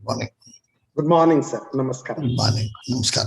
Morning. Good morning, sir. Namaskar. Good morning. Namaskar.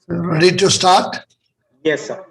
Ready to start? Yes, sir.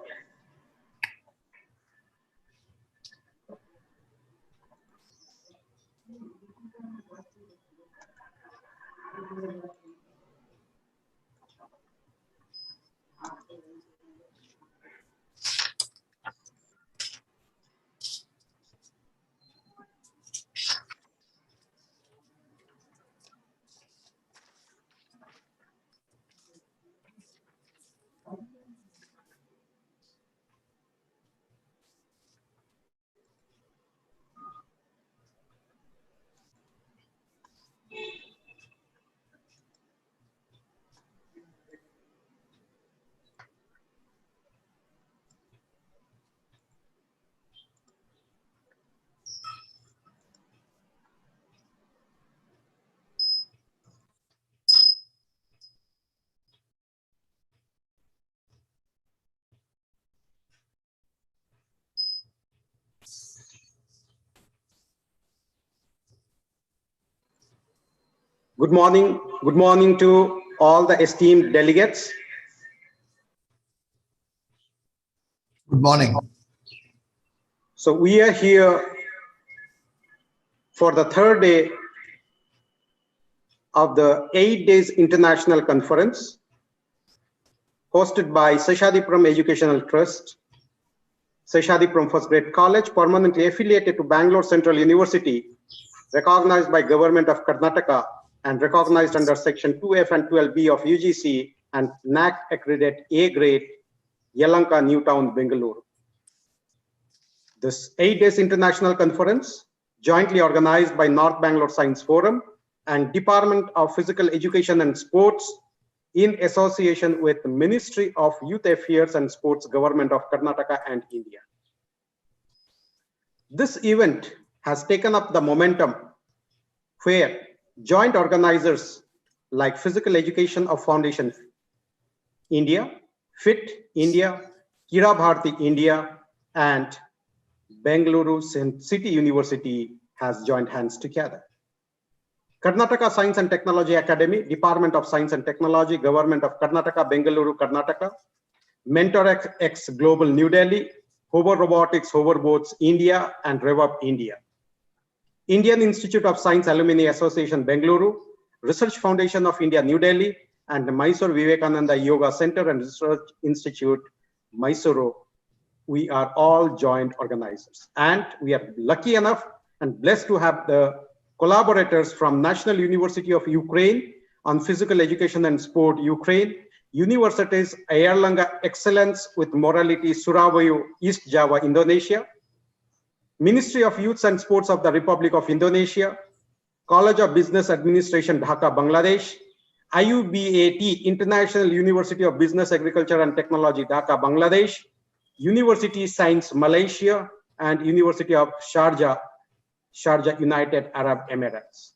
Good morning. Good morning to all the esteemed delegates. Good morning. So we are here for the third day of the 8 days international conference hosted by Seshadipuram Educational Trust, Seshadipuram First Grade College, permanently affiliated to Bangalore Central University, recognized by Government of Karnataka and recognized under Section 2F and 12B of UGC and NAC accredited A grade, Yelahanka, Newtown, Bengaluru. This 8 days international conference, jointly organized by North Bangalore Science Forum and Department of Physical Education and Sports in association with the Ministry of Youth Affairs and Sports, Government of Karnataka and India. This event has taken up the momentum where joint organizers like Physical Education of Foundation India, FIT India, Kira Bharati India, and Bengaluru City University has joined hands together. Karnataka Science and Technology Academy, Department of Science and Technology, Government of Karnataka, Bengaluru, Karnataka, Mentor X Global New Delhi, Hover Robotics, Hoverboats India, and RevUp India. Indian Institute of Science Alumni Association, Bengaluru, Research Foundation of India, New Delhi, and Mysore Vivekananda Yoga Center and Research Institute, Mysuru. We are all joint organizers. And we are lucky enough and blessed to have the collaborators from National University of Ukraine on Physical Education and Sport, Ukraine, Universities Airlangga Excellence with Morality, Surabaya, East Java, Indonesia, Ministry of Youth and Sports of the Republic of Indonesia, College of Business Administration, Dhaka, Bangladesh, IUBAT, International University of Business, Agriculture and Technology, Dhaka, Bangladesh, University Science, Malaysia, and University of Sharjah, United Arab Emirates.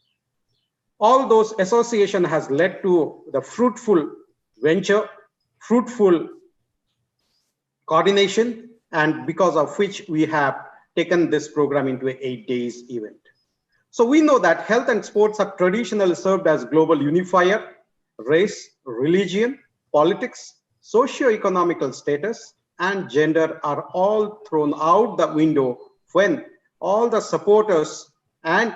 All those association has led to the fruitful venture, fruitful coordination, and because of which we have taken this program into an 8 days event. So we know that health and sports have traditionally served as global unifier. Race, religion, politics, socio-economical status, and gender are all thrown out the window when all the supporters and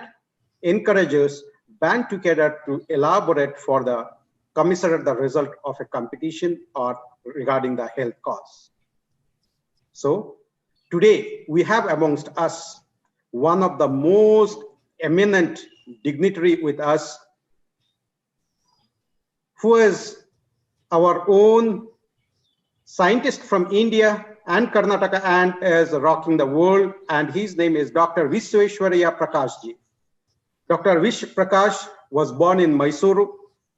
encouragers band together to elaborate for the commiserate the result of a competition or regarding the health cause. So today we have amongst us one of the most eminent dignitary with us, who is our own scientist from India and Karnataka and is rocking the world, and his name is Dr. Vishweshwarya Prakashji. Dr. Vish Prakash was born in Mysuru,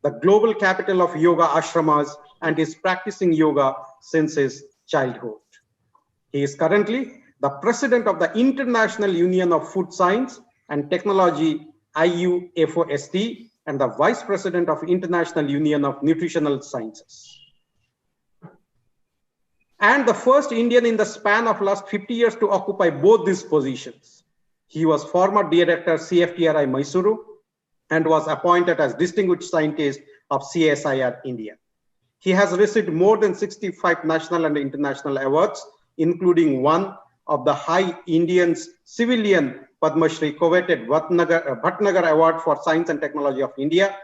the global capital of yoga ashramas, and is practicing yoga since his childhood. He is currently the president of the International Union of Food Science and Technology, IUFOST, and the vice president of International Union of Nutritional Sciences. And the first Indian in the span of last 50 years to occupy both these positions. He was former director CFTRI Mysuru and was appointed as distinguished scientist of CSIR India. He has received more than 65 national and international awards, including one of the High Indian's Civilian Padma Shri coveted Bhatnagar Award for Science and Technology of India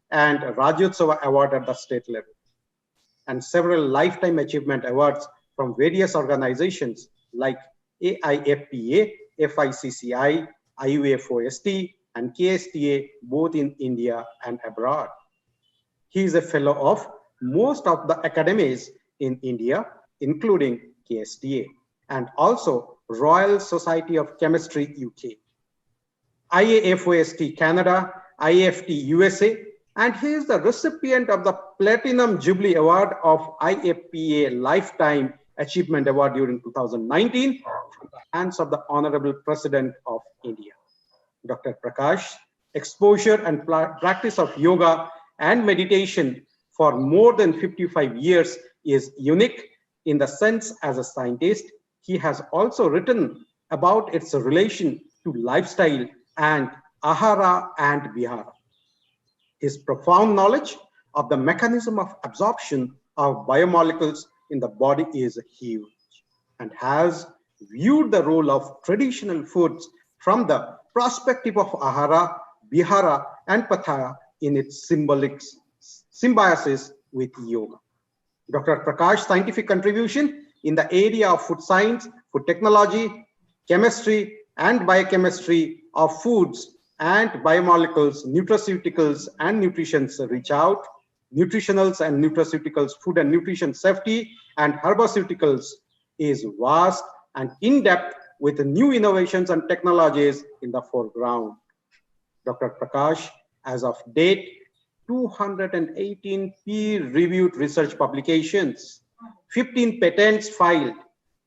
and Rajyotsava Award at the state level, and several lifetime achievement awards from various organizations like AIFPA, FICCI, IUFOST, and KSTA, both in India and abroad. He is a fellow of most of the academies in India, including KSTA, and also Royal Society of Chemistry UK, IAFOST Canada, IFT USA, and he is the recipient of the Platinum Jubilee Award of IFPA Lifetime Achievement Award during 2019 from the hands of the Honorable President of India. Dr. Prakash, exposure and practice of yoga and meditation for more than 55 years is unique in the sense as a scientist. He has also written about its relation to lifestyle and ahara and vihara. His profound knowledge of the mechanism of absorption of biomolecules in the body is huge, and has viewed the role of traditional foods from the perspective of ahara, vihara, and patha in its symbiosis with yoga. Dr. Prakash's scientific contribution in the area of food science, food technology, chemistry, and biochemistry of foods and biomolecules, nutraceuticals, and nutritions reach out, nutritionals and nutraceuticals, food and nutrition safety, and herbaceuticals is vast and in-depth with new innovations and technologies in the foreground. Dr. Prakash, as of date, 218 peer-reviewed research publications, 15 patents filed,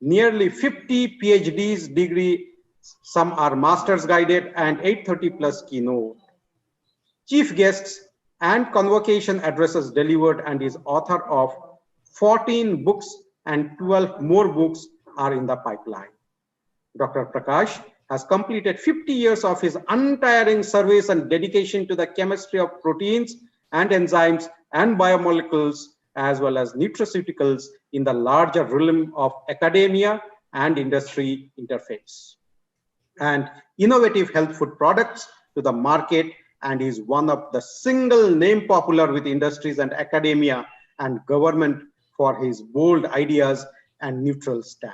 nearly 50 PhDs degree, some are master's guided, and 830 plus keynote. Chief guests and convocation addresses delivered, and is author of 14 books, and 12 more books are in the pipeline. Dr. Prakash has completed 50 years of his untiring service and dedication to the chemistry of proteins and enzymes and biomolecules, as well as nutraceuticals in the larger realm of academia and industry interface, and innovative health food products to the market, and is one of the single name popular with industries and academia and government for his bold ideas and neutral stand.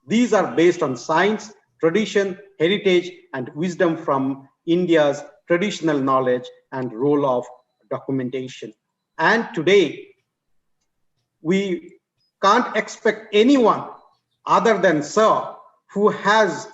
These are based on science, tradition, heritage, and wisdom from India's traditional knowledge and role of documentation. And today, we can't expect anyone other than Sir, who has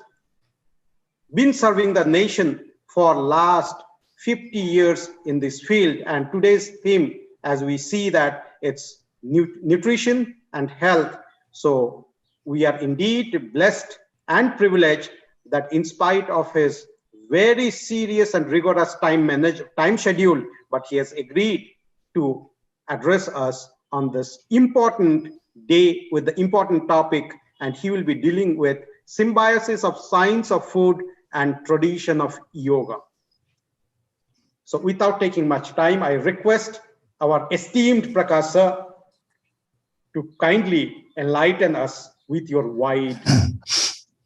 been serving the nation for last 50 years in this field. And today's theme, as we see that it's nutrition and health. So we are indeed blessed and privileged that in spite of his very serious and rigorous time schedule, but he has agreed to address us on this important day with the important topic, and he will be dealing with symbiosis of science of food and tradition of yoga. So without taking much time, I request our esteemed Prakash sir to kindly enlighten us with your wide,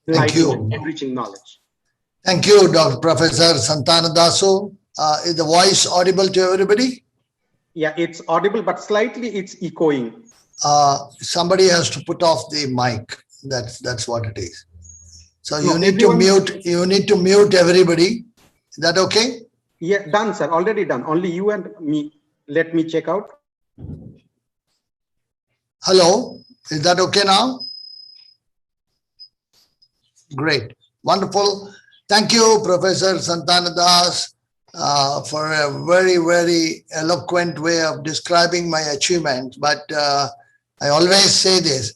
and enriching knowledge. Thank you, Dr. Professor Santanadasu. Is the voice audible to everybody? Yeah, it's audible, but slightly it's echoing. Somebody has to put off the mic. That's what it is. So you need to mute. You need to mute everybody. Is that okay? Yeah, done, sir. Already done. Only you and me. Let me check out. Hello. Is that okay now? Great. Wonderful. Thank you, Professor Santanadas, for a very, very eloquent way of describing my achievement. But I always say this,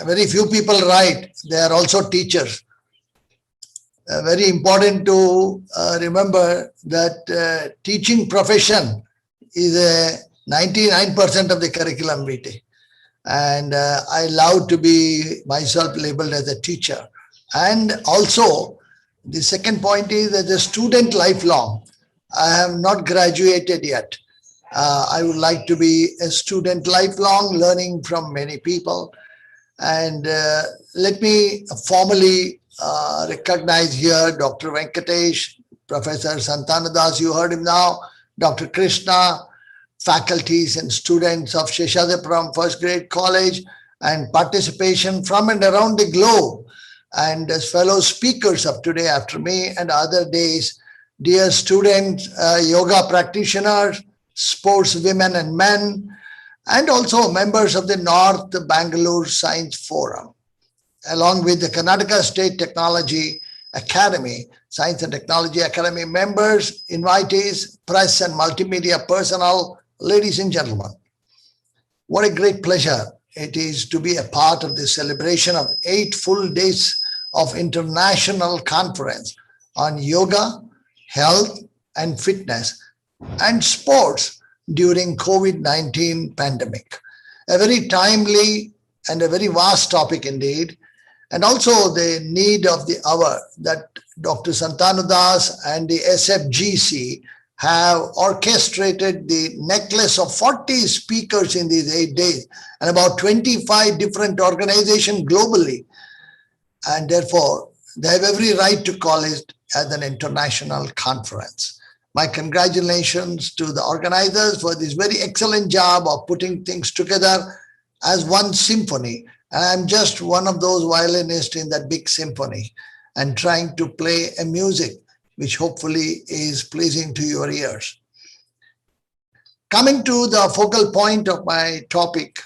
very few people write, they are also teachers. Very important to remember that teaching profession is a 99% of the curriculum vitae. And I love to be myself labeled as a teacher. And also, the second point is as a student lifelong. I have not graduated yet. I would like to be a student lifelong, learning from many people. And let me formally recognize here Dr. Venkatesh, Professor Santanadas, you heard him now, Dr. Krishna, faculties and students of Seshadapuram First Grade College, and participation from and around the globe, and as fellow speakers of today after me and other days, dear students, yoga practitioners, sports women and men, and also members of the North Bangalore Science Forum, along with the Karnataka State Technology Academy, Science and Technology Academy members, invitees, press and multimedia personnel, ladies and gentlemen. What a great pleasure it is to be a part of the celebration of 8 full days of international conference on yoga, health and fitness and sports during COVID-19 pandemic. A very timely and a very vast topic indeed, and also the need of the hour that Dr. Santanadas and the SFGC have orchestrated the necklace of 40 speakers in these 8 days and about 25 different organizations globally. And therefore, they have every right to call it as an international conference. My congratulations to the organizers for this very excellent job of putting things together as one symphony. And I'm just one of those violinists in that big symphony and trying to play a music which hopefully is pleasing to your ears. Coming to the focal point of my topic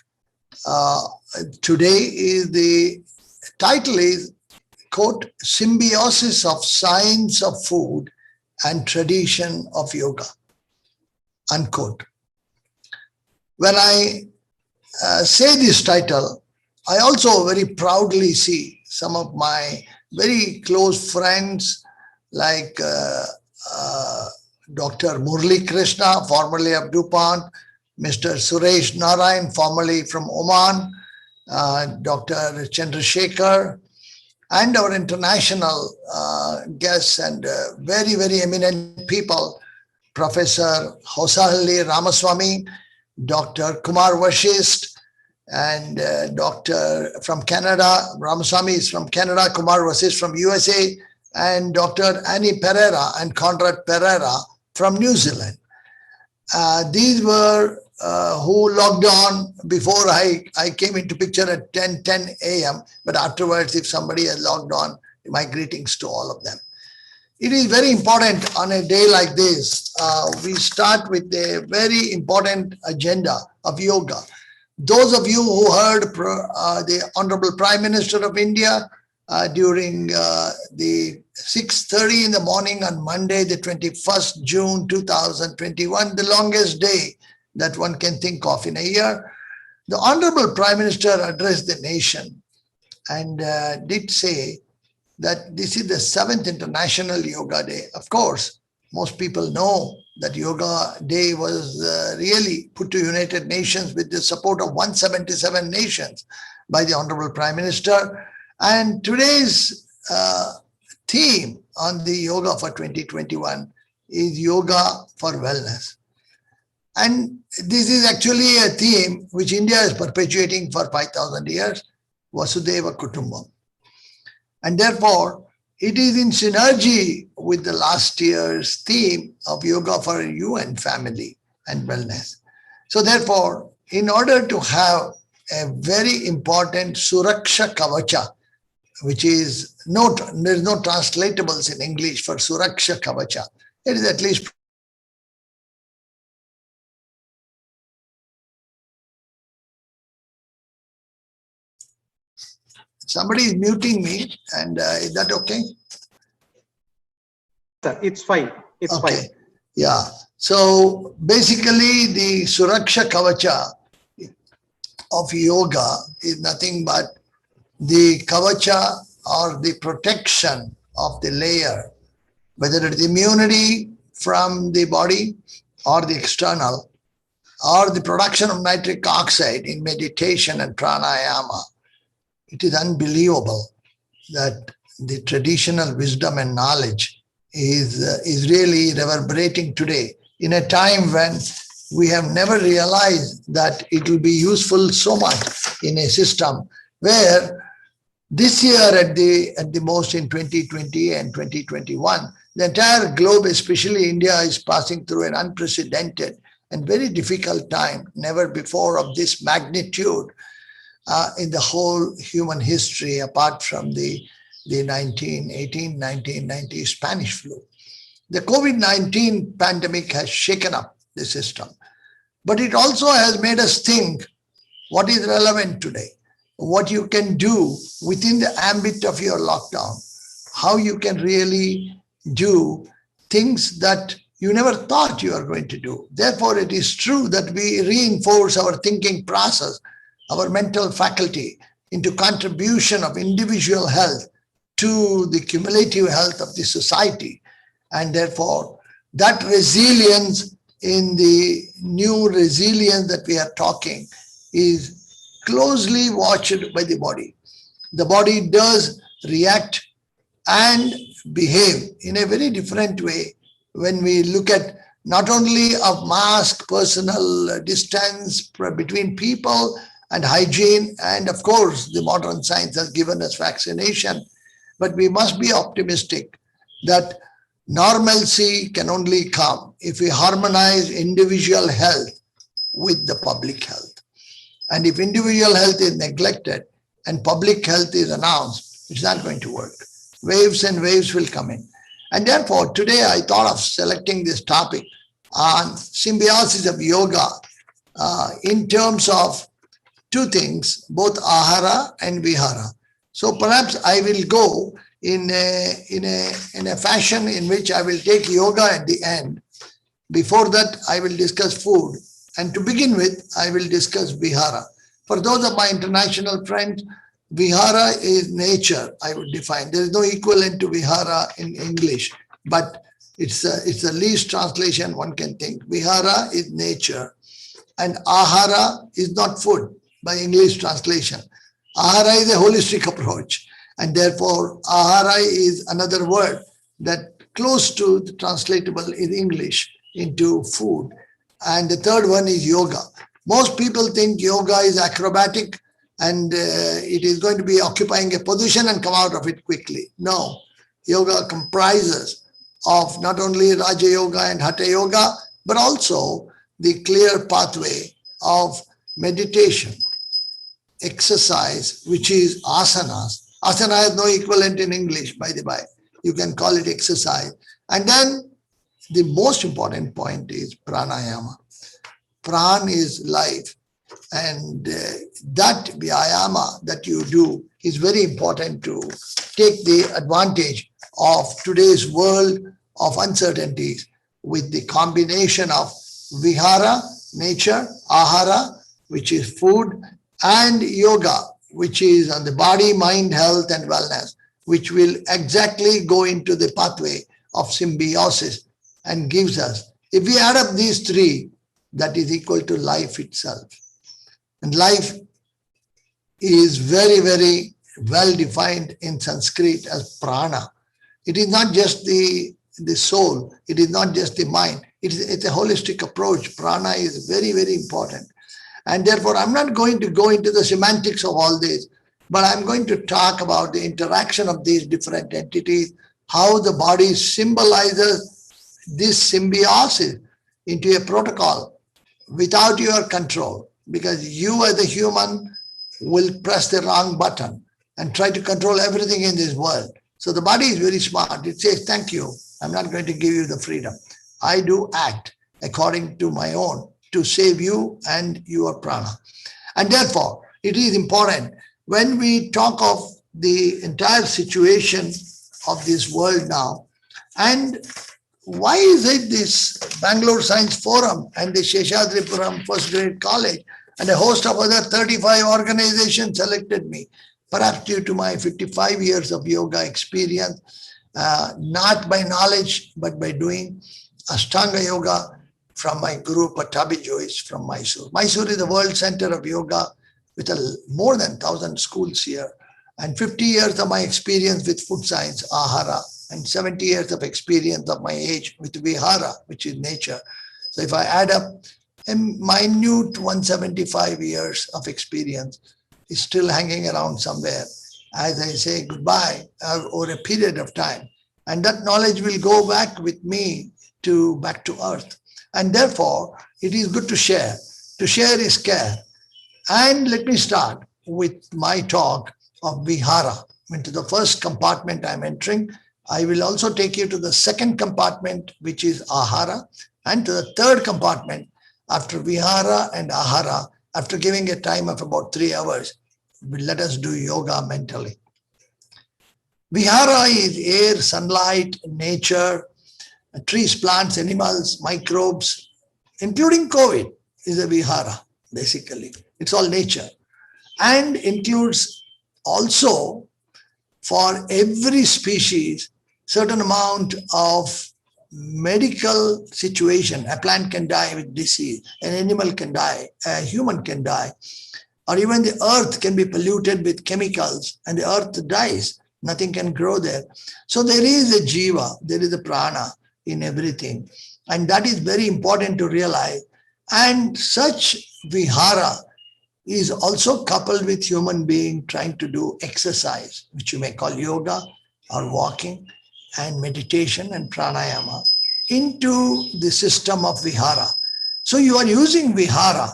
today is the title is quote, symbiosis of science of food and tradition of yoga, unquote. When I say this title, I also very proudly see some of my very close friends like Dr. Murli Krishna, formerly of DuPont, Mr. Suresh Narayan, formerly from Oman, Dr. Chandrasekhar, and our international guests and very, very eminent people, Professor Hosahalli Ramaswamy, Dr. Kumar Vashist, and Dr. from Canada, Ramaswamy is from Canada, Kumar Vashist from USA, and Dr. Annie Pereira and Conrad Pereira from New Zealand. These were who logged on before I came into picture at 10 a.m. But afterwards, if somebody has logged on, my greetings to all of them. It is very important on a day like this. We start with a very important agenda of yoga. Those of you who heard the Honorable Prime Minister of India during the 6:30 in the morning on Monday, the 21st June 2021, the longest day that one can think of in a year, the Honorable Prime Minister addressed the nation and did say that this is the 7th International Yoga Day. Of course, most people know that Yoga Day was really put to United Nations with the support of 177 nations by the Honorable Prime Minister. And today's theme on the Yoga for 2021 is Yoga for Wellness. And this is actually a theme which India is perpetuating for 5,000 years, Vasudhaiva Kutumbam. And therefore, it is in synergy with the last year's theme of Yoga for you and family and wellness. So therefore, in order to have a very important Suraksha Kavacha, which is there's no translatables in English for Suraksha Kavacha. It is at least somebody is muting me, and is that okay? It's fine. It's okay. fine. Yeah. So basically, the Suraksha Kavacha of yoga is nothing but the kavacha or the protection of the layer, whether it is immunity from the body or the external, or the production of nitric oxide in meditation and pranayama. It is unbelievable that the traditional wisdom and knowledge is really reverberating today in a time when we have never realized that it will be useful so much in a system where this year at the most in 2020 and 2021, the entire globe, especially India, is passing through an unprecedented and very difficult time, never before of this magnitude in the whole human history, apart from the 1990 Spanish flu. The COVID-19 pandemic has shaken up the system, but it also has made us think what is relevant today, what you can do within the ambit of your lockdown, how you can really do things that you never thought you are going to do. Therefore, it is true that we reinforce our thinking process, our mental faculty into contribution of individual health to the cumulative health of the society. And therefore, that resilience in the new resilience that we are talking is closely watched by the body. The body does react and behave in a very different way when we look at not only of mask, personal distance between people and hygiene, and of course the modern science has given us vaccination, but we must be optimistic that normalcy can only come if we harmonize individual health with the public health. And if individual health is neglected and public health is announced, it's not going to work. Waves and waves will come in. And therefore, today I thought of selecting this topic on symbiosis of yoga in terms of two things, both ahara and vihara. So perhaps I will go in a fashion in which I will take yoga at the end. Before that, I will discuss food. And to begin with, I will discuss Vihara. For those of my international friends, Vihara is nature, I would define. There is no equivalent to Vihara in English, but it's the least translation one can think. Vihara is nature, and Ahara is not food by English translation. Ahara is a holistic approach, and therefore Ahara is another word that close to the translatable in English into food. And the third one is yoga. Most people think yoga is acrobatic and it is going to be occupying a position and come out of it quickly. No, yoga comprises of not only Raja Yoga and Hatha Yoga, but also the clear pathway of meditation, exercise, which is asanas. Asana has no equivalent in English, by the by. You can call it exercise. And then the most important point is pranayama. Pran is life. And that vyayama that you do is very important to take the advantage of today's world of uncertainties with the combination of vihara, nature, ahara, which is food, and yoga, which is on the body, mind, health, and wellness, which will exactly go into the pathway of symbiosis and gives us, if we add up these three, that is equal to life itself. And life is very, very well defined in Sanskrit as prana. It is not just the soul, it is not just the mind, it's a holistic approach. Prana is very, very important. And therefore, I'm not going to go into the semantics of all this, but I'm going to talk about the interaction of these different entities, how the body symbolizes this symbiosis into a protocol without your control, because you as a human will press the wrong button and try to control everything in this world. So the body is very smart. It says, thank you, I'm not going to give you the freedom. I do act according to my own to save you and your prana. And therefore, it is important when we talk of the entire situation of this world now, and why is it this Bangalore Science Forum and the Seshadripuram First Grade College and a host of other 35 organizations selected me, perhaps due to my 55 years of yoga experience, not by knowledge, but by doing Ashtanga Yoga from my guru Pattabhi Jois from Mysore. Mysore is the world center of yoga with more than 1,000 schools here, and 50 years of my experience with food science, Ahara, and 70 years of experience of my age with Vihara, which is nature. So if I add up a minute 175 years of experience, is still hanging around somewhere as I say goodbye over a period of time. And that knowledge will go back with me back to earth. And therefore, it is good to share. To share is care. And let me start with my talk of Vihara. Into the first compartment I'm entering. I will also take you to the second compartment, which is Ahara, and to the third compartment after Vihara and Ahara, after giving a time of about 3 hours, let us do yoga mentally. Vihara is air, sunlight, nature, trees, plants, animals, microbes, including COVID is a Vihara, basically. It's all nature. And includes also for every species certain amount of medical situation. A plant can die with disease, an animal can die, a human can die, or even the earth can be polluted with chemicals and the earth dies. Nothing can grow there. So there is a jiva, there is a prana in everything. And that is very important to realize. And such vihara is also coupled with human being trying to do exercise, which you may call yoga or walking and meditation and pranayama into the system of vihara. So you are using vihara.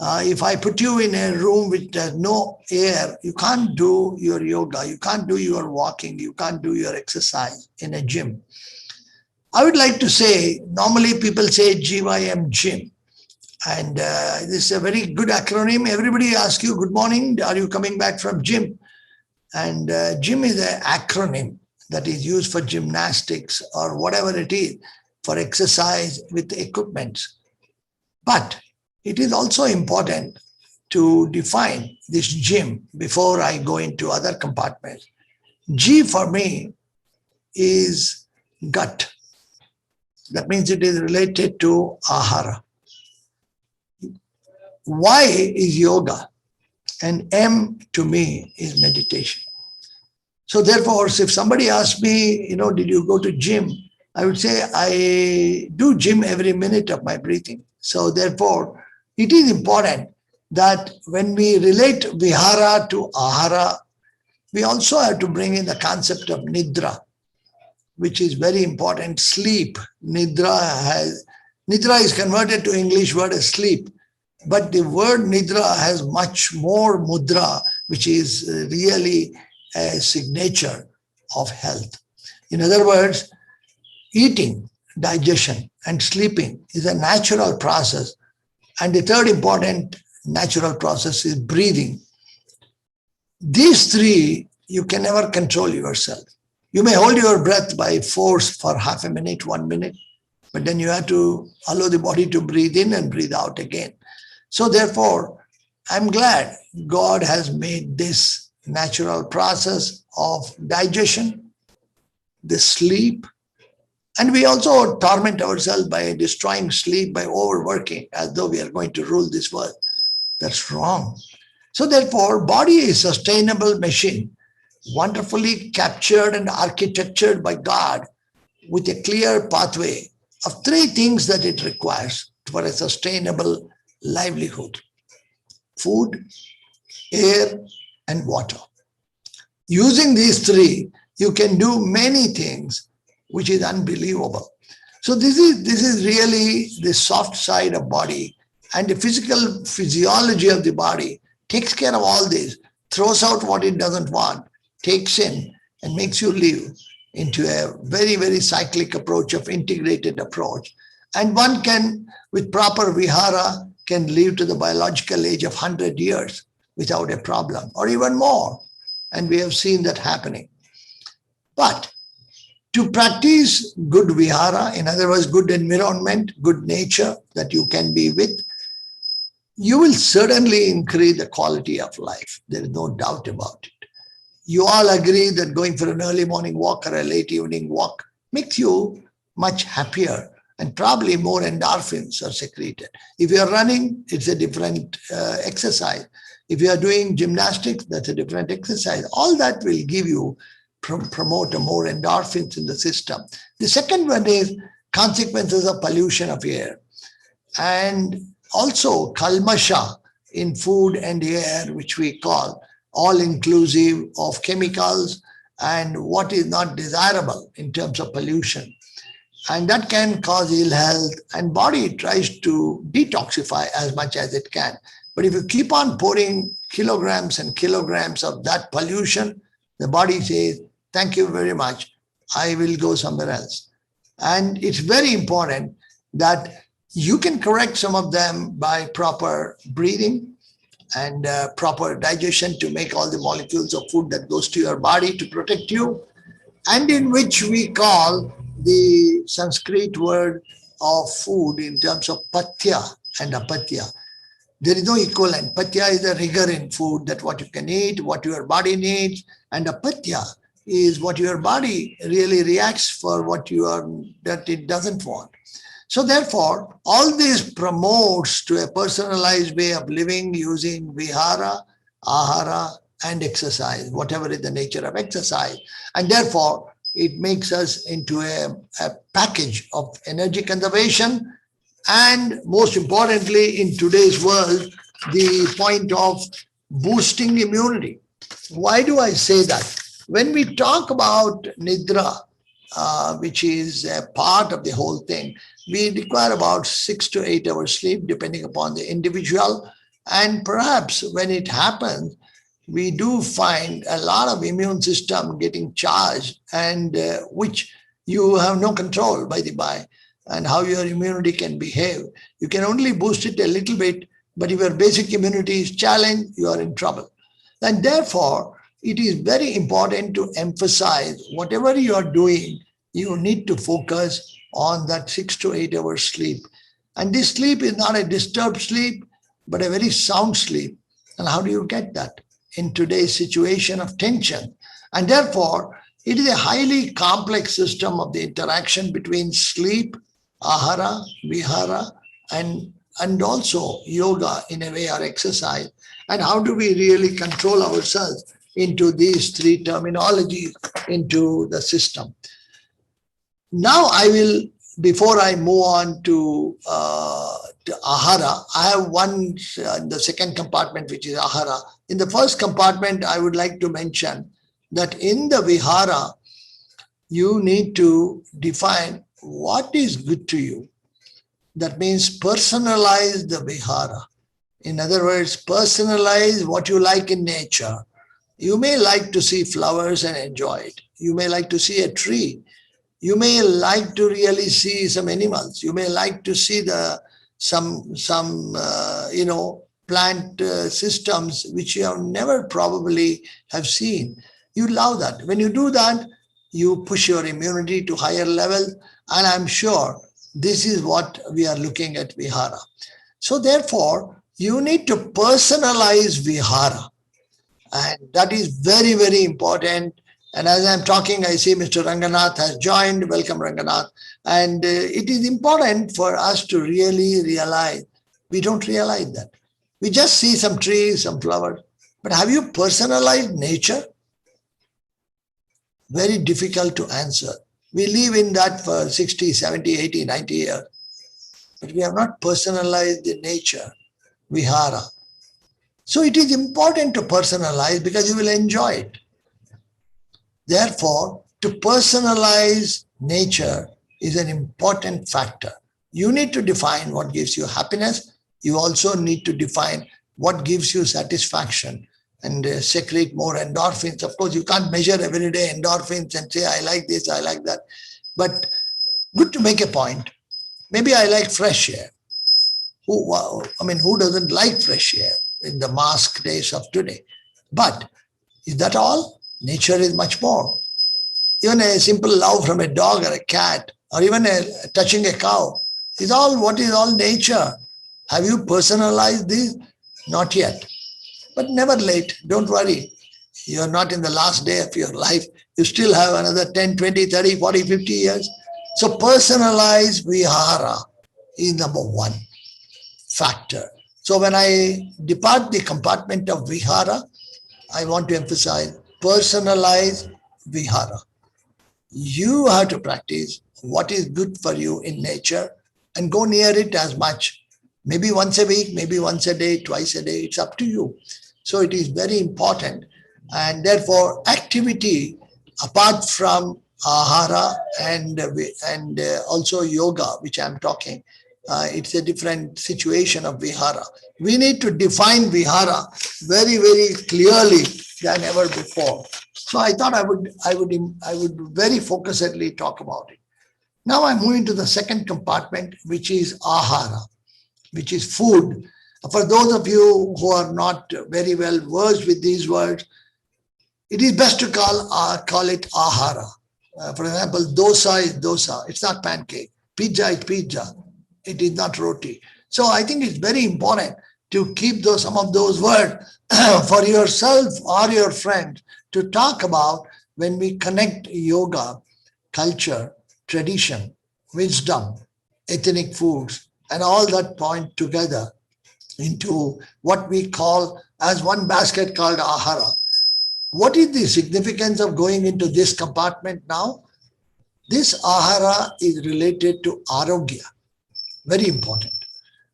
If I put you in a room which has no air, you can't do your yoga, you can't do your walking, you can't do your exercise in a gym. I would like to say, normally people say GYM gym. And this is a very good acronym. Everybody asks you, good morning, are you coming back from gym? And gym is an acronym that is used for gymnastics or whatever it is, for exercise with equipment. But it is also important to define this gym before I go into other compartments. G for me is gut. That means it is related to ahara. Y is yoga, and M to me is meditation. So therefore, if somebody asks me, did you go to gym? I would say I do gym every minute of my breathing. So therefore, it is important that when we relate vihara to ahara, we also have to bring in the concept of nidra, which is very important. Sleep. Nidra is converted to English word as sleep. But the word nidra has much more mudra, which is really a signature of health. In other words, eating, digestion, and sleeping is a natural process. And the third important natural process is breathing. These three, you can never control yourself. You may hold your breath by force for half a minute, 1 minute, but then you have to allow the body to breathe in and breathe out again. So therefore, I'm glad God has made this natural process of digestion, the sleep, and we also torment ourselves by destroying sleep by overworking as though we are going to rule this world. That's wrong. So therefore, body is a sustainable machine, wonderfully captured and architectured by God with a clear pathway of three things that it requires for a sustainable livelihood: food, air, and water. Using these three, you can do many things, which is unbelievable. So this is really the soft side of body, and the physiology of the body takes care of all this, throws out what it doesn't want, takes in and makes you live into a very, very cyclic approach of integrated approach. And one can, with proper vihara, can live to the biological age of 100 years without a problem, or even more. And we have seen that happening. But to practice good vihara, in other words, good environment, good nature that you can be with, you will certainly increase the quality of life. There is no doubt about it. You all agree that going for an early morning walk or a late evening walk makes you much happier, and probably more endorphins are secreted. If you are running, it's a different exercise. If you are doing gymnastics, that's a different exercise. All that will give you, promote more endorphins in the system. The second one is consequences of pollution of air, and also kalmasha in food and air, which we call all-inclusive of chemicals and what is not desirable in terms of pollution. And that can cause ill health, and body tries to detoxify as much as it can. But if you keep on pouring kilograms and kilograms of that pollution, the body says, thank you very much, I will go somewhere else. And it's very important that you can correct some of them by proper breathing and proper digestion to make all the molecules of food that goes to your body to protect you, and in which we call the Sanskrit word of food in terms of patya and apatya. There is no equivalent. Patya is the rigor in food, that what you can eat, what your body needs, and apatya is what your body really reacts for that it doesn't want. So therefore, all this promotes to a personalized way of living using vihara, ahara, and exercise, whatever is the nature of exercise. And therefore, it makes us into a package of energy conservation, and most importantly, in today's world, the point of boosting immunity. Why do I say that? When we talk about nidra, which is a part of the whole thing, we require about 6 to 8 hours sleep, depending upon the individual. And perhaps when it happens, we do find a lot of immune system getting charged, and which you have no control, by the by, and how your immunity can behave. You can only boost it a little bit, but if your basic immunity is challenged, you are in trouble. And therefore, it is very important to emphasize whatever you are doing, you need to focus on that 6 to 8 hours sleep. And this sleep is not a disturbed sleep, but a very sound sleep. And how do you get that in today's situation of tension? And therefore, it is a highly complex system of the interaction between sleep, ahara, vihara, and also yoga in a way, or exercise. And how do we really control ourselves into these three terminologies into the system? Now I will, before I move on to ahara, I have one, the second compartment, which is ahara. In the first compartment, I would like to mention that in the vihara, you need to define what is good to you. That means personalize the vihara. In other words, personalize what you like in nature. You may like to see flowers and enjoy it. You may like to see a tree. You may like to really see some animals. You may like to see some plant systems which you have never probably have seen. You love that. When you do that, you push your immunity to higher level, and I'm sure this is what we are looking at vihara. So therefore, you need to personalize vihara, and that is very, very important. And as I'm talking, I see Mr. Ranganath has joined. Welcome, Ranganath. And it is important for us to really realize, we don't realize that. We just see some trees, some flowers. But have you personalized nature? Very difficult to answer. We live in that for 60, 70, 80, 90 years. But we have not personalized the nature, vihara. So it is important to personalize because you will enjoy it. Therefore, to personalize nature is an important factor. You need to define what gives you happiness. You also need to define what gives you satisfaction and secrete more endorphins. Of course, you can't measure every day endorphins and say, I like this, I like that. But good to make a point. Maybe I like fresh air. Who doesn't like fresh air in the mask days of today? But is that all? Nature is much more. Even a simple love from a dog or a cat, or even touching a cow, is all nature. Have you personalized this? Not yet. But never late. Don't worry. You're not in the last day of your life. You still have another 10, 20, 30, 40, 50 years. So personalized vihara is number one factor. So when I depart the compartment of vihara, I want to emphasize personalize vihara. You have to practice what is good for you in nature and go near it as much. Maybe once a week, maybe once a day, twice a day. It's up to you. So it is very important. And therefore, activity apart from ahara and also yoga, which I'm talking, it's a different situation of vihara. We need to define vihara very, very clearly than ever before. So I thought I would very focusedly talk about it. Now I'm moving to the second compartment, which is ahara, which is food. For those of you who are not very well versed with these words, it is best to call it ahara. For example, dosa is dosa. It's not pancake. Pizza is pizza. It is not roti. So I think it's very important to keep some of those words for yourself or your friend to talk about when we connect yoga, culture, tradition, wisdom, ethnic foods, and all that point together into what we call as one basket called ahara. What is the significance of going into this compartment now? This ahara is related to arogya. Very important.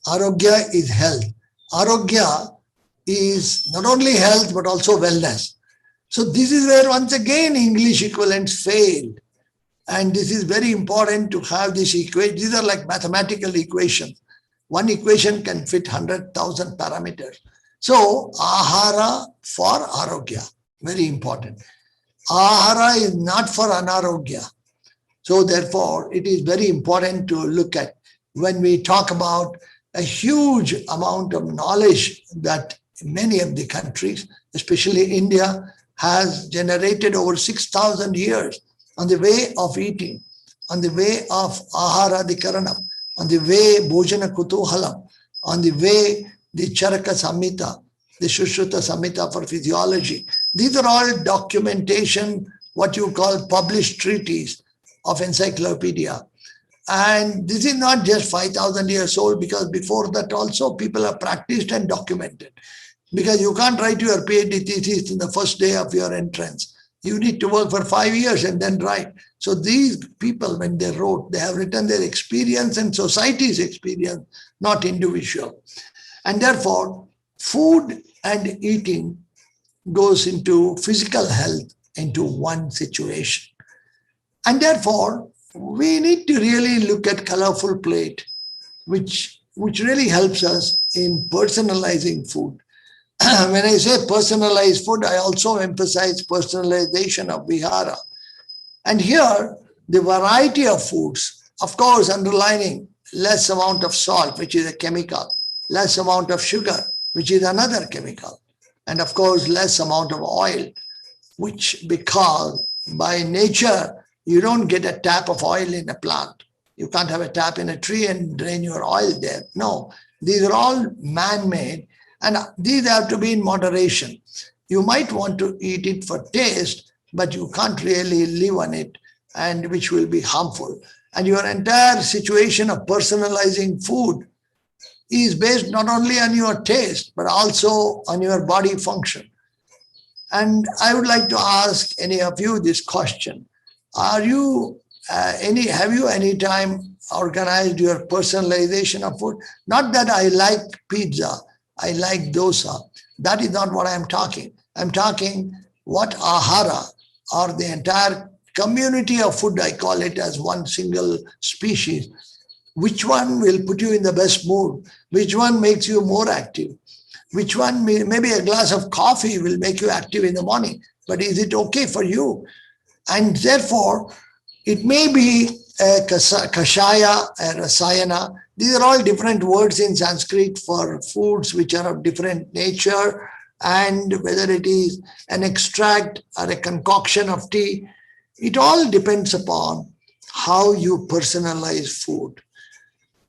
Arogya is health. Arogya is not only health, but also wellness. So this is where once again English equivalents failed. And this is very important to have this equation. These are like mathematical equations. One equation can fit 100,000 parameters. So ahara for arogya, very important. Ahara is not for anarogya. So therefore, it is very important to look at when we talk about a huge amount of knowledge that many of the countries, especially India, has generated over 6,000 years on the way of eating, on the way of ahara dikaranam, on the way bhojana kutuhalam, on the way the charaka samhita, the Shushruta Samhita for physiology. These are all documentation, what you call published treaties of encyclopedia. And this is not just 5,000 years old, because before that also people have practiced and documented. Because you can't write your PhD thesis in the first day of your entrance. You need to work for 5 years and then write. So these people, when they wrote, they have written their experience and society's experience, not individual. And therefore, food and eating goes into physical health into one situation. And therefore, we need to really look at colorful plate, which really helps us in personalizing food. When I say personalized food, I also emphasize personalization of vihara. And here, the variety of foods, of course, underlining less amount of salt, which is a chemical, less amount of sugar, which is another chemical, and of course, less amount of oil, which, because by nature, you don't get a tap of oil in a plant. You can't have a tap in a tree and drain your oil there. No, these are all man-made, and these have to be in moderation. You might want to eat it for taste, but you can't really live on it, and which will be harmful. And your entire situation of personalizing food is based not only on your taste, but also on your body function. And I would like to ask any of you this question. Have you any time organized your personalization of food? Not that I like pizza, I like dosa. That is not what I'm talking. I'm talking what ahara, or the entire community of food, I call it as one single species. Which one will put you in the best mood? Which one makes you more active? Which one, maybe a glass of coffee will make you active in the morning, but is it okay for you? And therefore, it may be a kashaya, a rasayana. These are all different words in Sanskrit for foods which are of different nature, and whether it is an extract or a concoction of tea, it all depends upon how you personalize food.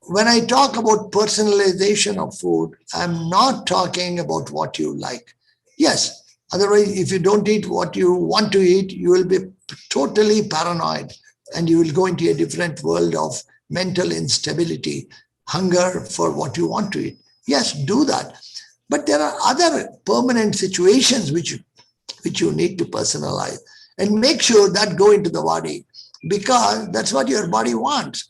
When I talk about personalization of food, I'm not talking about what you like. Yes, otherwise, if you don't eat what you want to eat, you will be totally paranoid and you will go into a different world of mental instability, hunger for what you want to eat. Yes, do that. But there are other permanent situations which you need to personalize, and make sure that go into the body, because that's what your body wants.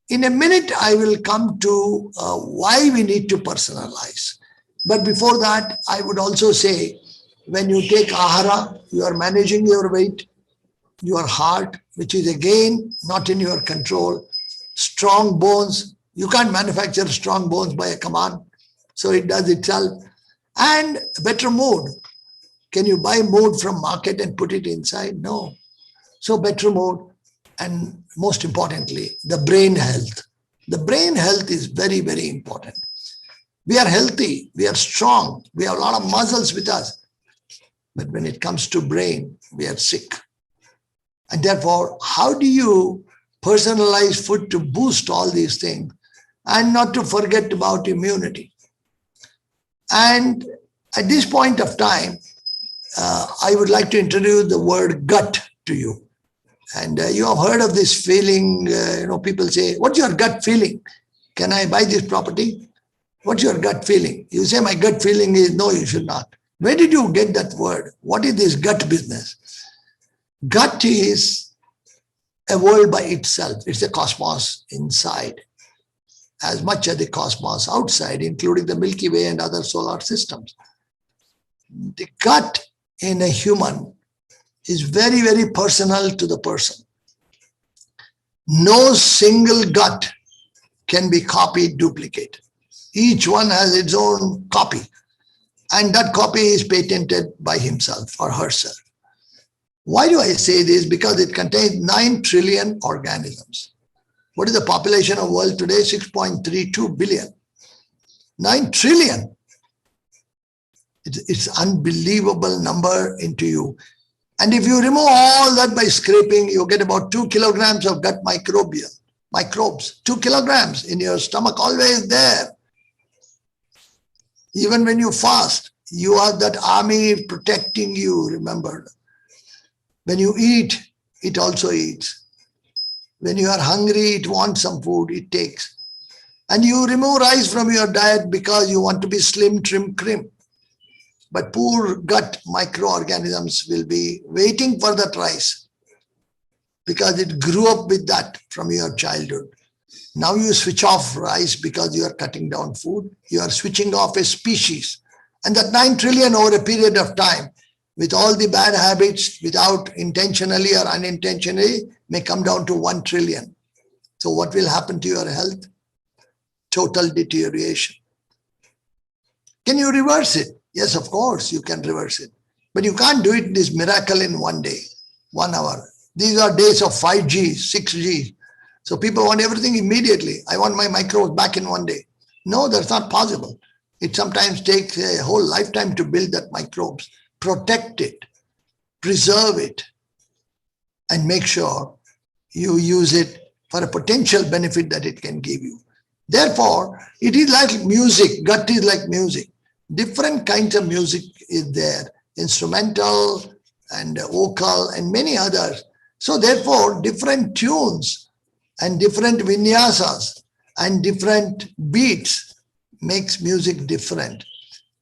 In a minute, I will come to why we need to personalize. But before that, I would also say, when you take ahara, you are managing your weight, your heart, which is again not in your control. Strong bones, you can't manufacture strong bones by a command, so it does itself. And better mood. Can you buy mood from market and put it inside? No. So better mood. And most importantly, the brain health. The brain health is very, very important. We are healthy, we are strong, we have a lot of muscles with us. But when it comes to brain, we are sick. And therefore, how do you personalize food to boost all these things and not to forget about immunity? And at this point of time, I would like to introduce the word gut to you. And you have heard of this feeling, people say, what's your gut feeling? Can I buy this property? What's your gut feeling? You say, my gut feeling is, no, you should not. Where did you get that word? What is this gut business? Gut is a world by itself. It's a cosmos inside, as much as the cosmos outside, including the Milky Way and other solar systems. The gut in a human is very, very personal to the person. No single gut can be copied, duplicated. Each one has its own copy, and that copy is patented by himself or herself. Why do I say this? Because it contains 9 trillion organisms. What is the population of the world today? 6.32 billion. 9 trillion. It's unbelievable number into you. And if you remove all that by scraping, you get about 2 kilograms of gut microbes, 2 kilograms in your stomach, always there. Even when you fast, you have that army protecting you, remember. When you eat, it also eats. When you are hungry, it wants some food, it takes. And you remove rice from your diet because you want to be slim, trim, crim. But poor gut microorganisms will be waiting for that rice because it grew up with that from your childhood. Now you switch off rice because you are cutting down food. You are switching off a species. And that 9 trillion over a period of time, with all the bad habits, without intentionally or unintentionally, may come down to 1 trillion. So what will happen to your health? Total deterioration. Can you reverse it? Yes, of course, you can reverse it. But you can't do it this miracle in 1 day, 1 hour. These are days of 5G, 6G. So people want everything immediately. I want my microbes back in 1 day. No, that's not possible. It sometimes takes a whole lifetime to build that microbes. Protect it, preserve it, and make sure you use it for a potential benefit that it can give you. Therefore, it is like music. Gut is like music. Different kinds of music is there, instrumental and vocal and many others. So therefore, different tunes and different vinyasas and different beats makes music different.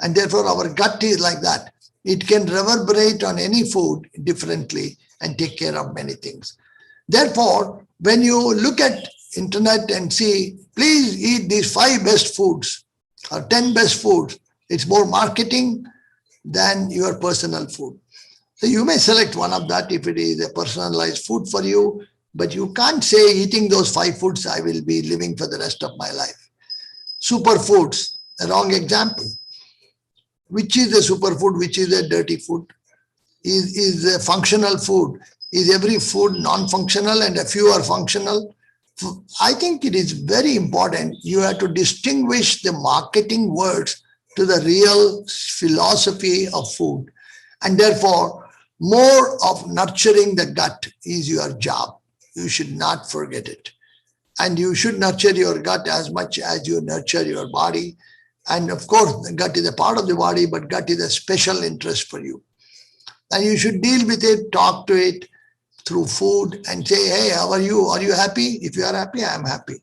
And therefore, our gut is like that. It can reverberate on any food differently and take care of many things. Therefore, when you look at internet and see, please eat these 5 best foods or 10 best foods, it's more marketing than your personal food. So you may select one of that if it is a personalized food for you, but you can't say eating those 5 foods, I will be living for the rest of my life. Superfoods, a wrong example. Which is a superfood, which is a dirty food? Is a functional food? Is every food non-functional and a few are functional? I think it is very important. You have to distinguish the marketing words to the real philosophy of food. And therefore, more of nurturing the gut is your job. You should not forget it. And you should nurture your gut as much as you nurture your body. And of course, the gut is a part of the body, but gut is a special interest for you. And you should deal with it, talk to it through food and say, hey, how are you? Are you happy? If you are happy, I am happy.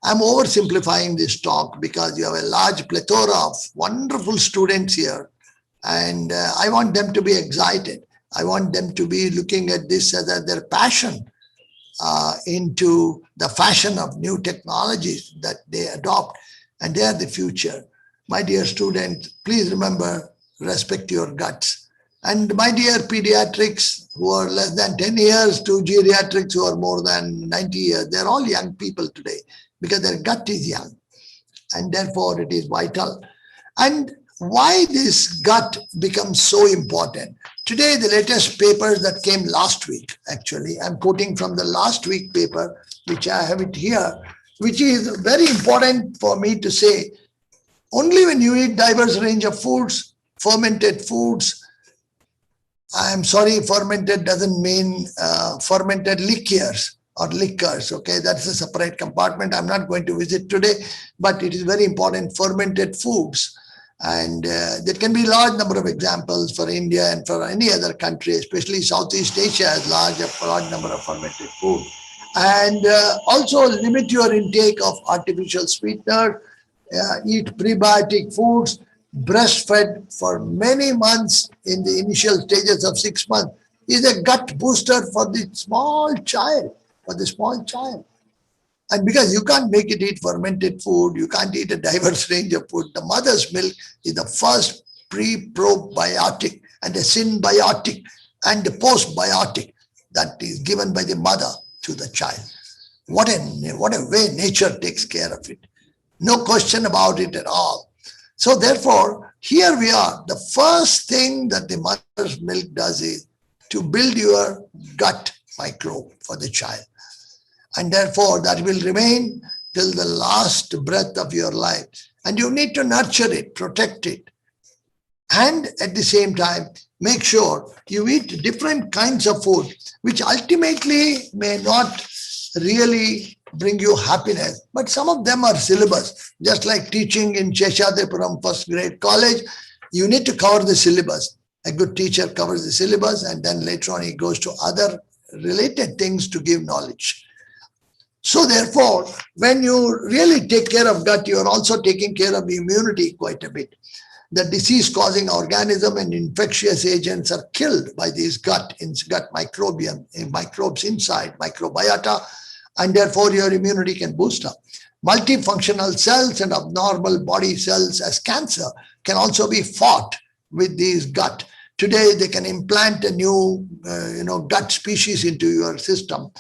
I'm oversimplifying this talk because you have a large plethora of wonderful students here. And I want them to be excited. I want them to be looking at this as their passion into the fashion of new technologies that they adopt. And they are the future. My dear students, please remember, respect your guts. And my dear pediatrics who are less than 10 years to geriatrics who are more than 90 years, they're all young people today because their gut is young. And therefore, it is vital. And why this gut becomes so important? Today, the latest papers that came last week, actually, I'm quoting from the last week paper, which I have it here, which is very important for me to say. Only when you eat diverse range of foods, fermented foods, I'm sorry, fermented doesn't mean fermented liquors or liquors, okay? That's a separate compartment I'm not going to visit today, but it is very important, fermented foods. And there can be a large number of examples for India and for any other country, especially Southeast Asia has a large number of fermented food. And also limit your intake of artificial sweetener, eat prebiotic foods, breastfed for many months in the initial stages of 6 months is a gut booster for the small child, And because you can't make it eat fermented food, you can't eat a diverse range of food. The mother's milk is the first pre-probiotic and a symbiotic and a postbiotic that is given by the mother to the child. What a way nature takes care of it. No question about it at all. So therefore, here we are. The first thing that the mother's milk does is to build your gut microbe for the child. And therefore, that will remain till the last breath of your life. And you need to nurture it, protect it. And at the same time, make sure you eat different kinds of food, which ultimately may not really bring you happiness. But some of them are syllabus, just like teaching in Sheshadipuram first grade college. You need to cover the syllabus. A good teacher covers the syllabus, and then later on he goes to other related things to give knowledge. So therefore, when you really take care of gut, you are also taking care of immunity quite a bit. The disease-causing organism and infectious agents are killed by these gut microbiome, microbes inside, microbiota, and therefore your immunity can boost up. Multifunctional cells and abnormal body cells as cancer can also be fought with these gut. Today, they can implant a new gut species into your system.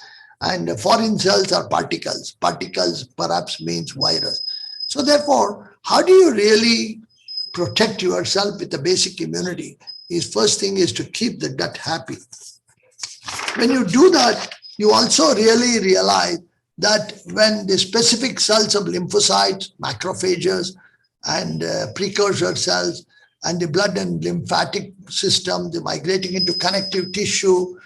And foreign cells are particles. Particles perhaps means virus. So therefore, how do you really protect yourself with the basic immunity? Is first thing is to keep the gut happy. When you do that, you also really realize that when the specific cells of lymphocytes, macrophages, and precursor cells, and the blood and lymphatic system, they're migrating into connective tissue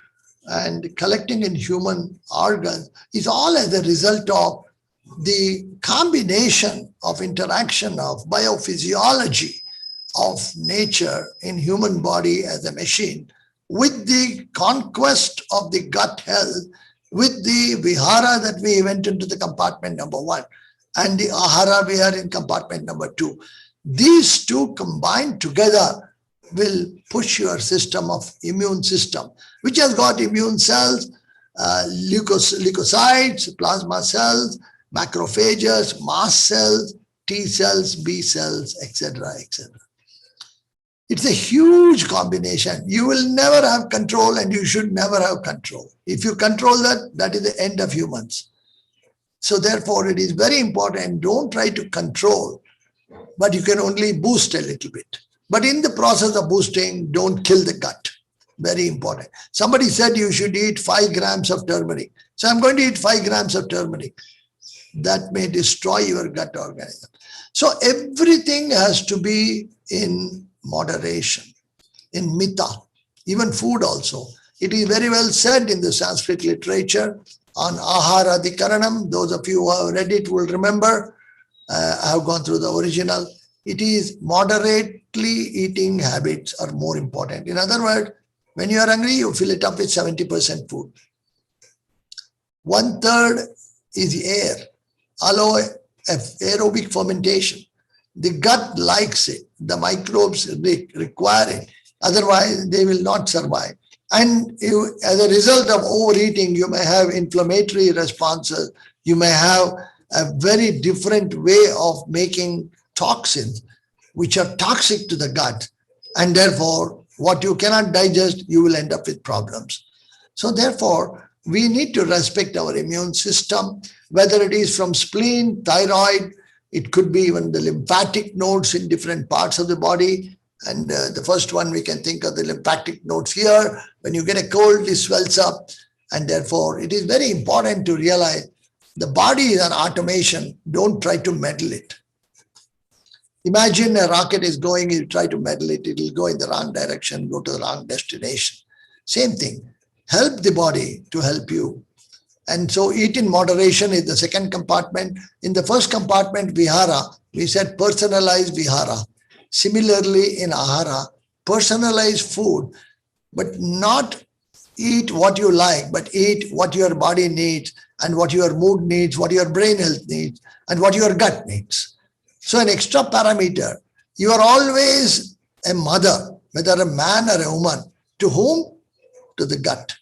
and collecting in human organs, is all as a result of the combination of interaction of biophysiology of nature in human body as a machine with the conquest of the gut health, with the vihara that we went into the compartment number 1 and the ahara we are in compartment number 2. These two combined together will push your system of immune system, which has got immune cells, leukocytes, plasma cells, macrophages, mast cells, T cells, B cells, etc., etc. It's a huge combination. You will never have control, and you should never have control. If you control that, that is the end of humans. So therefore, it is very important. Don't try to control, but you can only boost a little bit. But in the process of boosting, don't kill the gut. Very important. Somebody said you should eat 5 grams of turmeric. So I'm going to eat 5 grams of turmeric. That may destroy your gut organism. So everything has to be in moderation, in mita, even food also. It is very well said in the Sanskrit literature on ahara adhikaranam. Those of you who have read it will remember. I have gone through the original. It is moderately eating habits are more important. In other words, when you are hungry, you fill it up with 70% food. 1/3 is air, allow aerobic fermentation. The gut likes it. The microbes require it. Otherwise, they will not survive. And as a result of overeating, you may have inflammatory responses. You may have a very different way of making toxins, which are toxic to the gut. And therefore, what you cannot digest, you will end up with problems. So therefore, we need to respect our immune system, whether it is from spleen, thyroid, it could be even the lymphatic nodes in different parts of the body. And the first one, we can think of the lymphatic nodes here. When you get a cold, it swells up. And therefore, it is very important to realize the body is an automation. Don't try to meddle it. Imagine a rocket is going, you try to meddle it, it will go in the wrong direction, go to the wrong destination. Same thing. Help the body to help you. And so eat in moderation is the second compartment. In the first compartment, vihara, we said personalized vihara. Similarly, in ahara, personalized food, but not eat what you like, but eat what your body needs and what your mood needs, what your brain health needs, and what your gut needs. So an extra parameter, you are always a mother, whether a man or a woman. To whom? To the gut.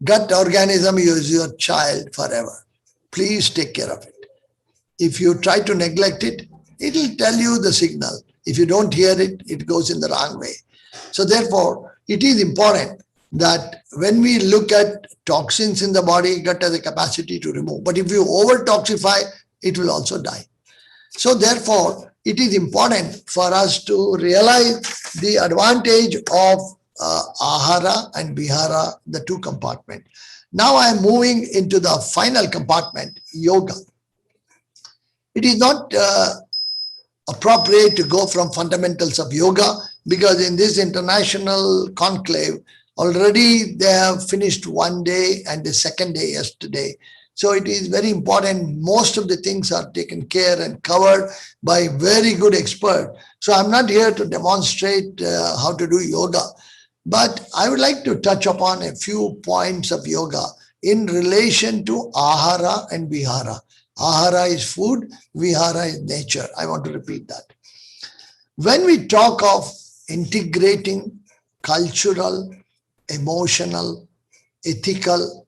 Gut organism is your child forever. Please take care of it. If you try to neglect it, it will tell you the signal. If you don't hear it, it goes in the wrong way. So therefore, it is important that when we look at toxins in the body, gut has a capacity to remove. But if you over-toxify, it will also die. So therefore, it is important for us to realize the advantage of ahara and vihara, the two compartments. Now I am moving into the final compartment, yoga. It is not appropriate to go from fundamentals of yoga, because in this international conclave, already they have finished one day and the second day yesterday. So it is very important. Most of the things are taken care and covered by very good expert. So I'm not here to demonstrate how to do yoga, but I would like to touch upon a few points of yoga in relation to ahara and vihara. Ahara is food, vihara is nature. I want to repeat that. When we talk of integrating cultural, emotional, ethical,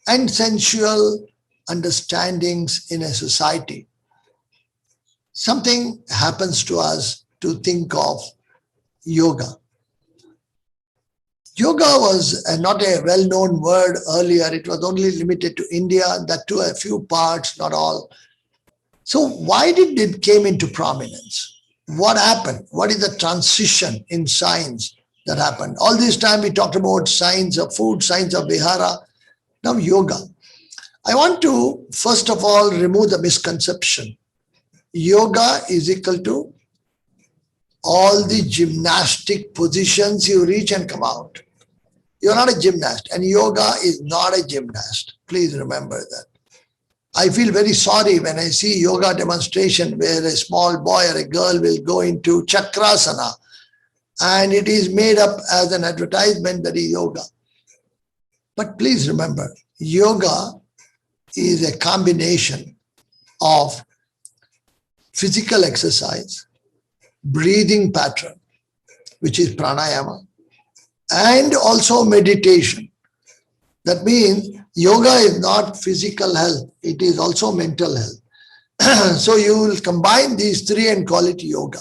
and sensual understandings in a society, something happens to us to think of yoga. Yoga was not a well-known word earlier. It was only limited to India, that to a few parts, not all. So why did it came into prominence? What happened? What is the transition in science that happened? All this time we talked about science of food, science of vihara, now yoga. I want to first of all remove the misconception. Yoga is equal to all the gymnastic positions you reach and come out. You're not a gymnast, and yoga is not a gymnast. Please remember that. I feel very sorry when I see yoga demonstration where a small boy or a girl will go into chakrasana and it is made up as an advertisement that is yoga. But please remember, yoga is a combination of physical exercise, breathing pattern, which is pranayama, and also meditation. That means yoga is not physical health, it is also mental health. So you will combine these three and call it yoga.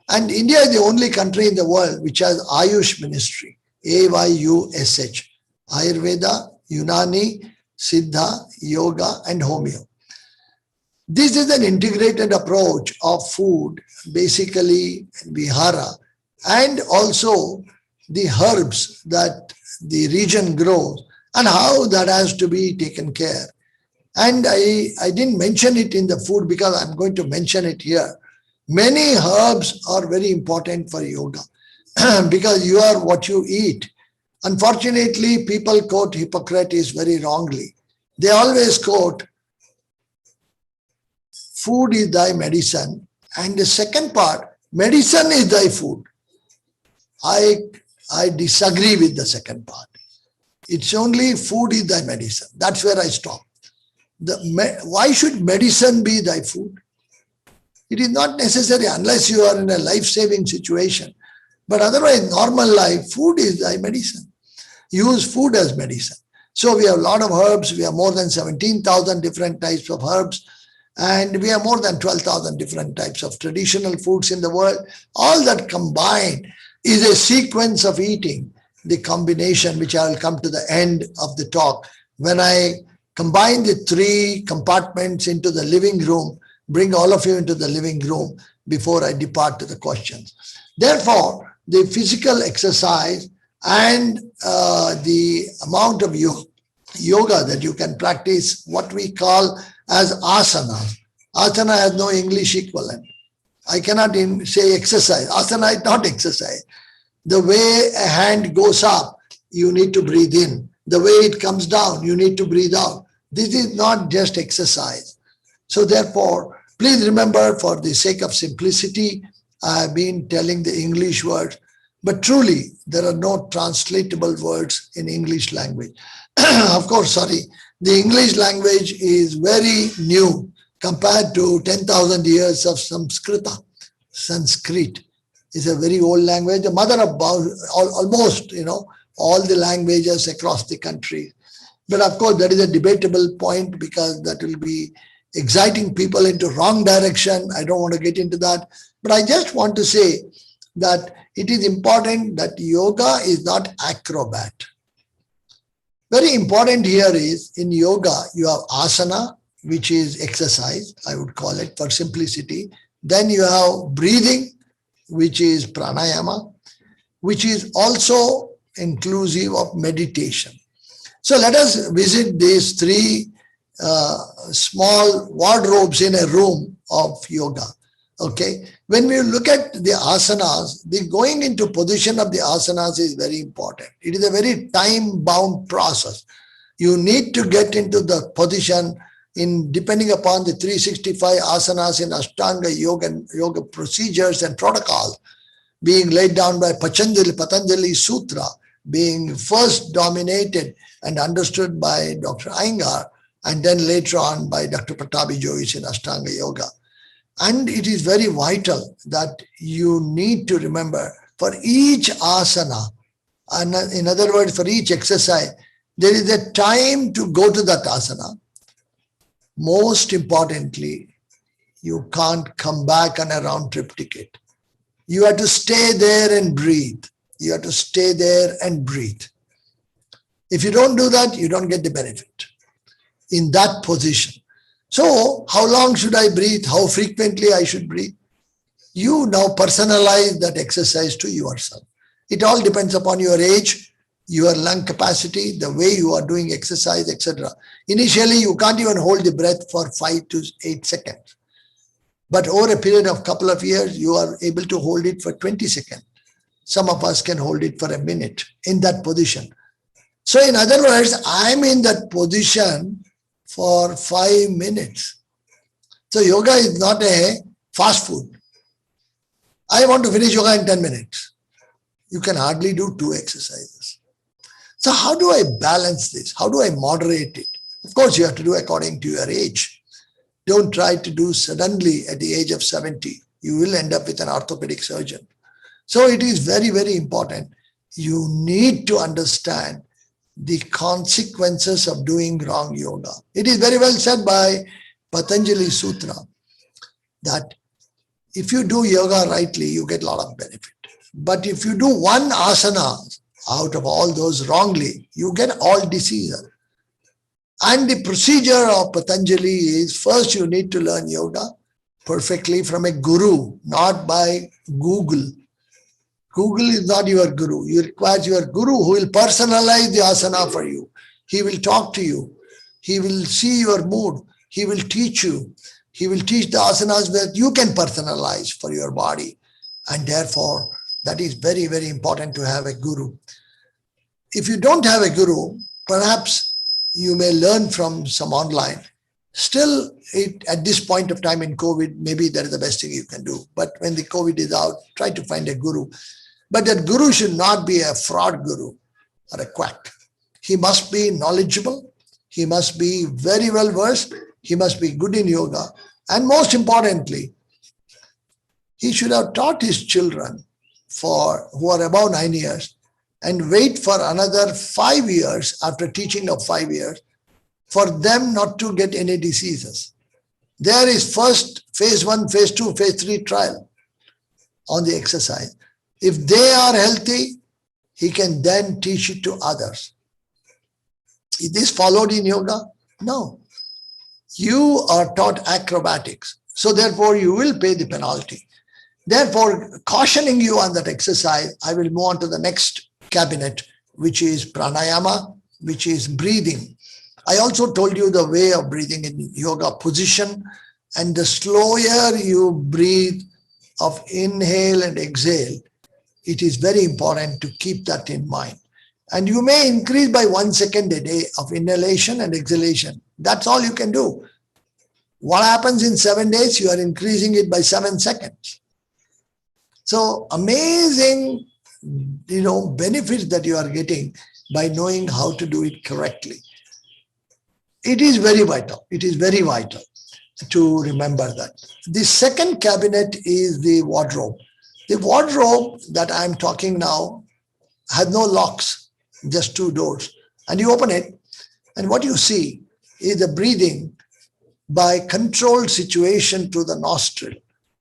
And India is the only country in the world which has Ayush ministry, AYUSH, Ayurveda, Unani, Siddha, Yoga, and Homeo. This is an integrated approach of food, basically vihara, and also the herbs that the region grows and how that has to be taken care. And I didn't mention it in the food because I'm going to mention it here. Many herbs are very important for yoga because you are what you eat. Unfortunately, people quote Hippocrates very wrongly. They always quote, food is thy medicine, and the second part, medicine is thy food. I disagree with the second part. It's only food is thy medicine. That's where I stop. Why should medicine be thy food? It is not necessary unless you are in a life-saving situation. But otherwise, normal life, food is thy medicine. Use food as medicine. So we have a lot of herbs. We have more than 17,000 different types of herbs. And we have more than 12,000 different types of traditional foods in the world. All that combined is a sequence of eating, the combination, which I will come to the end of the talk. When I combine the three compartments into the living room, bring all of you into the living room before I depart to the questions. Therefore, the physical exercise and the amount of yoga that you can practice, what we call as asana. Asana has no English equivalent. I cannot even say exercise. Asana is not exercise. The way a hand goes up, you need to breathe in. The way it comes down, you need to breathe out. This is not just exercise. So therefore, please remember, for the sake of simplicity, I have been telling the English words, but truly there are no translatable words in English language. Of course, sorry, the English language is very new compared to 10,000 years of Sanskrita. Sanskrit is a very old language, the mother of almost, all the languages across the country. But of course, that is a debatable point because that will be exciting people into wrong direction. I don't want to get into that. But I just want to say that it is important that yoga is not acrobat. Very important here is in yoga, you have asana, which is exercise, I would call it for simplicity. Then you have breathing, which is pranayama, which is also inclusive of meditation. So let us visit these three small wardrobes in a room of yoga. Okay. When we look at the asanas, the going into position of the asanas is very important. It is a very time-bound process. You need to get into the position in depending upon the 365 asanas in Ashtanga yoga procedures and protocols being laid down by Patanjali Sutra, being first dominated and understood by Dr. Iyengar, and then later on by Dr. Patabi Jois in Ashtanga Yoga. And it is very vital that you need to remember for each asana, and in other words, for each exercise, there is a time to go to that asana. Most importantly, you can't come back on a round trip ticket. You have to stay there and breathe. You have to stay there and breathe. If you don't do that, you don't get the benefit in that position. So how long should I breathe? How frequently I should breathe? You now personalize that exercise to yourself. It all depends upon your age, your lung capacity, the way you are doing exercise, etc. Initially, you can't even hold the breath for 5 to 8 seconds. But over a period of couple of years, you are able to hold it for 20 seconds. Some of us can hold it for a minute in that position. So in other words, I'm in that position for 5 minutes. So yoga is not a fast food. I want to finish yoga in 10 minutes. You can hardly do 2 exercises. So how do I balance this? How do I moderate it? Of course, you have to do according to your age. Don't try to do suddenly at the age of 70. You will end up with an orthopedic surgeon. So it is very, very important. You need to understand the consequences of doing wrong yoga. It is very well said by Patanjali Sutra that if you do yoga rightly, you get a lot of benefit. But if you do one asana out of all those wrongly, you get all diseases. And the procedure of Patanjali is first you need to learn yoga perfectly from a guru, not by Google. Google is not your guru. You require your guru who will personalize the asana for you. He will talk to you. He will see your mood. He will teach you. He will teach the asanas that you can personalize for your body. And therefore, that is very, very important to have a guru. If you don't have a guru, perhaps you may learn from some online. Still, at this point of time in COVID, maybe that is the best thing you can do. But when the COVID is out, try to find a guru. But that guru should not be a fraud guru or a quack. He must be knowledgeable. He must be very well versed. He must be good in yoga. And most importantly, he should have taught his children who are above 9 years and wait for another 5 years after teaching of 5 years for them not to get any diseases. There is first phase 1, phase 2, phase 3 trial on the exercise. If they are healthy, he can then teach it to others. Is this followed in yoga? No. You are taught acrobatics. So therefore, you will pay the penalty. Therefore, cautioning you on that exercise, I will move on to the next cabinet, which is pranayama, which is breathing. I also told you the way of breathing in yoga position, and the slower you breathe of inhale and exhale, it is very important to keep that in mind. And you may increase by 1 second a day of inhalation and exhalation. That's all you can do. What happens in 7 days? You are increasing it by 7 seconds. So amazing, benefits that you are getting by knowing how to do it correctly. It is very vital. It is very vital to remember that. The second cabinet is the wardrobe. The wardrobe that I'm talking now has no locks, just 2 doors. And you open it, and what you see is the breathing by controlled situation through the nostril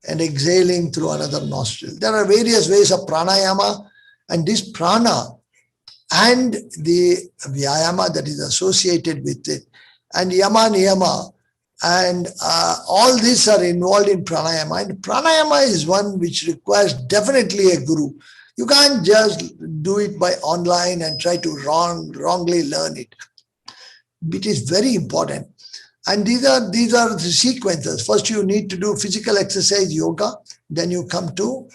and exhaling through another nostril. There are various ways of pranayama, and this prana and the vyayama that is associated with it, and yama niyama, and all these are involved in pranayama. And pranayama is one which requires definitely a guru. You can't just do it by online and try to wrongly learn it. It is very important. And these are the sequences. First, you need to do physical exercise, yoga. Then you come to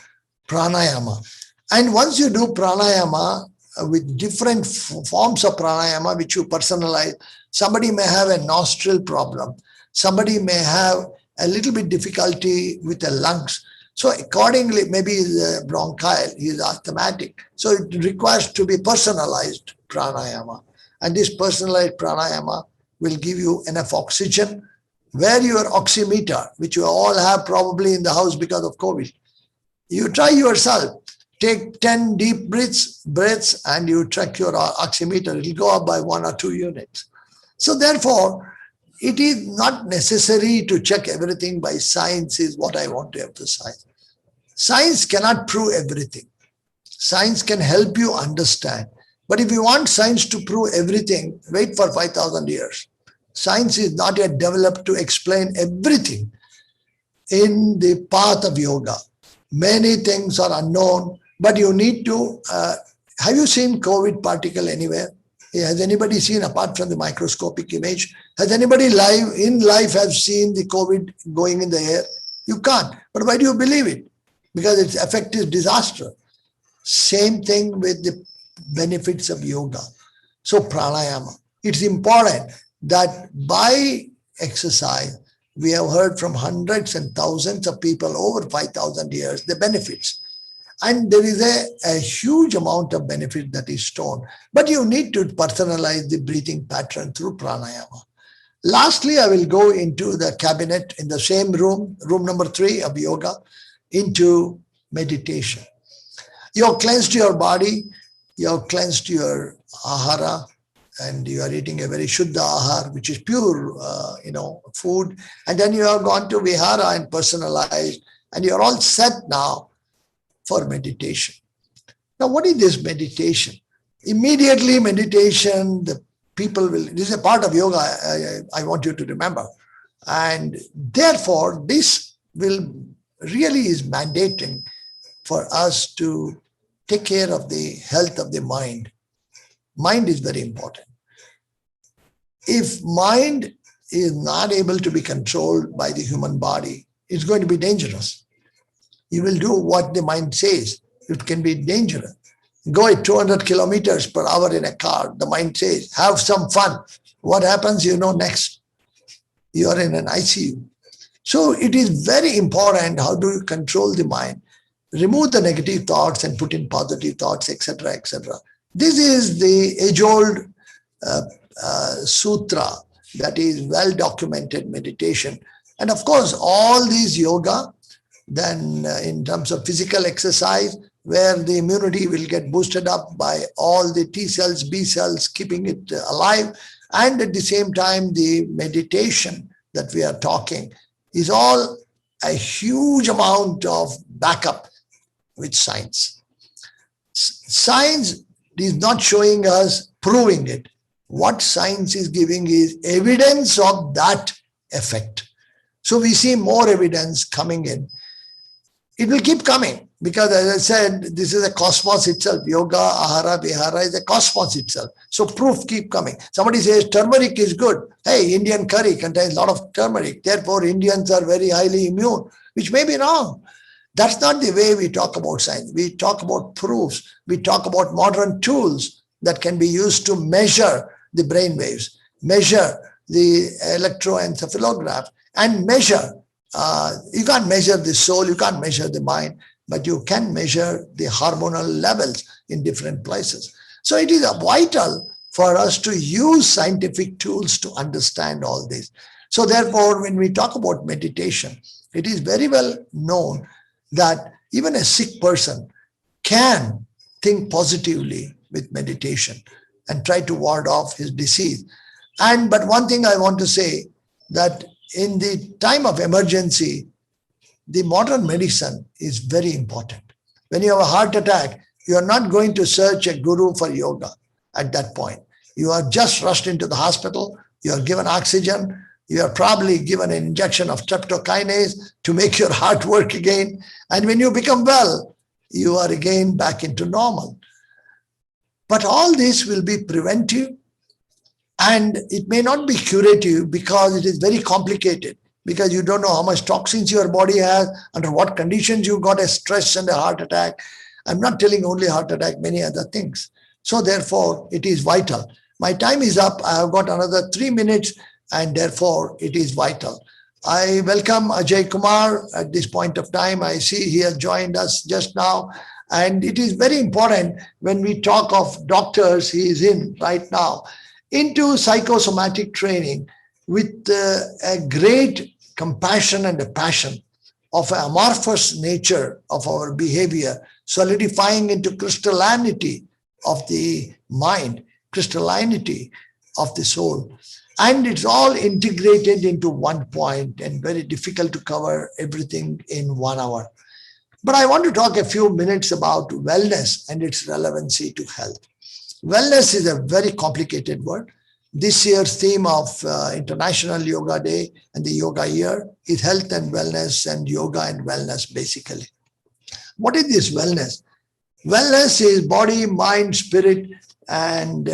pranayama. And once you do pranayama with different forms of pranayama, which you personalize, somebody may have a nostril problem. Somebody may have a little bit difficulty with the lungs. So accordingly, maybe he's bronchial, he's asthmatic. So it requires to be personalized pranayama. And this personalized pranayama will give you enough oxygen. Where your oximeter, which you all have probably in the house because of COVID, you try yourself. Take 10 deep breaths and you check your oximeter. It will go up by 1 or 2 units. So therefore, it is not necessary to check everything by science is what I want to emphasize. Science cannot prove everything. Science can help you understand. But if you want science to prove everything, wait for 5,000 years. Science is not yet developed to explain everything in the path of yoga. Many things are unknown, but you need to, have you seen COVID particle anywhere? Has anybody seen, apart from the microscopic image, has anybody in life have seen the COVID going in the air? You can't. But why do you believe it? Because its effect is disaster. Same thing with the benefits of yoga. So pranayama. It's important that by exercise, we have heard from hundreds and thousands of people over 5,000 years, the benefits. And there is a huge amount of benefit that is shown. But you need to personalize the breathing pattern through pranayama. Lastly, I will go into the cabinet in the same room number 3 of yoga, into meditation. You have cleansed your body, you have cleansed your ahara, and you are eating a very shuddha ahar, which is pure, food. And then you have gone to vihara and personalized, and you're all set now for meditation. Now, what is this meditation? Immediately meditation, the people will, this is a part of yoga, I want you to remember. And therefore, this will really is mandating for us to take care of the health of the mind. Mind is very important. If mind is not able to be controlled by the human body, it's going to be dangerous. You will do what the mind says. It can be dangerous. Go at 200 kilometers per hour in a car. The mind says, have some fun. What happens, next? You are in an ICU. So it is very important how do you control the mind, remove the negative thoughts and put in positive thoughts, etc., etc. This is the age-old sutra that is well-documented meditation. And of course, all these yoga, then in terms of physical exercise, where the immunity will get boosted up by all the T cells, B cells, keeping it alive. And at the same time, the meditation that we are talking is all a huge amount of backup with science. Science is not showing us proving it. What science is giving is evidence of that effect. So we see more evidence coming in. It will keep coming because, as I said, this is a cosmos itself. Yoga, ahara, vihara is a cosmos itself. So proof keep coming. Somebody says turmeric is good. Hey, Indian curry contains a lot of turmeric. Therefore, Indians are very highly immune, which may be wrong. That's not the way we talk about science. We talk about proofs. We talk about modern tools that can be used to measure the brain waves, measure the electroencephalograph, and measure. You can't measure the soul, you can't measure the mind, but you can measure the hormonal levels in different places. So it is vital for us to use scientific tools to understand all this. So therefore, when we talk about meditation, it is very well known that even a sick person can think positively with meditation and try to ward off his disease. But one thing I want to say, that in the time of emergency, the modern medicine is very important. When you have a heart attack, you are not going to search a guru for yoga at that point. You are just rushed into the hospital, you are given oxygen, you are probably given an injection of streptokinase to make your heart work again. And when you become well, you are again back into normal. But all this will be preventive And it may not be curative because it is very complicated, because you don't know how much toxins your body has, under what conditions you got a stress and a heart attack. I'm not telling only heart attack, many other things. So therefore, it is vital. My time is up. I have got another 3 minutes, and therefore it is vital. I welcome Ajay Kumar at this point of time. I see he has joined us just now. And it is very important when we talk of doctors, he is in right now, into psychosomatic training with a great compassion and a passion of an amorphous nature of our behavior, solidifying into crystallinity of the mind, crystallinity of the soul. And it's all integrated into one point, and very difficult to cover everything in 1 hour. But I want to talk a few minutes about wellness and its relevancy to health. Wellness is a very complicated word. This year's theme of International Yoga Day and the Yoga Year is health and wellness, and yoga and wellness basically. What is this wellness? Wellness is body, mind, spirit, and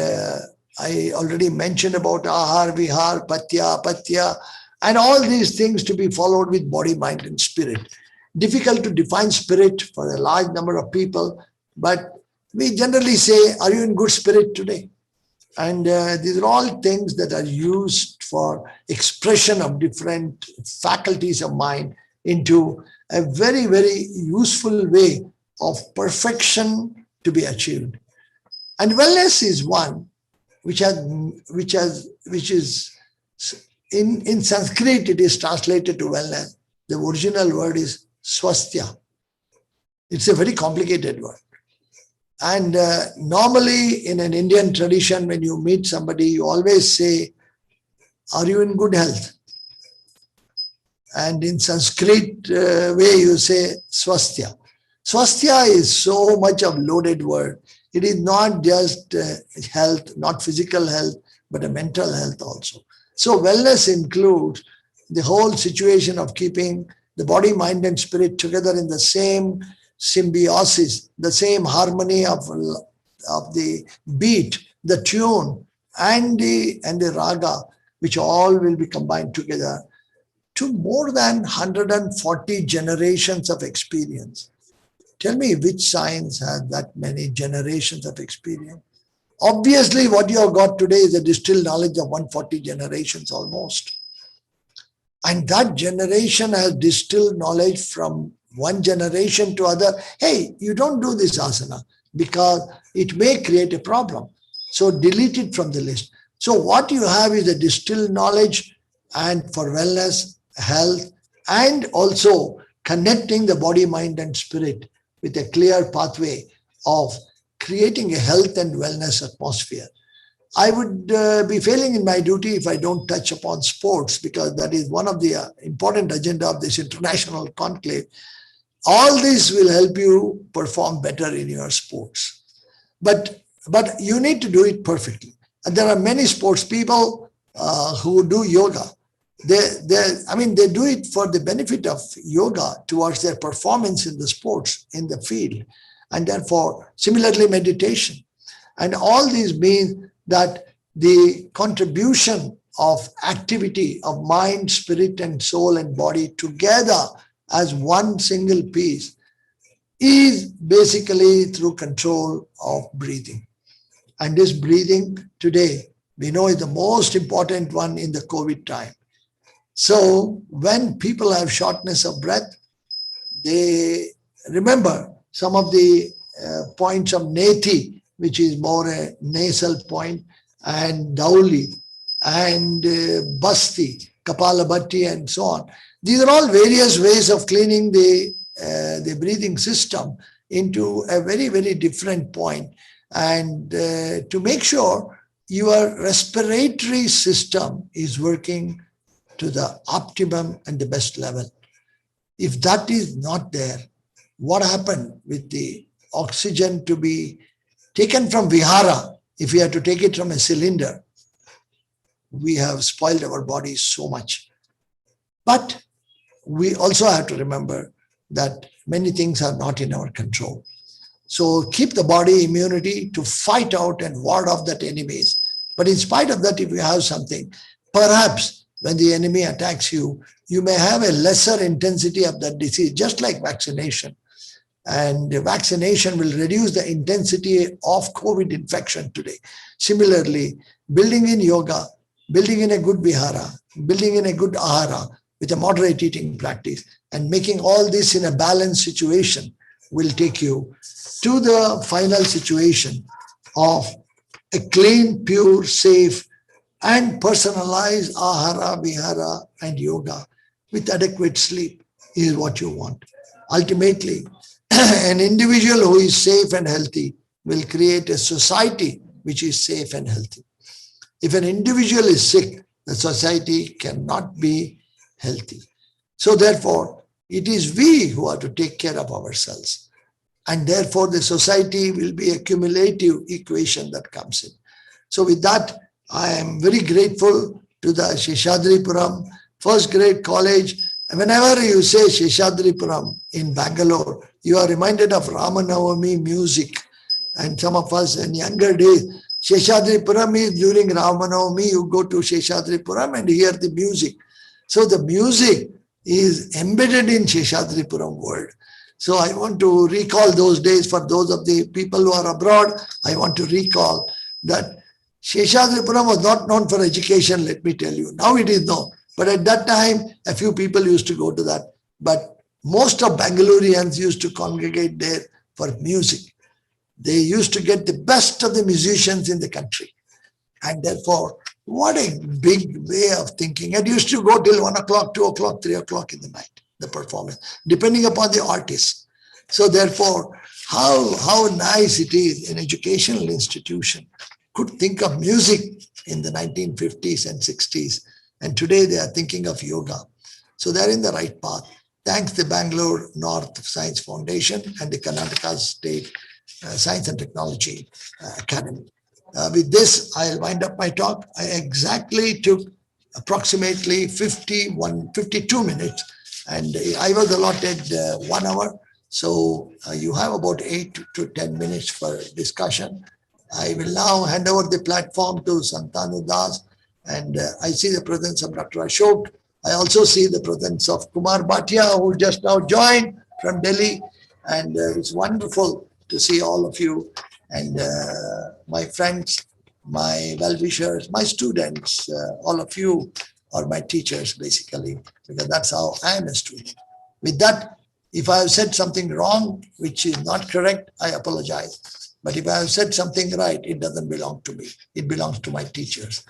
I already mentioned about ahar, vihar, patya, apatya, and all these things to be followed with body, mind, and spirit. Difficult to define spirit for a large number of people, but we generally say, are you in good spirit today? And these are all things that are used for expression of different faculties of mind into a very, very useful way of perfection to be achieved. And wellness is one which is in Sanskrit, it is translated to wellness. The original word is swasthya. It's a very complicated word. And normally in an Indian tradition, when you meet somebody, you always say, are you in good health? And in Sanskrit way, you say swasthya. Swasthya is so much of loaded word. It is not just health, not physical health, but a mental health also. So wellness includes the whole situation of keeping the body, mind, and spirit together in the same symbiosis, the same harmony of the beat, the tune, and the raga, which all will be combined together to more than 140 generations of experience. Tell me which science has that many generations of experience? Obviously, what you have got today is a distilled knowledge of 140 generations almost. And that generation has distilled knowledge from one generation to other. Hey, you don't do this asana because it may create a problem. So delete it from the list. So what you have is a distilled knowledge, and for wellness, health, and also connecting the body, mind, and spirit with a clear pathway of creating a health and wellness atmosphere. I would be failing in my duty if I don't touch upon sports, because that is one of the important agenda of this international conclave. All this will help you perform better in your sports. But you need to do it perfectly. And there are many sports people who do yoga. They do it for the benefit of yoga towards their performance in the sports, in the field. And therefore, similarly, meditation. And all these mean that the contribution of activity of mind, spirit, and soul and body together as one single piece is basically through control of breathing. And this breathing today, we know, is the most important one in the COVID time. So when people have shortness of breath, they remember some of the points of neti, which is more a nasal point, and dauli, and basti, kapalabhati, and so on. These are all various ways of cleaning the breathing system into a very, very different point, and to make sure your respiratory system is working to the optimum and the best level. If that is not there, what happened with the oxygen to be taken from vihara? If we have to take it from a cylinder, we have spoiled our body so much. But we also have to remember that many things are not in our control. So keep the body immunity to fight out and ward off that enemies. But in spite of that, if you have something, perhaps when the enemy attacks you, you may have a lesser intensity of that disease, just like vaccination. And vaccination will reduce the intensity of COVID infection today. Similarly, building in yoga, building in a good vihara, building in a good ahara with a moderate eating practice, and making all this in a balanced situation will take you to the final situation of a clean, pure, safe, and personalized ahara, vihara, and yoga with adequate sleep is what you want. Ultimately, an individual who is safe and healthy will create a society which is safe and healthy. If an individual is sick, the society cannot be healthy. So therefore, it is we who are to take care of ourselves. And therefore, the society will be a cumulative equation that comes in. So with that, I am very grateful to the Seshadripuram First Grade College. And whenever you say Seshadripuram in Bangalore, you are reminded of Ramanavami music. And some of us in younger days, Seshadripuram is during Ramanavami, you go to Seshadripuram and hear the music. So the music is embedded in Seshadripuram world. So I want to recall those days for those of the people who are abroad. I want to recall that Seshadripuram was not known for education, let me tell you. Now it is known. But at that time, a few people used to go to that. But most of Bangaloreans used to congregate there for music. They used to get the best of the musicians in the country. And therefore, what a big way of thinking. It used to go till 1 o'clock, 2 o'clock, 3 o'clock in the night, the performance, depending upon the artist. So therefore, how nice it is an educational institution could think of music in the 1950s and 60s. And today they are thinking of yoga. So they're in the right path. Thanks the Bangalore North Science Foundation and the Karnataka State Science and Technology Academy. With this, I'll wind up my talk. I exactly took approximately 52 minutes, and I was allotted 1 hour. So you have about 8 to 10 minutes for discussion. I will now hand over the platform to Santanu Das, and I see the presence of Dr. Ashok. I also see the presence of Kumar Bhatia, who just now joined from Delhi, and it's wonderful to see all of you, and my friends, my well-wishers, my students, all of you are my teachers, basically, because that's how I am a student. With that, if I have said something wrong, which is not correct, I apologize. But if I have said something right, it doesn't belong to me. It belongs to my teachers.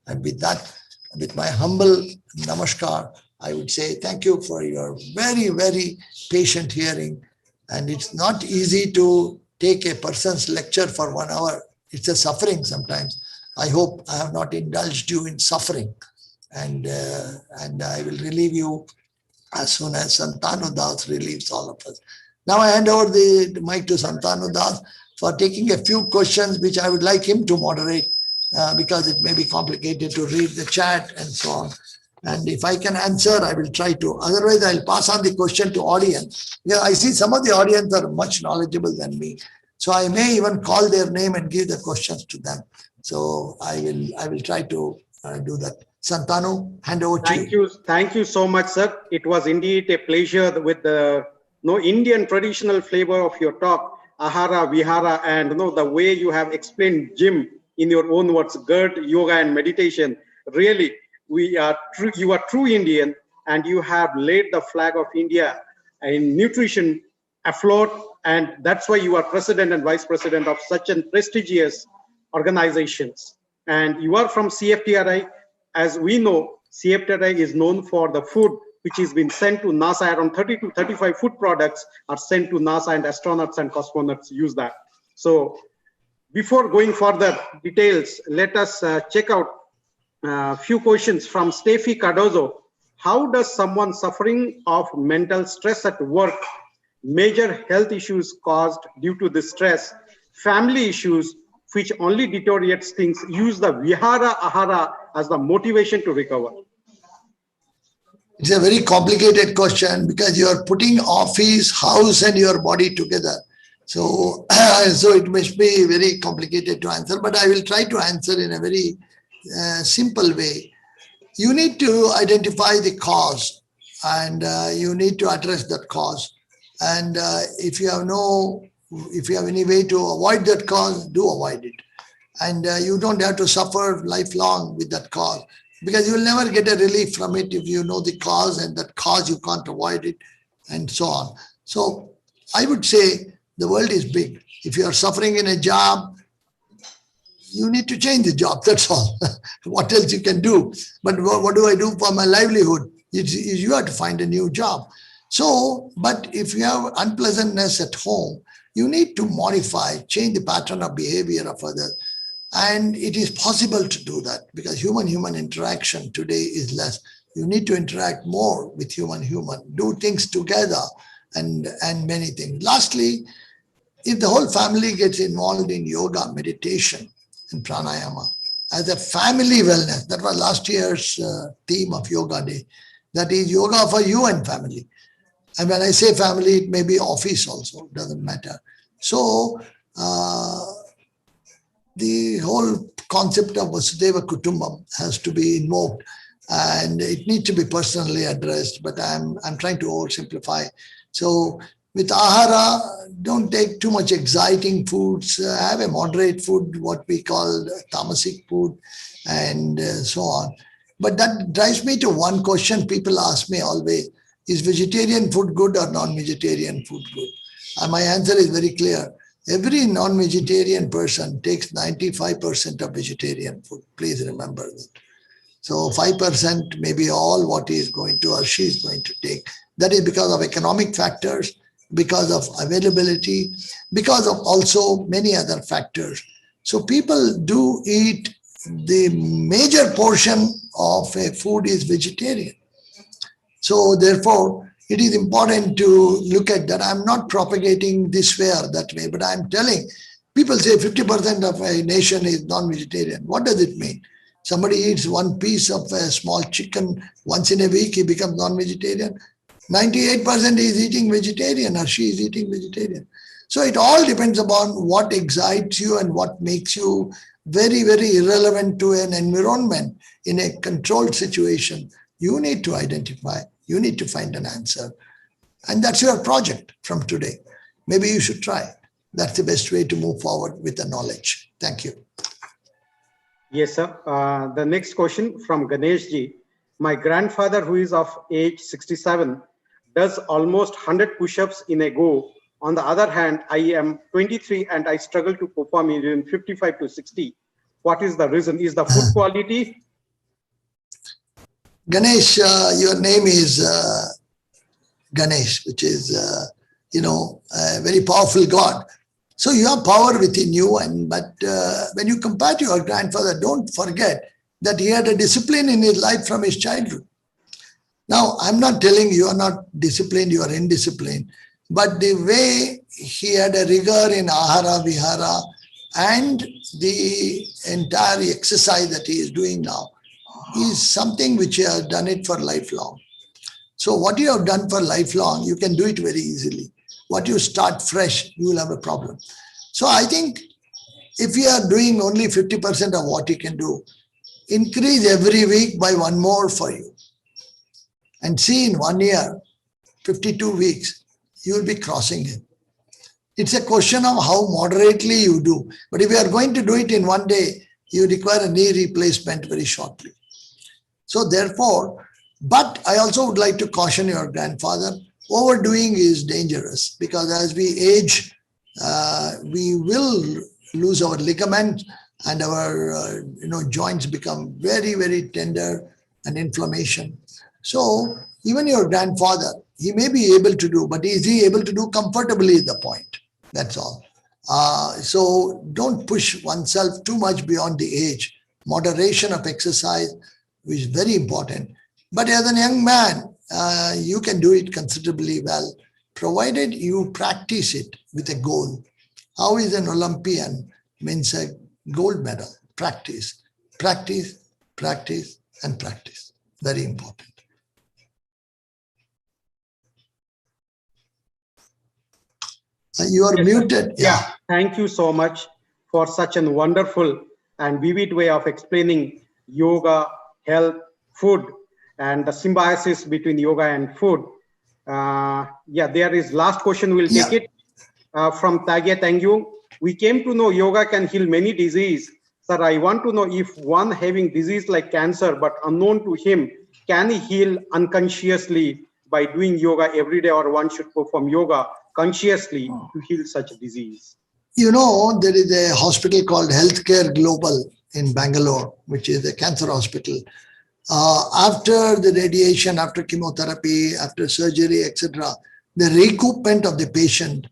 And with that, with my humble namaskar, I would say thank you for your very, very patient hearing. And it's not easy to take a person's lecture for 1 hour. It's a suffering sometimes. I hope I have not indulged you in suffering. And I will relieve you as soon as Santanu Das relieves all of us. Now I hand over the mic to Santanu Das for taking a few questions which I would like him to moderate because it may be complicated to read the chat and so on. And if I can answer, I will try to. Otherwise, I'll pass on the question to audience. Yeah, I see some of the audience are much knowledgeable than me. So I may even call their name and give the questions to them. So I will try to do that. Santanu, hand over to you. Thank you so much, sir. It was indeed a pleasure with the Indian traditional flavor of your talk, ahara, vihara, and the way you have explained gym in your own words, GERD, yoga, and meditation. Really, you are true Indian, and you have laid the flag of India in nutrition afloat, and that's why you are president and vice president of such an prestigious organizations. And you are from CFTRI. As we know, CFTRI is known for the food which has been sent to NASA. Around 30 to 35 food products are sent to NASA, and astronauts and cosmonauts use that. So before going further details, let us check out a few questions from Steffi Cardozo. How does someone suffering of mental stress at work, major health issues caused due to the stress, family issues which only deteriorates things, use the vihara ahara as the motivation to recover? It's a very complicated question because you are putting office, house, and your body together. So, so it must be very complicated to answer, but I will try to answer in a very simple way. You need to identify the cause, and you need to address that cause. And if you have any way to avoid that cause, do avoid it. And you don't have to suffer lifelong with that cause, because you will never get a relief from it if you know the cause, and that cause you can't avoid it, and so on. So I would say the world is big. If you are suffering in a job, you need to change the job. That's all. What else you can do? But what do I do for my livelihood? You have to find a new job. So, but if you have unpleasantness at home, you need to modify, change the pattern of behavior of others. And it is possible to do that, because human interaction today is less. You need to interact more with human, do things together, and many things. Lastly, if the whole family gets involved in yoga, meditation, and pranayama as a family wellness, that was last year's theme of Yoga Day. That is yoga for you and family. And when I say family, it may be office also, doesn't matter. So the whole concept of Vasudeva Kutumbam has to be invoked, and it needs to be personally addressed, but I'm trying to oversimplify. So with ahara, don't take too much exciting foods. Have a moderate food, what we call tamasic food, and so on. But that drives me to one question people ask me always: is vegetarian food good or non-vegetarian food good? And my answer is very clear. Every non-vegetarian person takes 95% of vegetarian food. Please remember that. So 5% may be all what he is going to or she is going to take. That is because of economic factors, because of availability, because of also many other factors. So people do eat, the major portion of a food is vegetarian. So therefore, it is important to look at that. I'm not propagating this way or that way, but I'm telling people say 50% of a nation is non-vegetarian. What does it mean? Somebody eats one piece of a small chicken once in a week, he becomes non-vegetarian. 98% is eating vegetarian, or she is eating vegetarian. So it all depends upon what excites you and what makes you very, very irrelevant to an environment in a controlled situation. You need to identify, you need to find an answer. And that's your project from today. Maybe you should try it. That's the best way to move forward with the knowledge. Thank you. Yes, sir. The next question from Ganesh ji. My grandfather, who is of age 67, does almost 100 push-ups in a go. On the other hand, I am 23 and I struggle to perform in 55 to 60. What is the reason? Is the food quality? Ganesh, your name is Ganesh, which is, a very powerful God. So you have power within you, but when you compare to your grandfather, don't forget that he had a discipline in his life from his childhood. Now, I'm not telling you are not disciplined, you are indisciplined, but the way he had a rigor in ahara, vihara, and the entire exercise that he is doing now is something which he has done it for lifelong. So what you have done for lifelong, you can do it very easily. What you start fresh, you will have a problem. So I think if you are doing only 50% of what you can do, increase every week by one more for you. And see, in 1 year, 52 weeks, you will be crossing it. It's a question of how moderately you do. But if you are going to do it in 1 day, you require a knee replacement very shortly. So therefore, but I also would like to caution your grandfather, overdoing is dangerous, because as we age, we will lose our ligaments, and our joints become very, very tender, and inflammation. So even your grandfather, he may be able to do, but is he able to do comfortably is the point. That's all. So don't push oneself too much beyond the age. Moderation of exercise is very important. But as a young man, you can do it considerably well, provided you practice it with a goal. How is an Olympian wins a gold medal? Practice, practice, practice, and practice. Very important. You are Yes, sir. muted. Yeah, thank you so much for such a wonderful and vivid way of explaining yoga, health, food, and the symbiosis between yoga and food. Yeah, there is last question. We'll take Yeah. it from Tagya Tangyu. We came to know yoga can heal many diseases. Sir, I want to know if one having disease like cancer but unknown to him, can he heal unconsciously by doing yoga every day, or one should perform yoga consciously to heal such a disease? You know, there is a hospital called Healthcare Global in Bangalore, which is a cancer hospital. After the radiation, after chemotherapy, after surgery, etc., the recoupment of the patient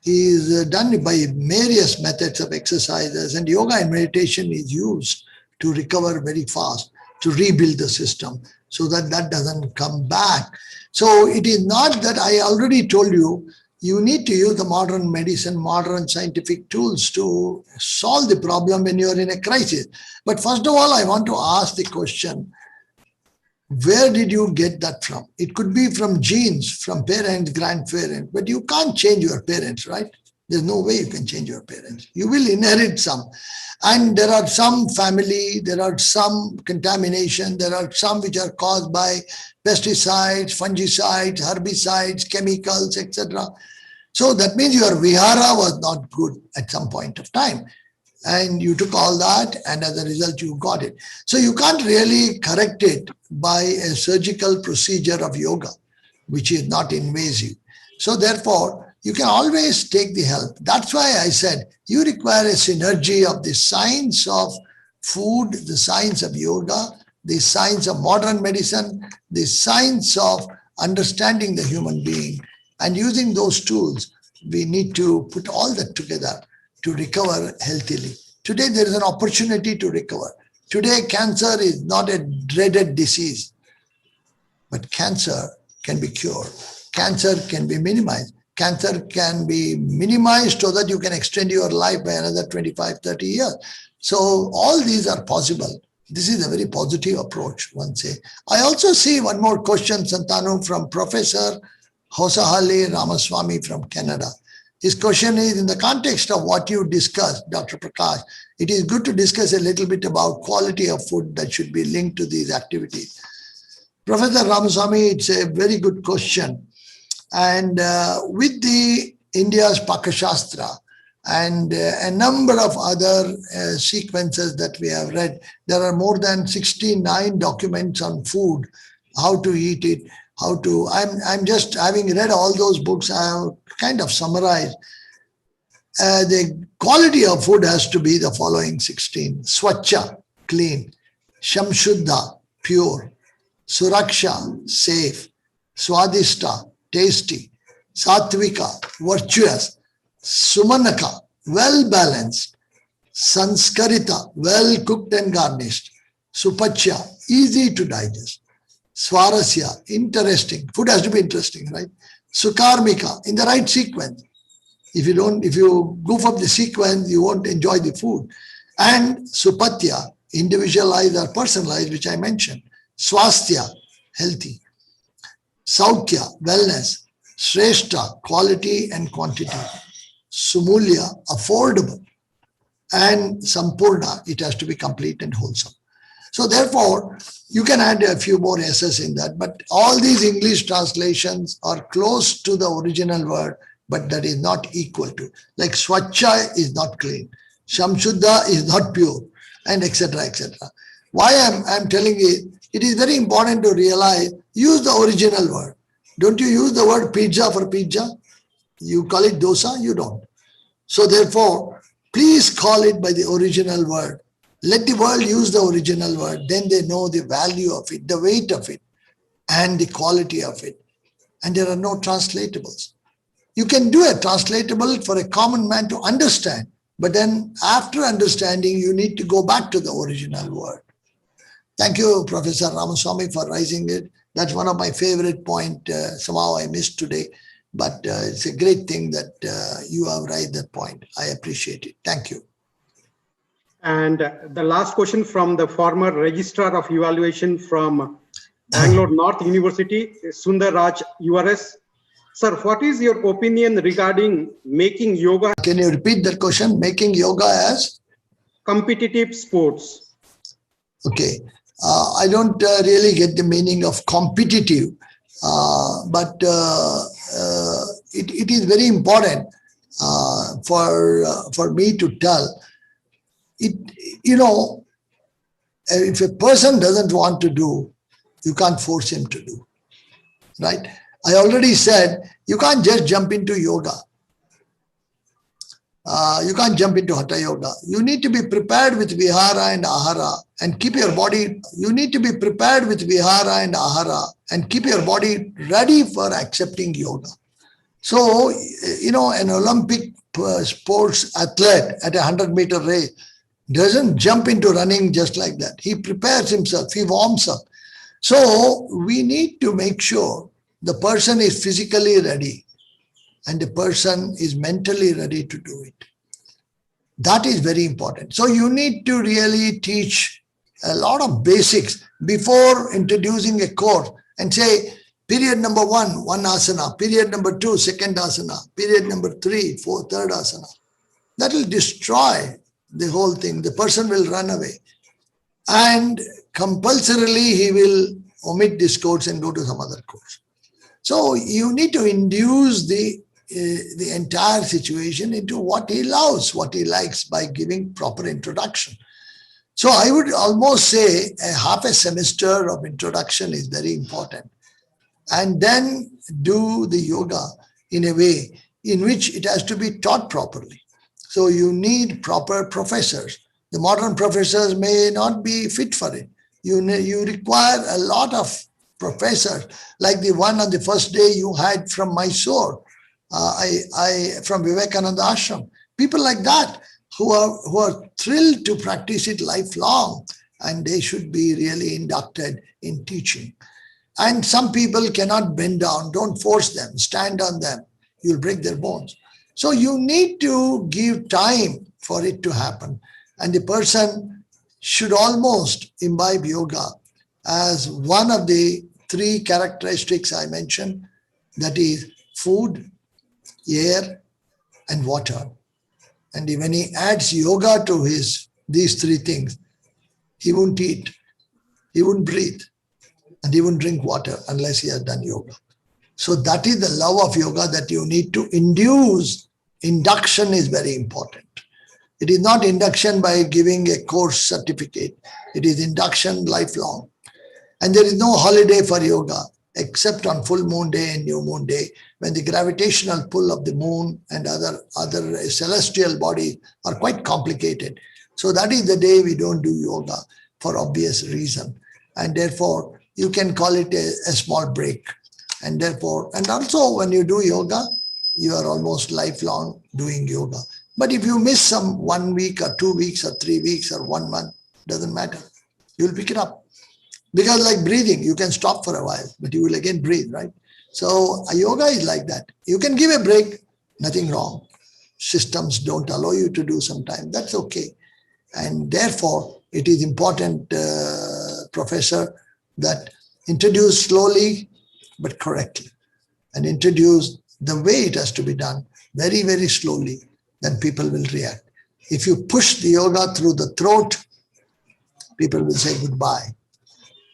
is done by various methods of exercises, and yoga and meditation is used to recover very fast, to rebuild the system so that that doesn't come back. So it is not that I already told you, you need to use the modern medicine, modern scientific tools to solve the problem when you're in a crisis. But first of all, I want to ask the question, where did you get that from? It could be from genes, from parents, grandparents, but you can't change your parents, right? There's no way you can change your parents. You will inherit some. And there are some family, there are some contamination, there are some which are caused by pesticides, fungicides, herbicides, chemicals, etc. So that means your vihara was not good at some point of time. And you took all that, and as a result, you got it. So you can't really correct it by a surgical procedure of yoga, which is not invasive. So therefore, you can always take the help. That's why I said you require a synergy of the science of food, the science of yoga, the science of modern medicine, the science of understanding the human being. And using those tools, we need to put all that together to recover healthily. Today, there is an opportunity to recover. Today, cancer is not a dreaded disease, but cancer can be cured. Cancer can be minimized. Cancer can be minimized so that you can extend your life by another 25, 30 years. So all these are possible. This is a very positive approach, one say. I also see one more question, Santanu, from Professor Hosahale Ramaswamy from Canada. His question is, in the context of what you discussed, Dr. Prakash, it is good to discuss a little bit about quality of food that should be linked to these activities. Professor Ramaswamy, it's a very good question. And with the India's Pakashastra and a number of other sequences that we have read, there are more than 69 documents on food, how to eat it, how to, I'm just having read all those books, I have kind of summarized. The quality of food has to be the following 16. Swachha, clean. Shamshuddha, pure. Suraksha, safe. Swadishta, tasty. Satvika, virtuous. Sumanaka, well balanced. Sanskarita, well cooked and garnished. Supachya, easy to digest. Swarasya, interesting. Food has to be interesting, right? Sukarmika, in the right sequence. If you goof up the sequence, you won't enjoy the food. And Supatya, individualized or personalized, which I mentioned. Swastya, healthy. Saukya, wellness. Shrestha, quality and quantity. Sumulya, affordable. And Sampurna, it has to be complete and wholesome. So therefore, you can add a few more S's in that, but all these English translations are close to the original word, but that is not equal to. Like Swachha is not clean, Shamshuddha is not pure, and etc. etc. Why I'm telling you, it is very important to realize, use the original word. Don't you use the word pizza for pizza? You call it dosa? You don't. So therefore, please call it by the original word. Let the world use the original word. Then they know the value of it, the weight of it, and the quality of it. And there are no translatables. You can do a translatable for a common man to understand, but then after understanding, you need to go back to the original word. Thank you, Professor Ramaswamy, for raising it. That's one of my favorite points. Somehow I missed today, but it's a great thing that you have raised that point. I appreciate it. Thank you. And the last question from the former Registrar of Evaluation from Bangalore North University, Sundar Raj URS. Sir, what is your opinion regarding making yoga Can you repeat that question? Making yoga as? competitive sports? Okay. I don't really get the meaning of competitive, but it is very important for me to tell it. If a person doesn't want to do, you can't force him to do, right? I already said you can't just jump into yoga. You can't jump into Hatha Yoga. You need to be prepared with Vihara and Ahara and keep your body. You need to be prepared with Vihara and Ahara and keep your body ready for accepting yoga. So, an Olympic sports athlete at a 100-meter race doesn't jump into running just like that. He prepares himself. He warms up. So we need to make sure the person is physically ready and the person is mentally ready to do it. That is very important. So you need to really teach a lot of basics before introducing a course and say, period number 1, one asana, period number 2, second asana, period number 3, 4, third asana. That will destroy the whole thing. The person will run away. And compulsorily, he will omit this course and go to some other course. So you need to induce the entire situation into what he loves, what he likes by giving proper introduction. So I would almost say half a semester of introduction is very important. And then do the yoga in a way in which it has to be taught properly. So you need proper professors. The modern professors may not be fit for it. You require a lot of professors, like the one on the first day you had from Mysore, from Vivekananda Ashram. People like that who are thrilled to practice it lifelong, and they should be really inducted in teaching. And some people cannot bend down. Don't force them. Stand on them. You'll break their bones. So you need to give time for it to happen. And the person should almost imbibe yoga as one of the 3 characteristics I mentioned, that is food, air, and water. And when he adds yoga to these 3 things, he won't eat, he won't breathe, and he won't drink water unless he has done yoga. So that is the love of yoga that you need to induce. Induction is very important. It is not induction by giving a course certificate. It is induction lifelong. And there is no holiday for yoga except on full moon day and new moon day, when the gravitational pull of the moon and other celestial bodies are quite complicated. So that is the day we don't do yoga for obvious reason. And therefore, you can call it a small break. And also when you do yoga, you are almost lifelong doing yoga. But if you miss some 1 week or 2 weeks or 3 weeks or 1 month, doesn't matter. You'll pick it up. Because like breathing, you can stop for a while, but you will again breathe, right? So yoga is like that. You can give a break, nothing wrong. Systems don't allow you to do sometimes. That's okay. And therefore, it is important, Professor, that introduce slowly but correctly, and introduce the way it has to be done very, very slowly. Then people will react. If you push the yoga through the throat, people will say goodbye.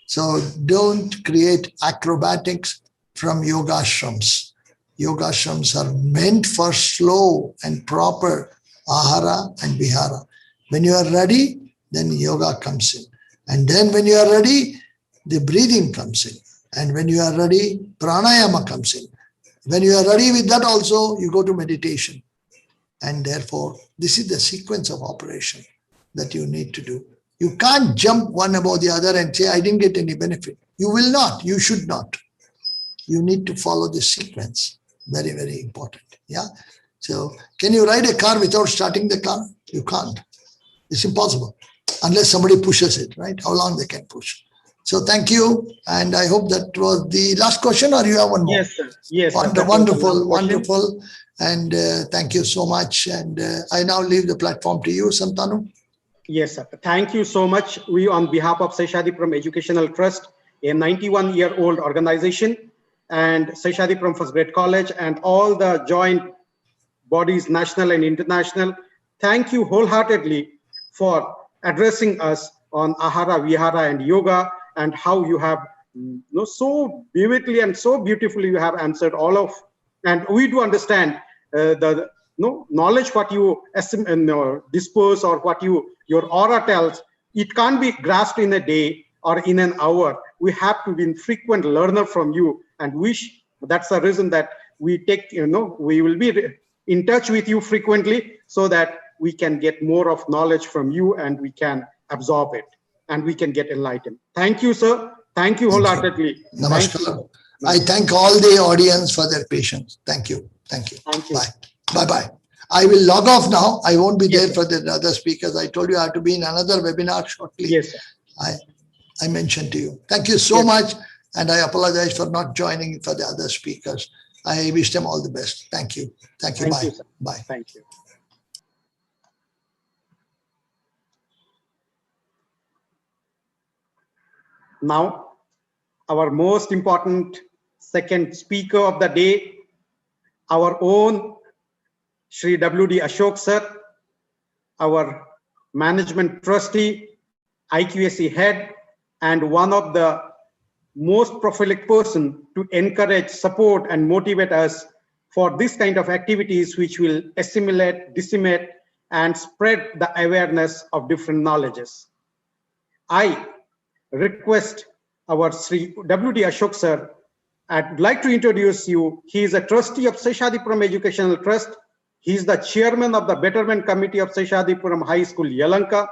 So don't create acrobatics from yoga ashrams. Yoga ashrams are meant for slow and proper ahara and vihara. When you are ready, then yoga comes in. And then when you are ready, the breathing comes in. And when you are ready, pranayama comes in. When you are ready with that also, you go to meditation. And therefore, this is the sequence of operation that you need to do. You can't jump one above the other and say, I didn't get any benefit. You will not. You should not. You need to follow this sequence. Very, very important. Yeah. So can you ride a car without starting the car? You can't. It's impossible unless somebody pushes it, right? How long they can push. So thank you. And I hope that was the last question, or you have one more? Yes, sir. Yes. Wonderful, wonderful. And thank you so much. And I now leave the platform to you, Santanu. Yes, sir. Thank you so much. We, on behalf of Seshadipram Educational Trust, a 91-year-old organization, and Seshadipuram First Grade College and all the joint bodies, national and international. Thank you wholeheartedly for addressing us on Ahara, Vihara and Yoga, and how you have so vividly and so beautifully you have answered all of, and we do understand the knowledge what you disperse or what your aura tells. It can't be grasped in a day or in an hour. We have to be a frequent learner from you, and that's the reason that we take, we will be in touch with you frequently so that we can get more of knowledge from you and we can absorb it and we can get enlightened. Thank you, sir. Thank you wholeheartedly. Namaskar. Thank you. I thank all the audience for their patience. Thank you. Thank you. Thank you. Bye. Bye-bye. I will log off now. I won't be there Yes, for the other speakers. I told you I have to be in another webinar shortly. yes, sir. I mentioned to you. Thank you so much. And I apologize for not joining for the other speakers. I wish them all the best. Thank you. Thank you. Thank Bye. you, sir. Bye. Thank you. Now, our most important second speaker of the day, our own Shri W.D. Ashok sir, our management trustee, IQAC head, and one of the most prolific person to encourage, support, and motivate us for this kind of activities which will assimilate, disseminate, and spread the awareness of different knowledges. I request our Sri W.D. Ashok sir. I'd like to introduce you. He is a trustee of Seshadipuram Educational Trust. He is the chairman of the Betterment Committee of Seshadipuram High School, Yalanka.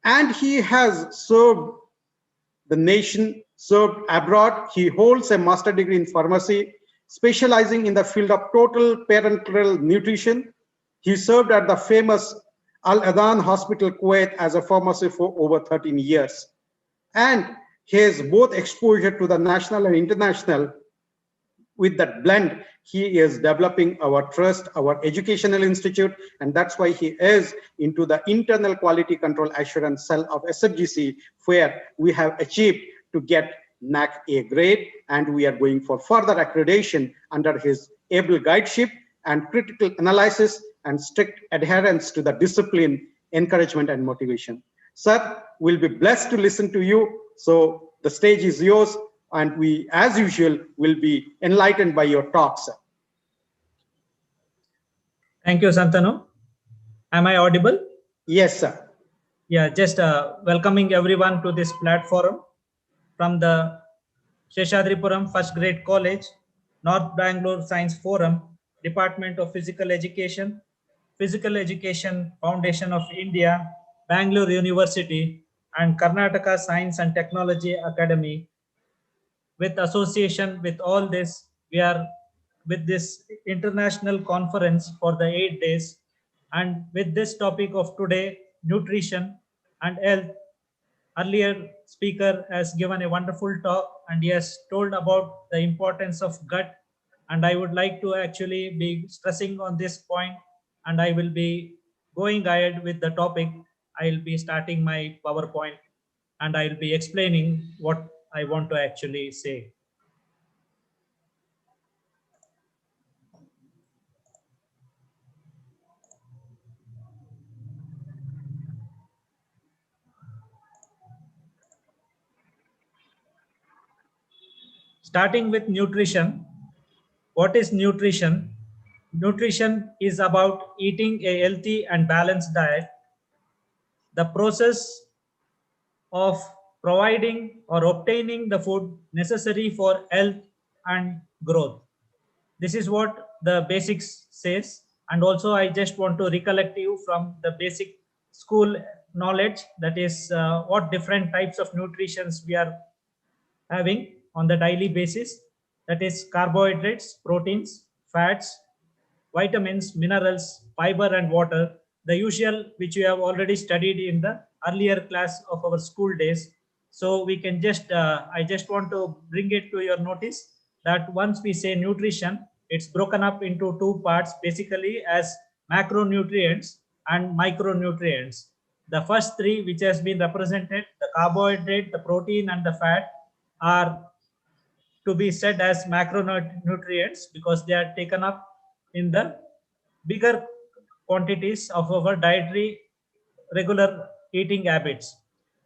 And he has served the nation, served abroad. He holds a master degree in pharmacy, specializing in the field of total parenteral nutrition. He served at the famous Al Adan Hospital, Kuwait as a pharmacist for over 13 years. And he has both exposure to the national and international. With that blend, he is developing our trust, our educational institute, and that's why he is into the internal quality control assurance cell of SFGC, where we have achieved to get NAC A grade, and we are going for further accreditation under his able guideship and critical analysis and strict adherence to the discipline, encouragement, and motivation. Sir, we'll be blessed to listen to you. So the stage is yours, and we, as usual, will be enlightened by your talk, sir. Thank you, Santanu. Am I audible? Yes, sir. Yeah, just welcoming everyone to this platform from the Seshadripuram First Grade College, North Bangalore Science Forum, Department of Physical Education Foundation of India, Bangalore University, and Karnataka Science and Technology Academy. With association with all this, we are with this international conference for the 8 days, and with this topic of today, nutrition and health. Earlier speaker has given a wonderful talk and he has told about the importance of gut, and I would like to actually be stressing on this point, and I will be going ahead with the topic. I will be starting my PowerPoint and I will be explaining what I want to actually say. Starting with nutrition. What is nutrition? Nutrition is about eating a healthy and balanced diet. The process of providing or obtaining the food necessary for health and growth. This is what the basics says. And also I just want to recollect you from the basic school knowledge, that is what different types of nutritions we are having on the daily basis. That is carbohydrates, proteins, fats, vitamins, minerals, fiber, and water. The usual which you have already studied in the earlier class of our school days. So we can just, I just want to bring it to your notice that once we say nutrition, it's broken up into two parts basically as macronutrients and micronutrients. The first three which has been represented, the carbohydrate, the protein, and the fat, are to be said as macronutrients because they are taken up in the bigger quantities of our dietary regular eating habits.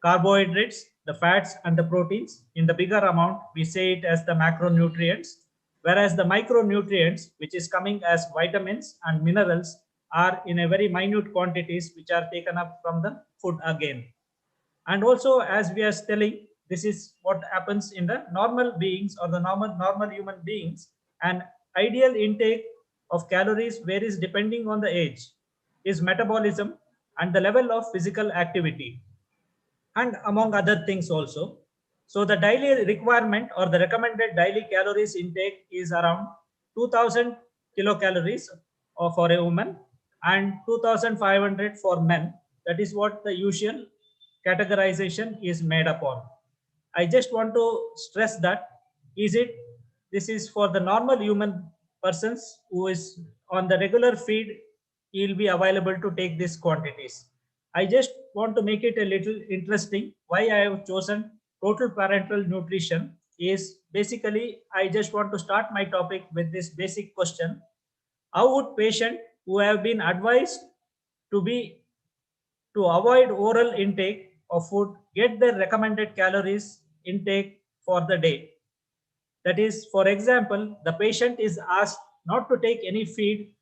Carbohydrates, the fats and the proteins in the bigger amount, we say it as the macronutrients, whereas the micronutrients, which is coming as vitamins and minerals, are in a very minute quantities which are taken up from the food again. And also, as we are telling, this is what happens in the normal beings or the normal human beings. An ideal intake of calories varies depending on the age, is metabolism and the level of physical activity, and among other things also. So the daily requirement or the recommended daily calories intake is around 2000 kilocalories for a woman and 2500 for men. That is what the usual categorization is made upon. I just want to stress that is it this is for the normal human persons who is on the regular feed, he will be available to take these quantities. I just want to make it a little interesting. Why I have chosen total parental nutrition is basically I just want to start my topic with this basic question. How would patient who have been advised to be to avoid oral intake of food get their recommended calories intake for the day? That is, for example, the patient is asked not to take any feed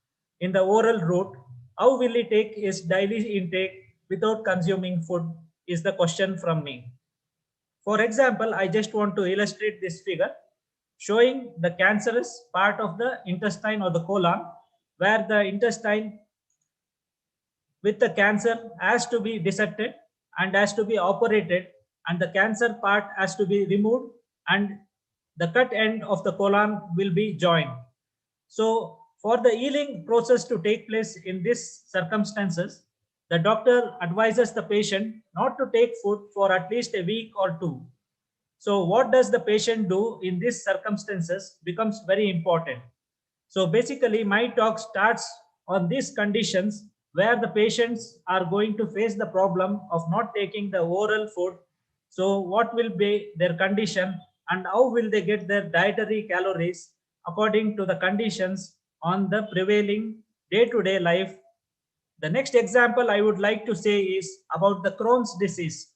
in the oral route. How will he take his daily intake without consuming food? Is the question from me. For example, I just want to illustrate this figure showing the cancerous part of the intestine or the colon, where the intestine with the cancer has to be dissected and has to be operated, and the cancer part has to be removed, and the cut end of the colon will be joined. So for the healing process to take place in these circumstances, the doctor advises the patient not to take food for at least a week or two. So what does the patient do in these circumstances becomes very important. So basically my talk starts on these conditions where the patients are going to face the problem of not taking the oral food. So what will be their condition and how will they get their dietary calories according to the conditions on the prevailing day-to-day life. The next example I would like to say is about the Crohn's disease.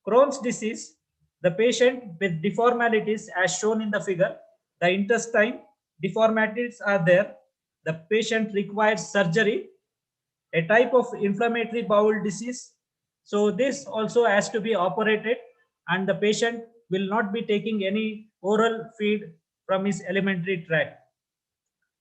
Crohn's disease, the patient with deformalities as shown in the figure, the intestine deformities are there. The patient requires surgery, a type of inflammatory bowel disease. So this also has to be operated and the patient will not be taking any oral feed from his alimentary tract.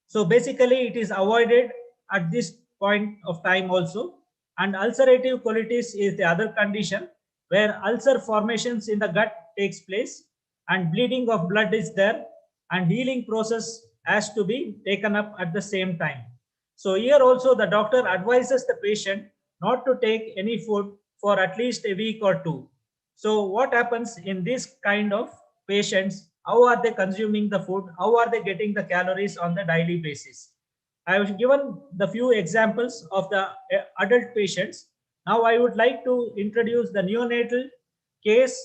So basically it is avoided at this point of time also. And ulcerative colitis is the other condition where ulcer formations in the gut takes place and bleeding of blood is there and healing process has to be taken up at the same time. So here also the doctor advises the patient not to take any food for at least a week or two. So what happens in this kind of patients? How are they consuming the food? How are they getting the calories on the daily basis? I have given the few examples of the adult patients. Now I would like to introduce the neonatal case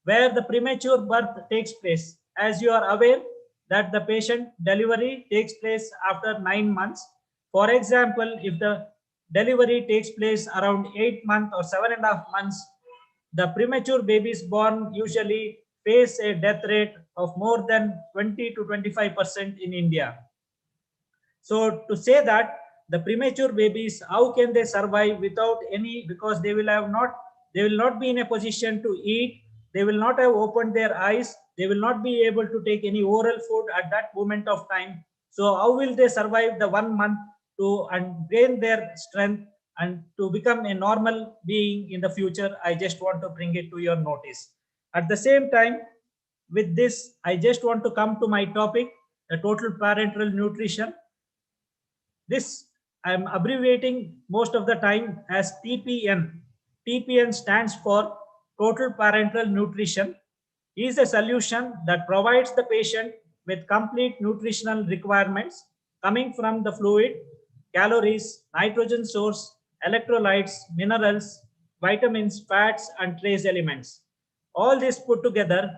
where the premature birth takes place. As you are aware that the patient delivery takes place after 9 months. For example, if the delivery takes place around 8 months or 7.5 months, the premature babies born usually face a death rate of more than 20 to 25% in India. So to say that the premature babies, how can they survive without any, because they will not be in a position to eat, they will not have opened their eyes, they will not be able to take any oral food at that moment of time. So how will they survive the 1 month to and gain their strength and to become a normal being in the future? I just want to bring it to your notice. At the same time, with this, I just want to come to my topic, the total parental nutrition. This I'm abbreviating most of the time as TPN. TPN stands for Total Parental Nutrition. Is a solution that provides the patient with complete nutritional requirements coming from the fluid, calories, nitrogen source, electrolytes, minerals, vitamins, fats, and trace elements. All this put together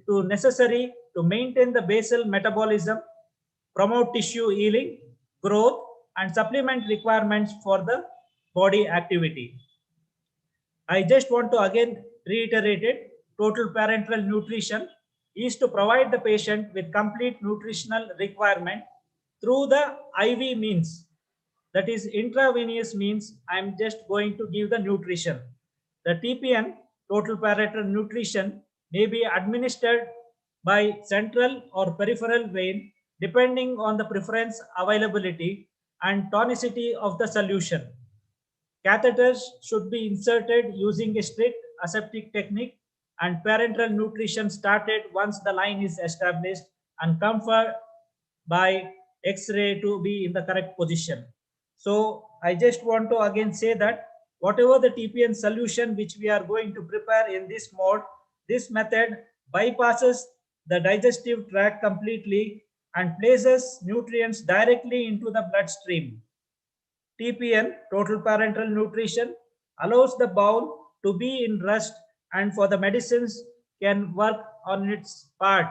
to necessary to maintain the basal metabolism, promote tissue healing, growth, and supplement requirements for the body activity. I just want to again reiterate it. Total parenteral nutrition is to provide the patient with complete nutritional requirement through the IV means. That is intravenous means. I'm just going to give the nutrition. The TPN, total parenteral nutrition, may be administered by central or peripheral vein depending on the preference, availability, and tonicity of the solution. Catheters should be inserted using a strict aseptic technique, and parenteral nutrition started once the line is established and comfort by X-ray to be in the correct position. So I just want to again say that whatever the TPN solution which we are going to prepare in this mode, this method bypasses the digestive tract completely and places nutrients directly into the bloodstream. TPN, total parenteral nutrition, allows the bowel to be in rest and for the medicines can work on its part.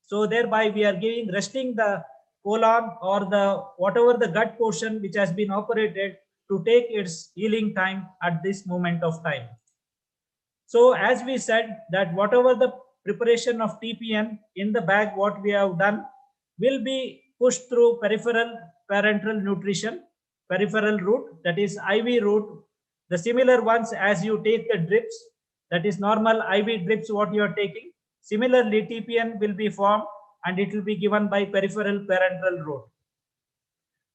So thereby we are giving resting the colon or the whatever the gut portion which has been operated to take its healing time at this moment of time. So as we said that whatever the preparation of TPN in the bag what we have done will be pushed through peripheral parenteral nutrition, peripheral route, that is IV route. The similar ones as you take the drips, that is normal IV drips what you are taking. Similarly, TPN will be formed and it will be given by peripheral parenteral route.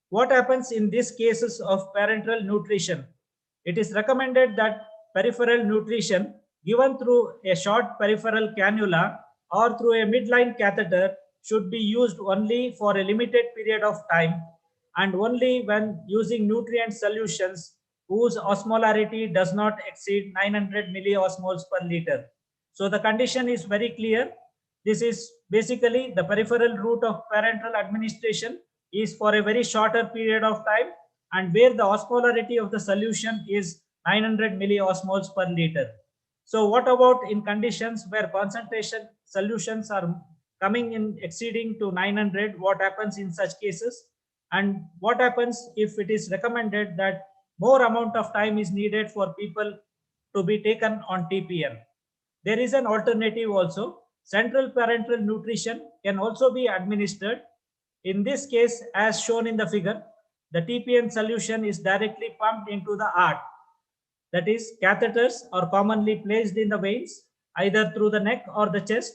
What happens in these cases of parenteral nutrition? It is recommended that peripheral nutrition given through a short peripheral cannula or through a midline catheter should be used only for a limited period of time and only when using nutrient solutions whose osmolarity does not exceed 900 milliosmoles per liter. So the condition is very clear. This is basically the peripheral route of parenteral administration is for a very shorter period of time and where the osmolarity of the solution is 900 milliosmoles per liter. So what about in conditions where concentration solutions are coming in exceeding to 900, what happens in such cases? And what happens if it is recommended that more amount of time is needed for people to be taken on TPN? There is an alternative also. Central parenteral nutrition can also be administered. In this case, as shown in the figure, the TPN solution is directly pumped into the heart. That is, catheters are commonly placed in the veins, either through the neck or the chest.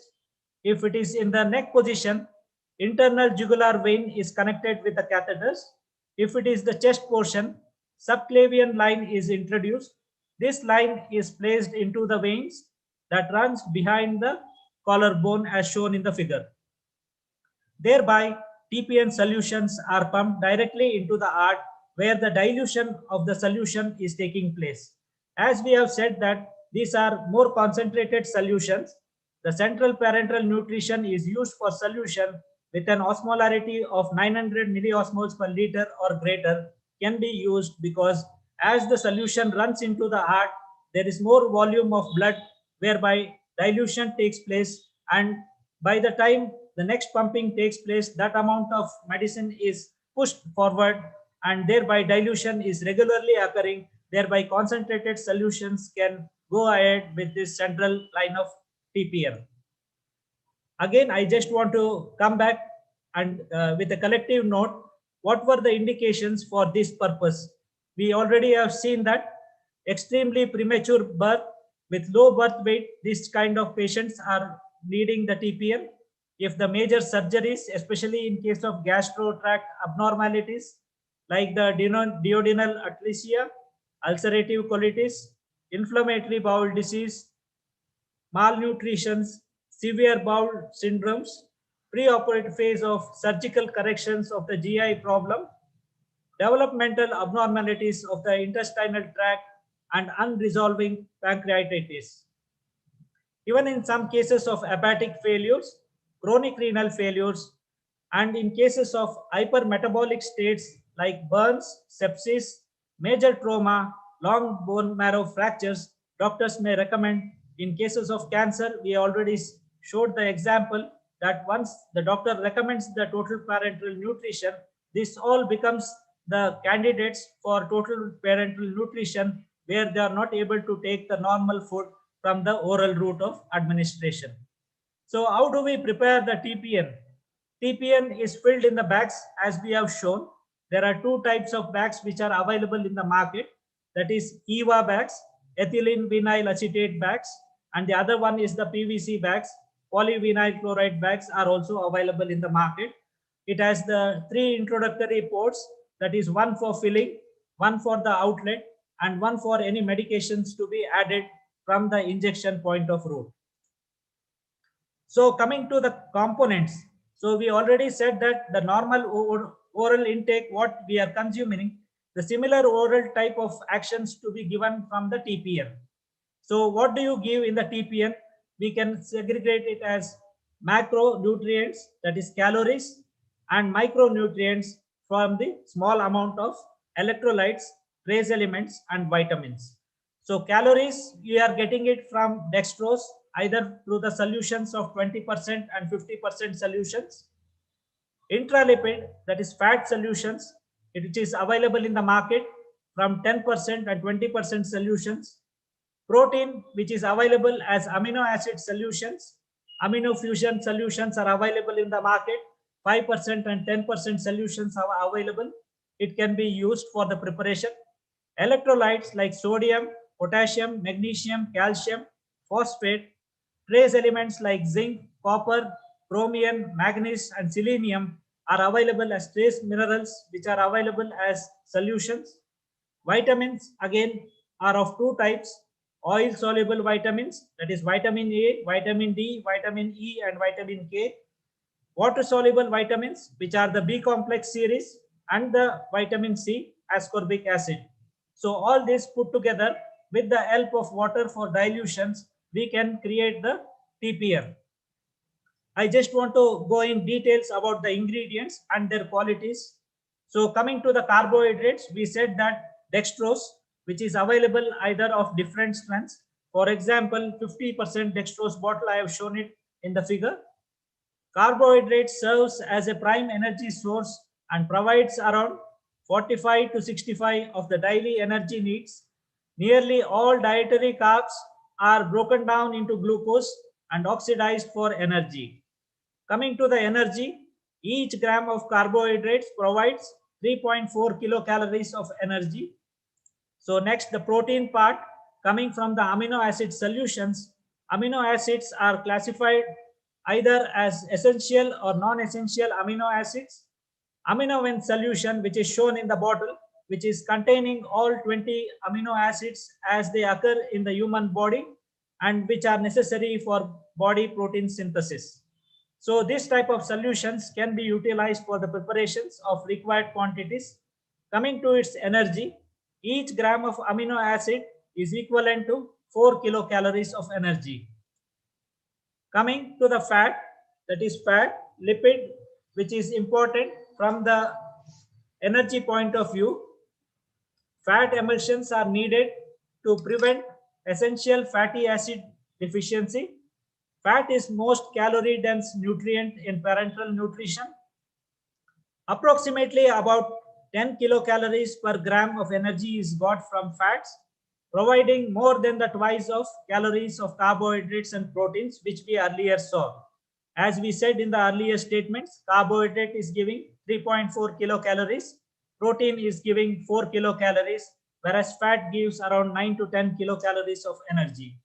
If it is in the neck position, internal jugular vein is connected with the catheters. If it is the chest portion, subclavian line is introduced. This line is placed into the veins that runs behind the collarbone as shown in the figure. Thereby, TPN solutions are pumped directly into the heart where the dilution of the solution is taking place. As we have said that these are more concentrated solutions, the central parenteral nutrition is used for solution with an osmolarity of 900 milliosmoles per liter or greater can be used because as the solution runs into the heart, there is more volume of blood whereby dilution takes place, and by the time the next pumping takes place, that amount of medicine is pushed forward and thereby dilution is regularly occurring. Thereby concentrated solutions can go ahead with this central line of TPN. Again, I just want to come back and with a collective note, what were the indications for this purpose? We already have seen that extremely premature birth with low birth weight, this kind of patients are needing the TPN. If the major surgeries, especially in case of gastro tract abnormalities like the duodenal atresia, ulcerative colitis, inflammatory bowel disease, malnutrition, severe bowel syndromes, preoperative phase of surgical corrections of the GI problem, developmental abnormalities of the intestinal tract, and unresolving pancreatitis. Even in some cases of hepatic failures, chronic renal failures, and in cases of hypermetabolic states like burns, sepsis, major trauma, long bone marrow fractures, doctors may recommend. In cases of cancer, we already showed the example that once the doctor recommends the total parenteral nutrition, this all becomes the candidates for total parenteral nutrition, where they are not able to take the normal food from the oral route of administration. So how do we prepare the TPN? TPN is filled in the bags as we have shown. There are two types of bags which are available in the market. That is EVA bags, ethylene vinyl acetate bags, and the other one is the PVC bags. Polyvinyl chloride bags are also available in the market. It has the three introductory ports, that is one for filling, one for the outlet, and one for any medications to be added from the injection point of route. So coming to the components, so we already said that the normal oral intake, what we are consuming, the similar oral type of actions to be given from the TPN. So what do you give in the TPN? We can segregate it as macronutrients, that is calories, and micronutrients from the small amount of electrolytes, trace elements, and vitamins. So calories, you are getting it from dextrose, either through the solutions of 20% and 50% solutions. Intralipid, that is fat solutions, it is available in the market from 10% and 20% solutions. Protein, which is available as amino acid solutions. Amino fusion solutions are available in the market. 5% and 10% solutions are available. It can be used for the preparation. Electrolytes like sodium, potassium, magnesium, calcium, phosphate. Trace elements like zinc, copper, chromium, manganese, and selenium are available as trace minerals, which are available as solutions. Vitamins, again, are of two types: oil soluble vitamins, that is vitamin A, vitamin D, vitamin E, and vitamin K. Water soluble vitamins, which are the B complex series, and the vitamin C, ascorbic acid. So all this put together with the help of water for dilutions, we can create the TPN. I just want to go in details about the ingredients and their qualities. So coming to the carbohydrates, we said that dextrose, which is available either of different strengths. For example, 50% dextrose bottle, I have shown it in the figure. Carbohydrate serves as a prime energy source and provides around 45 to 65 of the daily energy needs. Nearly all dietary carbs are broken down into glucose and oxidized for energy. Coming to the energy, each gram of carbohydrates provides 3.4 kilocalories of energy. So next, the protein part, coming from the amino acid solutions. Amino acids are classified either as essential or non-essential amino acids. Amino solution, which is shown in the bottle, which is containing all 20 amino acids as they occur in the human body and which are necessary for body protein synthesis. So this type of solutions can be utilized for the preparations of required quantities. Coming to its energy, each gram of amino acid is equivalent to 4 kilocalories of energy. Coming to the fat, that is fat, lipid, which is important from the energy point of view. Fat emulsions are needed to prevent essential fatty acid deficiency. Fat is most calorie dense nutrient in parenteral nutrition. Approximately about 10 kilocalories per gram of energy is got from fats, providing more than the twice of calories of carbohydrates and proteins, which we earlier saw. As we said in the earlier statements, carbohydrate is giving 3.4 kilocalories, protein is giving 4 kilocalories, whereas fat gives around 9 to 10 kilocalories of energy.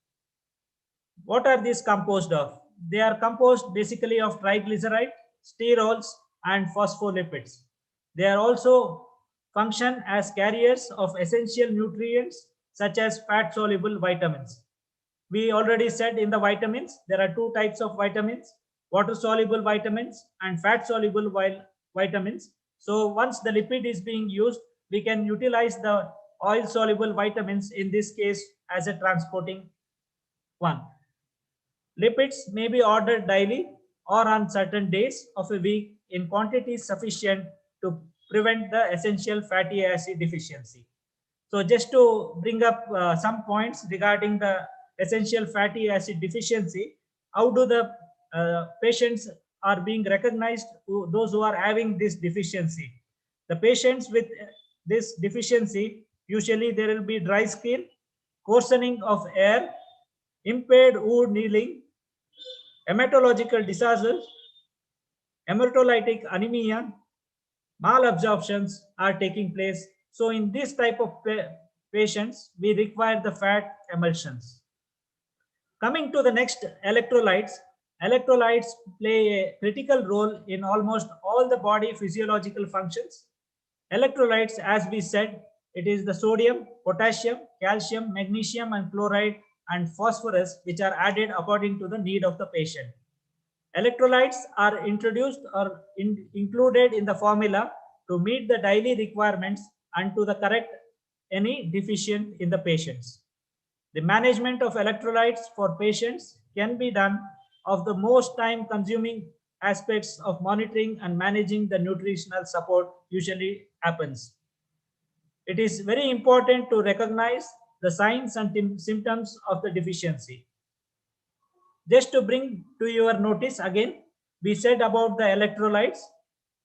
What are these composed of? They are composed basically of triglyceride, sterols, and phospholipids. They are also function as carriers of essential nutrients such as fat soluble vitamins. We already said in the vitamins, there are two types of vitamins: water soluble vitamins and fat soluble vitamins. So once the lipid is being used, we can utilize the oil soluble vitamins in this case as a transporting one. Lipids may be ordered daily or on certain days of a week in quantities sufficient to prevent the essential fatty acid deficiency. So just to bring up some points regarding the essential fatty acid deficiency, how do the patients are being recognized, those who are having this deficiency. The patients with this deficiency, usually there will be dry skin, coarsening of hair, impaired wound healing, hematological disorders, hematologic anemia, malabsorptions are taking place. So in this type of patients, we require the fat emulsions. Coming to the next, electrolytes. Electrolytes play a critical role in almost all the body physiological functions. Electrolytes, as we said, it is the sodium, potassium, calcium, magnesium, and chloride and phosphorus, which are added according to the need of the patient. Electrolytes are introduced or included in the formula to meet the daily requirements and to the correct any deficient in the patients. The management of electrolytes for patients can be done of the most time consuming aspects of monitoring and managing the nutritional support usually happens. It is very important to recognize the signs and symptoms of the deficiency. Just to bring to your notice again, we said about the electrolytes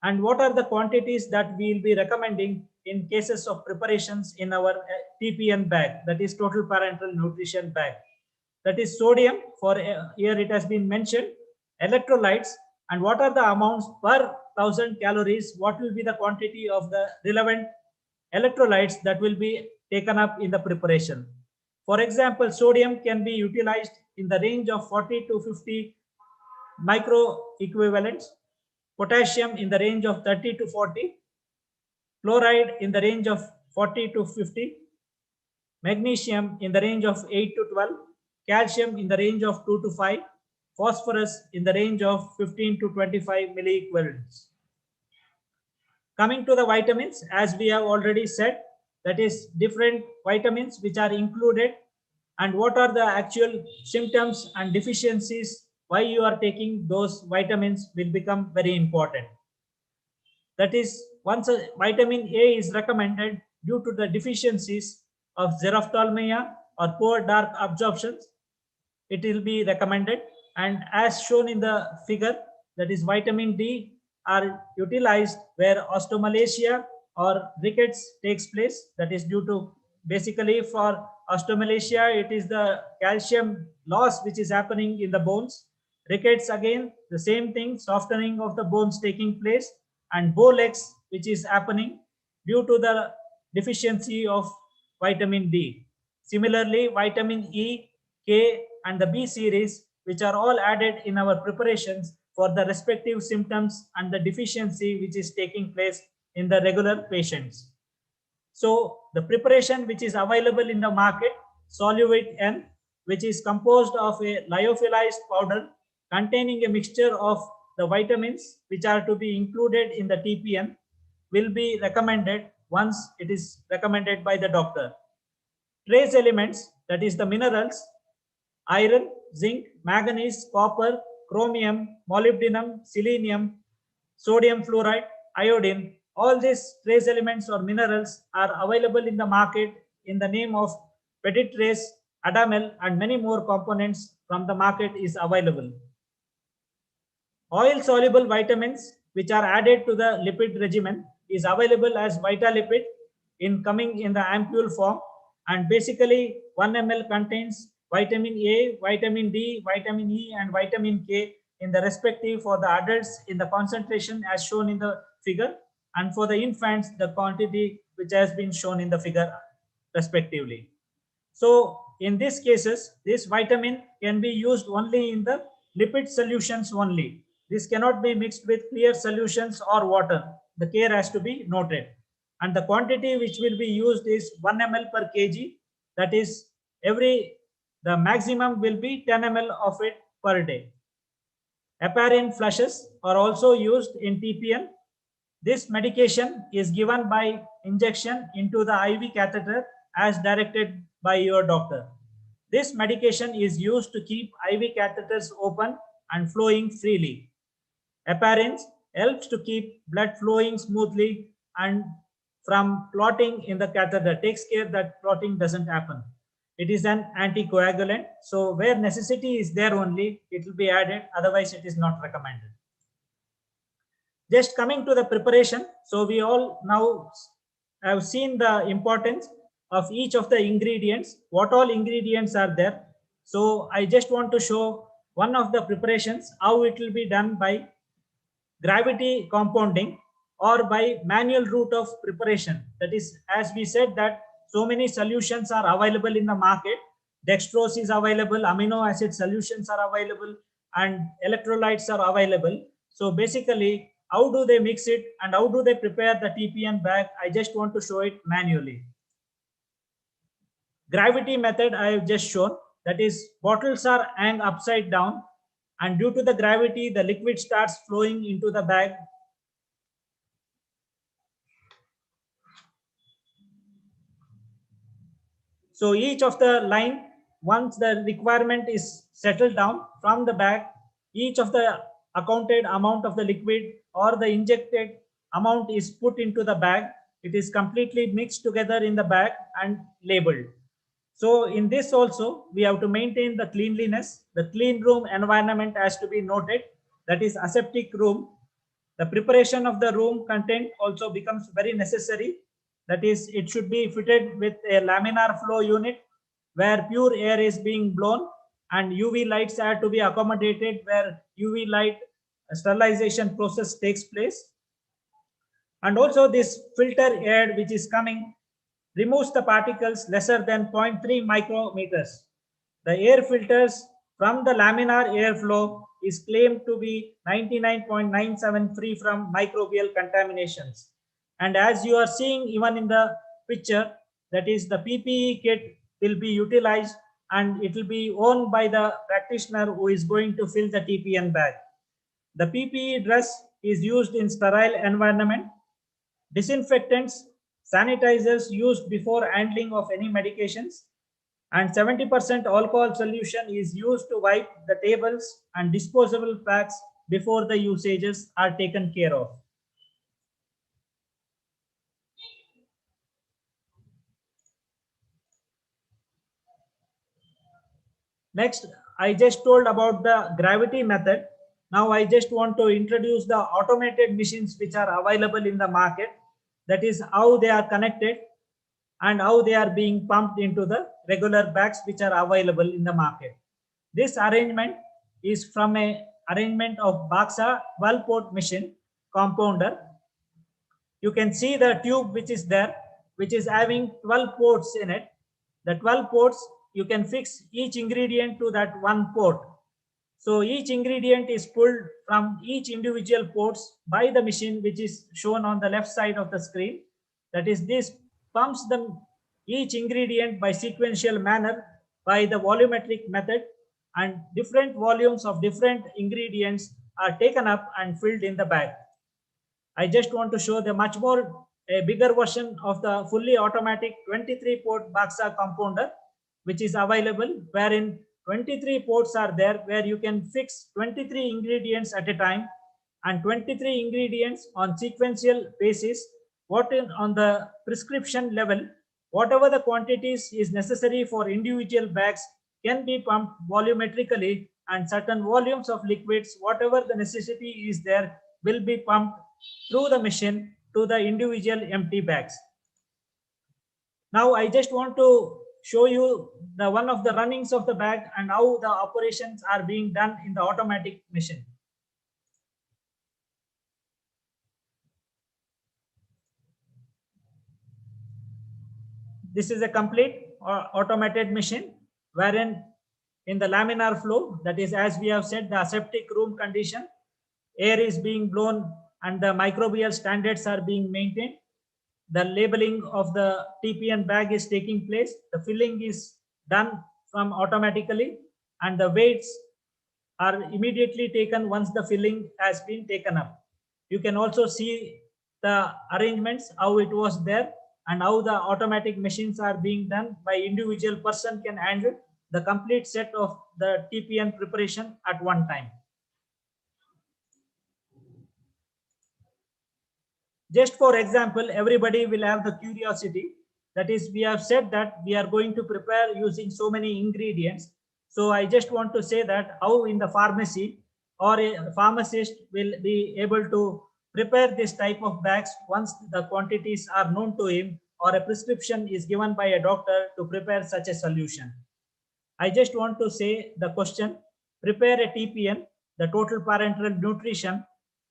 and what are the quantities that we will be recommending in cases of preparations in our TPN bag, that is total parenteral nutrition bag. That is sodium, for here it has been mentioned, electrolytes, and what are the amounts per 1000 calories, what will be the quantity of the relevant electrolytes that will be taken up in the preparation. For example, sodium can be utilized in the range of 40 to 50 micro equivalents, potassium in the range of 30 to 40, chloride in the range of 40 to 50, magnesium in the range of 8 to 12, calcium in the range of 2 to 5, phosphorus in the range of 15 to 25 milliequivalents. Coming to the vitamins, as we have already said, that is different vitamins which are included and what are the actual symptoms and deficiencies, why you are taking those vitamins will become very important. That is, once a vitamin A is recommended due to the deficiencies of xerophthalmia or poor dark absorption, it will be recommended. And as shown in the figure, that is vitamin D are utilized where osteomalacia or rickets takes place. That is due to, basically for osteomalacia, it is the calcium loss which is happening in the bones. Rickets, again, the same thing, softening of the bones taking place, and bow legs, which is happening due to the deficiency of vitamin D. Similarly, vitamin E, K, and the B series, which are all added in our preparations for the respective symptoms and the deficiency which is taking place in the regular patients. So the preparation which is available in the market, Soluvit N, which is composed of a lyophilized powder containing a mixture of the vitamins which are to be included in the TPN, will be recommended once it is recommended by the doctor. Trace elements, that is the minerals, iron, zinc, manganese, copper, chromium, molybdenum, selenium, sodium fluoride, iodine, all these trace elements or minerals are available in the market in the name of petit trace, adamel, and many more components from the market is available. Oil soluble vitamins which are added to the lipid regimen is available as Vitalipid in coming in the ampule form, and basically 1 ml contains vitamin A, vitamin D, vitamin E, and vitamin K in the respective for the adults in the concentration as shown in the figure, and for the infants the quantity which has been shown in the figure respectively. So in these cases, this vitamin can be used only in the lipid solutions only. This cannot be mixed with clear solutions or water. The care has to be noted. And the quantity which will be used is 1 ml per kg. That is, the maximum will be 10 ml of it per day. Heparin flushes are also used in TPN. This medication is given by injection into the IV catheter as directed by your doctor. This medication is used to keep IV catheters open and flowing freely. Heparin helps to keep blood flowing smoothly and from clotting in the catheter, takes care that clotting doesn't happen. It is an anticoagulant. So where necessity is there only, it will be added. Otherwise, it is not recommended. Just coming to the preparation. So we all now have seen the importance of each of the ingredients, what all ingredients are there. So I just want to show one of the preparations, how it will be done by gravity compounding or by manual route of preparation. That is, as we said, that so many solutions are available in the market. Dextrose is available, amino acid solutions are available, and electrolytes are available. So basically, how do they mix it and how do they prepare the TPN bag? I just want to show it manually. Gravity method I have just shown, that is, bottles are hung upside down, and due to the gravity, the liquid starts flowing into the bag. So each of the line, once the requirement is settled down from the bag, each of the accounted amount of the liquid or the injected amount is put into the bag. It is completely mixed together in the bag and labeled. So in this also, we have to maintain the cleanliness. The clean room environment has to be noted. That is aseptic room. The preparation of the room content also becomes very necessary. That is, it should be fitted with a laminar flow unit where pure air is being blown, and UV lights are to be accommodated where UV light sterilization process takes place. And also this filter air which is coming removes the particles lesser than 0.3 micrometers. The air filters from the laminar airflow is claimed to be 99.97 free from microbial contaminations. And as you are seeing even in the picture, that is, the PPE kit will be utilized and it will be owned by the practitioner who is going to fill the TPN bag. The PPE dress is used in sterile environment. Disinfectants, sanitizers used before handling of any medications, and 70% alcohol solution is used to wipe the tables and disposable packs before the usages are taken care of. Next, I just told about the gravity method. Now I just want to introduce the automated machines which are available in the market. That is how they are connected and how they are being pumped into the regular bags which are available in the market. This arrangement is from a arrangement of Baxa 12-port machine compounder. You can see the tube which is there, which is having 12 ports in it. The 12 ports, you can fix each ingredient to that one port. So each ingredient is pulled from each individual ports by the machine which is shown on the left side of the screen. That is, this pumps them each ingredient by sequential manner by the volumetric method, and different volumes of different ingredients are taken up and filled in the bag. I just want to show the much more a bigger version of the fully automatic 23-port Baxa compounder, which is available, wherein 23 ports are there where you can fix 23 ingredients at a time and 23 ingredients on sequential basis. What in on the prescription level, whatever the quantities is necessary for individual bags can be pumped volumetrically, and certain volumes of liquids, whatever the necessity is there, will be pumped through the machine to the individual empty bags. Now I just want to show you the one of the runnings of the bag and how the operations are being done in the automatic machine. This is a complete automated machine wherein in the laminar flow, that is, as we have said, the aseptic room condition, air is being blown and the microbial standards are being maintained. The labeling of the TPN bag is taking place. The filling is done from automatically, and the weights are immediately taken once the filling has been taken up. You can also see the arrangements, how it was there, and how the automatic machines are being done by individual person can handle the complete set of the TPN preparation at one time. Just for example, everybody will have the curiosity That is, we have said that we are going to prepare using so many ingredients. So I just want to say that how in the pharmacy or a pharmacist will be able to prepare this type of bags once the quantities are known to him or a prescription is given by a doctor to prepare such a solution. I just want to say the question, prepare a TPN, the total parenteral nutrition,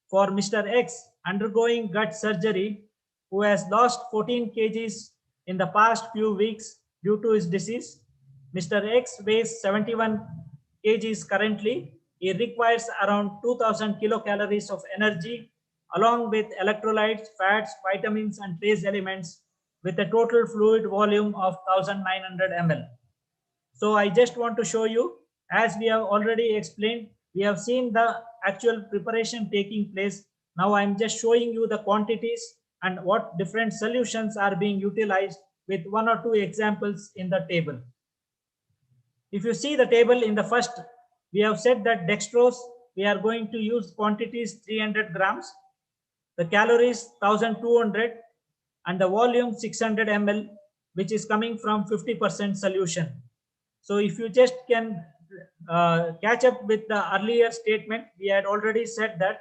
for Mr. X undergoing gut surgery who has lost 14 kgs in the past few weeks due to his disease. Mr. X weighs 71 kgs currently. He requires around 2000 kilocalories of energy along with electrolytes, fats, vitamins and trace elements with a total fluid volume of 1900 ml. So I just want to show you, as we have already explained, we have seen the actual preparation taking place. Now I'm just showing you the quantities and what different solutions are being utilized with one or two examples in the table. If you see the table in the first, we have said that dextrose, we are going to use quantities 300 grams, the calories 1200 and the volume 600 ml, which is coming from 50% solution. So if you just can catch up with the earlier statement, we had already said that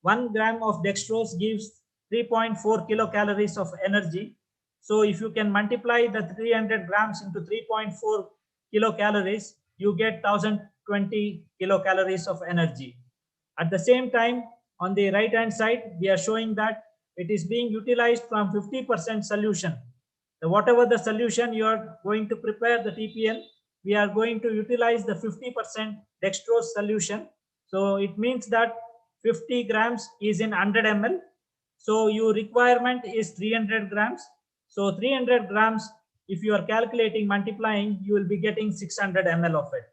1 gram of dextrose gives 3.4 kilocalories of energy. So if you can multiply the 300 grams into 3.4 kilocalories, you get 1020 kilocalories of energy. At the same time, on the right hand side, we are showing that it is being utilized from 50% solution. So whatever the solution you are going to prepare the TPN, we are going to utilize the 50% dextrose solution. So it means that 50 grams is in 100 ml. So your requirement is 300 grams. So 300 grams, if you are calculating, multiplying, you will be getting 600 ml of it.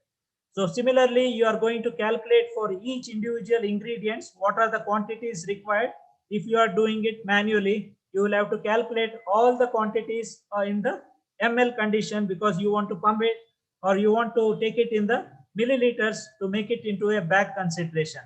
So similarly, you are going to calculate for each individual ingredients, what are the quantities required. If you are doing it manually, you will have to calculate all the quantities in the ml condition because you want to pump it or you want to take it in the milliliters to make it into a bag consideration.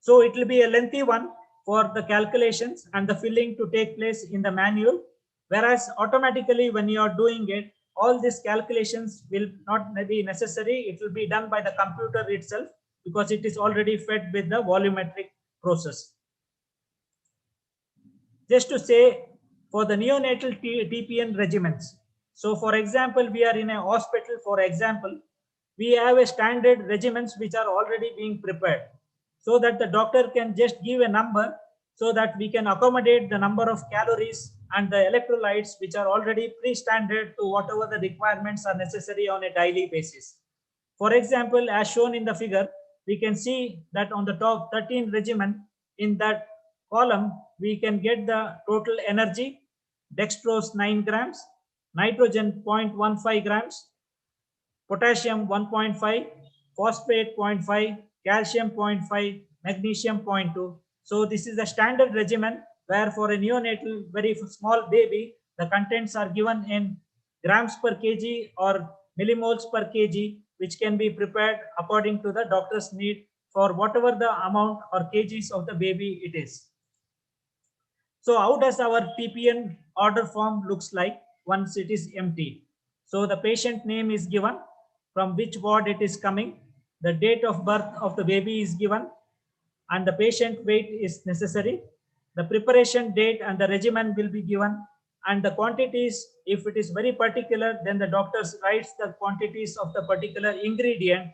So it will be a lengthy one for the calculations and the filling to take place in the manual. Whereas automatically when you are doing it, all these calculations will not be necessary. It will be done by the computer itself because it is already fed with the volumetric process. Just to say, for the neonatal TPN regimens. So for example, we are in a hospital, for example, we have a standard regimens which are already being prepared so that the doctor can just give a number so that we can accommodate the number of calories and the electrolytes which are already pre-standard to whatever the requirements are necessary on a daily basis. For example, as shown in the figure, we can see that on the top 13 regimen, in that column, we can get the total energy, dextrose 9 grams, nitrogen 0.15 grams, potassium 1.5, phosphate 0.5, calcium 0.5, magnesium 0.2. So this is the standard regimen where for a neonatal, very small baby, the contents are given in grams per kg or millimoles per kg, which can be prepared according to the doctor's need for whatever the amount or kgs of the baby it is. So how does our TPN order form looks like once it is empty? So the patient name is given, from which ward it is coming, the date of birth of the baby is given, and the patient weight is necessary. The preparation date and the regimen will be given, and the quantities, if it is very particular, then the doctor writes the quantities of the particular ingredient,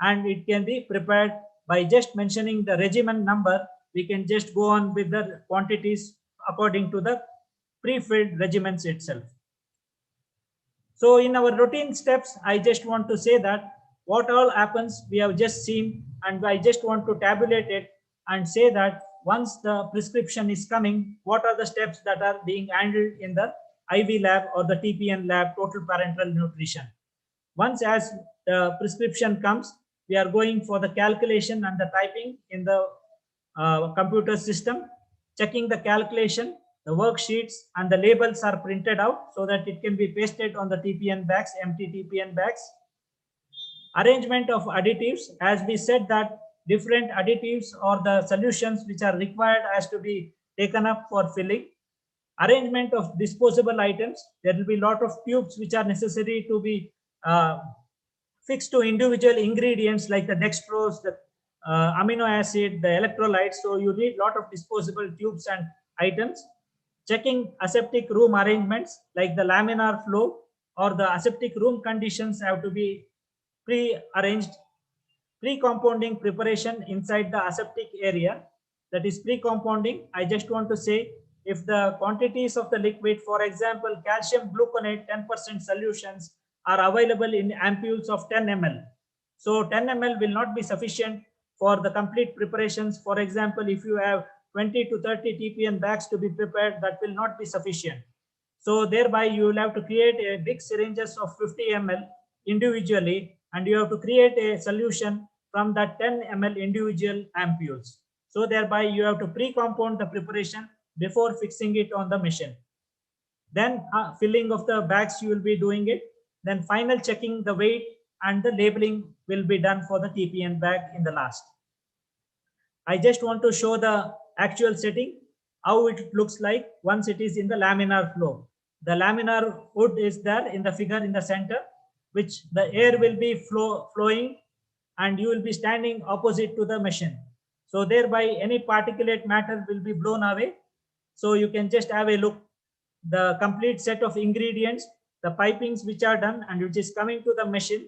and it can be prepared by just mentioning the regimen number. We can just go on with the quantities according to the pre-filled regimens itself. So in our routine steps, I just want to say that what all happens, we have just seen, and I just want to tabulate it and say that once the prescription is coming, what are the steps that are being handled in the IV lab or the TPN lab, total parenteral nutrition. Once as the prescription comes, we are going for the calculation and the typing in the computer system, checking the calculation, the worksheets and the labels are printed out so that it can be pasted on the TPN bags, empty TPN bags. Arrangement of additives, as we said that different additives or the solutions which are required has to be taken up for filling. arrangement of disposable items. There will be a lot of tubes which are necessary to be fixed to individual ingredients like the dextrose, the amino acid, the electrolytes. So you need a lot of disposable tubes and items. Checking aseptic room arrangements like the laminar flow or the aseptic room conditions have to be pre-arranged. Pre-compounding preparation inside the aseptic area, that is pre-compounding. I just want to say, if the quantities of the liquid, for example, calcium gluconate 10% solutions are available in ampoules of 10 ml. So 10 ml will not be sufficient for the complete preparations. For example, if you have 20 to 30 TPN bags to be prepared, that will not be sufficient. So thereby you will have to create a big syringes of 50 ml individually, and you have to create a solution from that 10 ml individual ampoules. So thereby you have to pre-compound the preparation before fixing it on the machine. Then filling of the bags you will be doing it. Then final checking the weight and the labeling will be done for the TPN bag in the last. I just want to show the actual setting, how it looks like once it is in the laminar flow. The laminar hood is there in the figure in the center, which the air will be flowing, and you will be standing opposite to the machine. So thereby any particulate matter will be blown away. So you can just have a look, the complete set of ingredients, the pipings which are done and which is coming to the machine,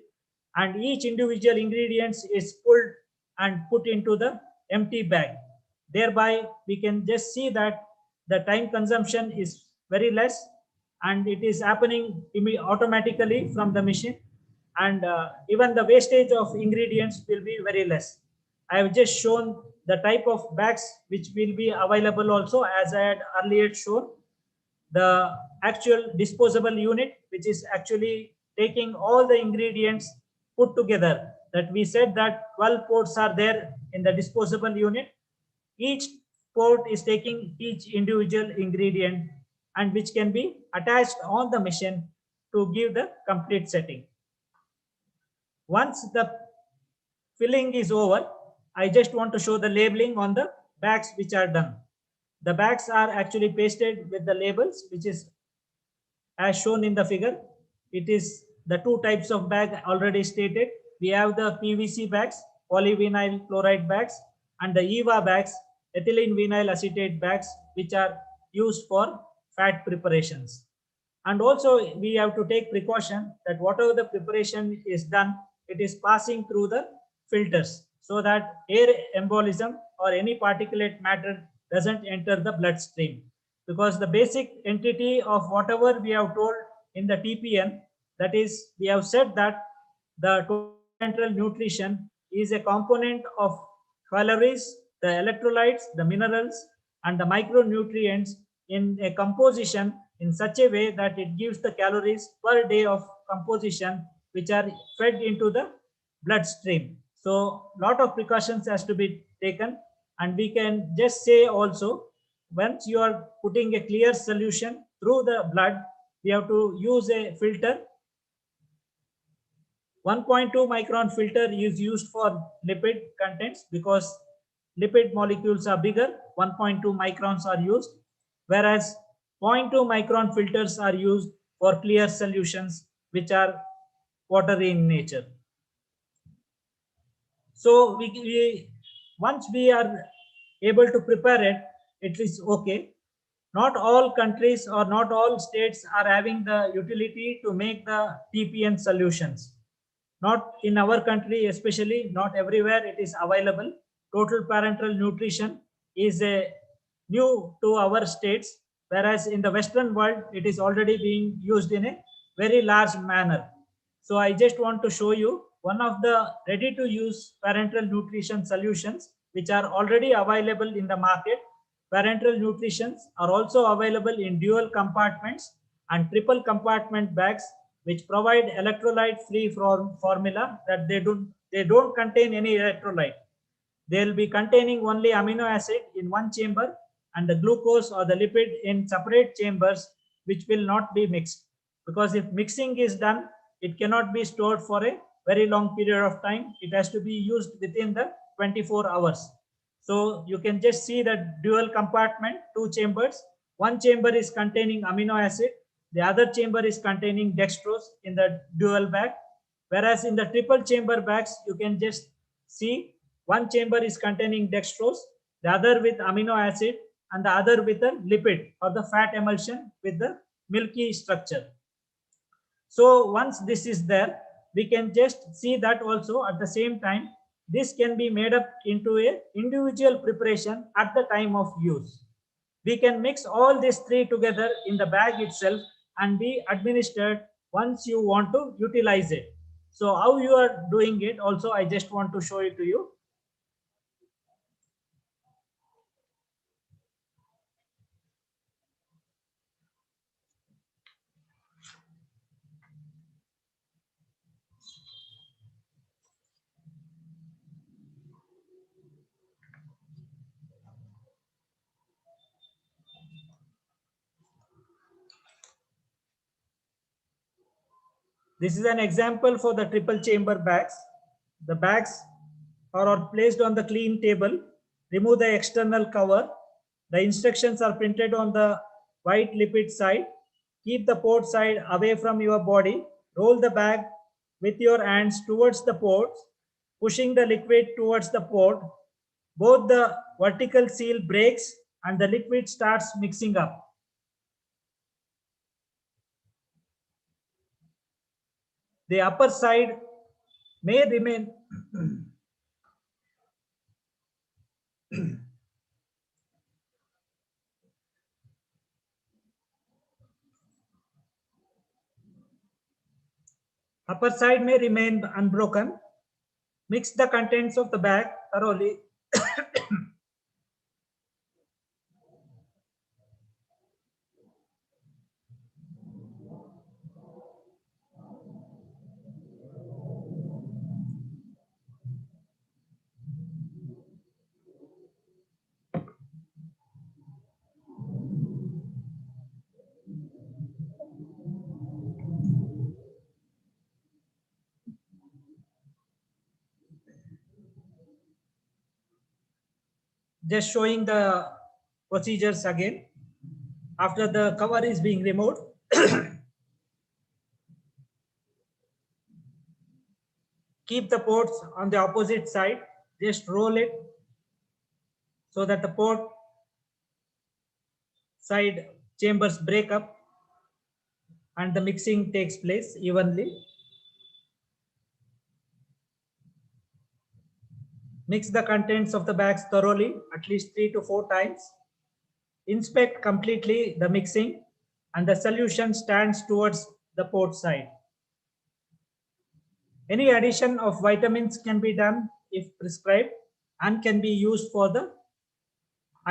and each individual ingredients is pulled and put into the empty bag. Thereby we can just see that the time consumption is very less, and it is happening automatically from the machine, and even the wastage of ingredients will be very less. I have just shown the type of bags which will be available also, as I had earlier shown. The actual disposable unit, which is actually taking all the ingredients put together, that we said that 12 ports are there in the disposable unit. Each port is taking each individual ingredient, and which can be attached on the machine to give the complete setting. Once the filling is over, I just want to show the labeling on the bags which are done. The bags are actually pasted with the labels, which is as shown in the figure. It is the two types of bag already stated. We have the PVC bags, polyvinyl chloride bags, and the EVA bags, ethylene vinyl acetate bags, which are used for fat preparations. And also we have to take precaution that whatever the preparation is done, it is passing through the filters, so that air embolism or any particulate matter doesn't enter the bloodstream. Because the basic entity of whatever we have told in the TPN, that is, we have said that the total parenteral nutrition is a component of calories, the electrolytes, the minerals, and the micronutrients in a composition in such a way that it gives the calories per day of composition which are fed into the bloodstream. So lot of precautions has to be taken, and we can just say also, once you are putting a clear solution through the blood, we have to use a filter. 1.2 micron filter is used for lipid contents because lipid molecules are bigger. 1.2 microns are used, whereas 0.2 micron filters are used for clear solutions which are watery in nature. So once we are able to prepare it, it is okay. Not all countries or not all states are having the utility to make the TPN solutions. Not in our country, especially not everywhere it is available. Total parenteral nutrition is new to our states, whereas in the Western world, it is already being used in a very large manner. So I just want to show you one of the ready to use parenteral nutrition solutions which are already available in the market. Parenteral nutritions are also available in dual compartments and triple compartment bags, which provide electrolyte free formula, that they don't contain any electrolyte. They'll be containing only amino acid in one chamber and the glucose or the lipid in separate chambers, which will not be mixed. Because if mixing is done, it cannot be stored for a very long period of time. It has to be used within the 24 hours. So you can just see that dual compartment, two chambers. One chamber is containing amino acid, the other chamber is containing dextrose in the dual bag. Whereas in the triple chamber bags, you can just see one chamber is containing dextrose, the other with amino acid, and the other with a lipid or the fat emulsion with the milky structure. So once this is there, we can just see that also at the same time, this can be made up into a individual preparation at the time of use. We can mix all these three together in the bag itself and be administered once you want to utilize it. So how you are doing it also, I just want to show it to you. This is an example for the triple chamber bags. The bags are placed on the clean table. Remove the external cover. The instructions are printed on the white lipid side. Keep the port side away from your body. Roll the bag with your hands towards the ports, pushing the liquid towards the port. Both the vertical seal breaks and the liquid starts mixing up. The upper side may remain unbroken. Mix the contents of the bag thoroughly. Just showing the procedures again. After the cover is being removed, keep the ports on the opposite side. Just roll it so that the port side chambers break up and the mixing takes place evenly. Mix the contents of the bags thoroughly, at least 3 to 4 times. Inspect completely the mixing and the solution stands towards the port side. Any addition of vitamins can be done if prescribed and can be used for the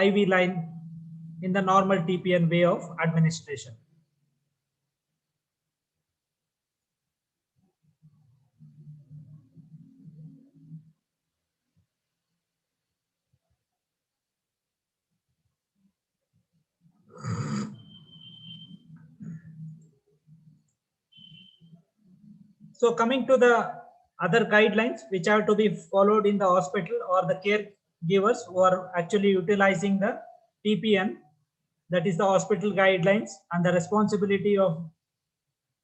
IV line in the normal TPN way of administration. So coming to the other guidelines which have to be followed in the hospital or the caregivers who are actually utilizing the TPN, that is the hospital guidelines and the responsibility of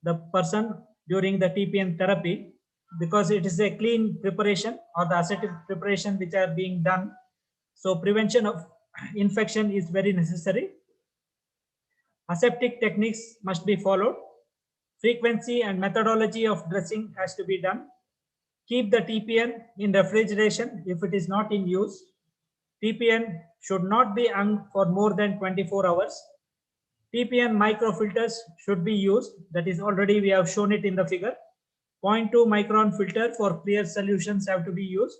the person during the TPN therapy, because it is a clean preparation or the aseptic preparation which are being done. So prevention of infection is very necessary. Aseptic techniques must be followed. Frequency and methodology of dressing has to be done. Keep the TPN in refrigeration if it is not in use. TPN should not be hung for more than 24 hours. TPN microfilters should be used. That is already we have shown it in the figure. 0.2 micron filter for clear solutions have to be used.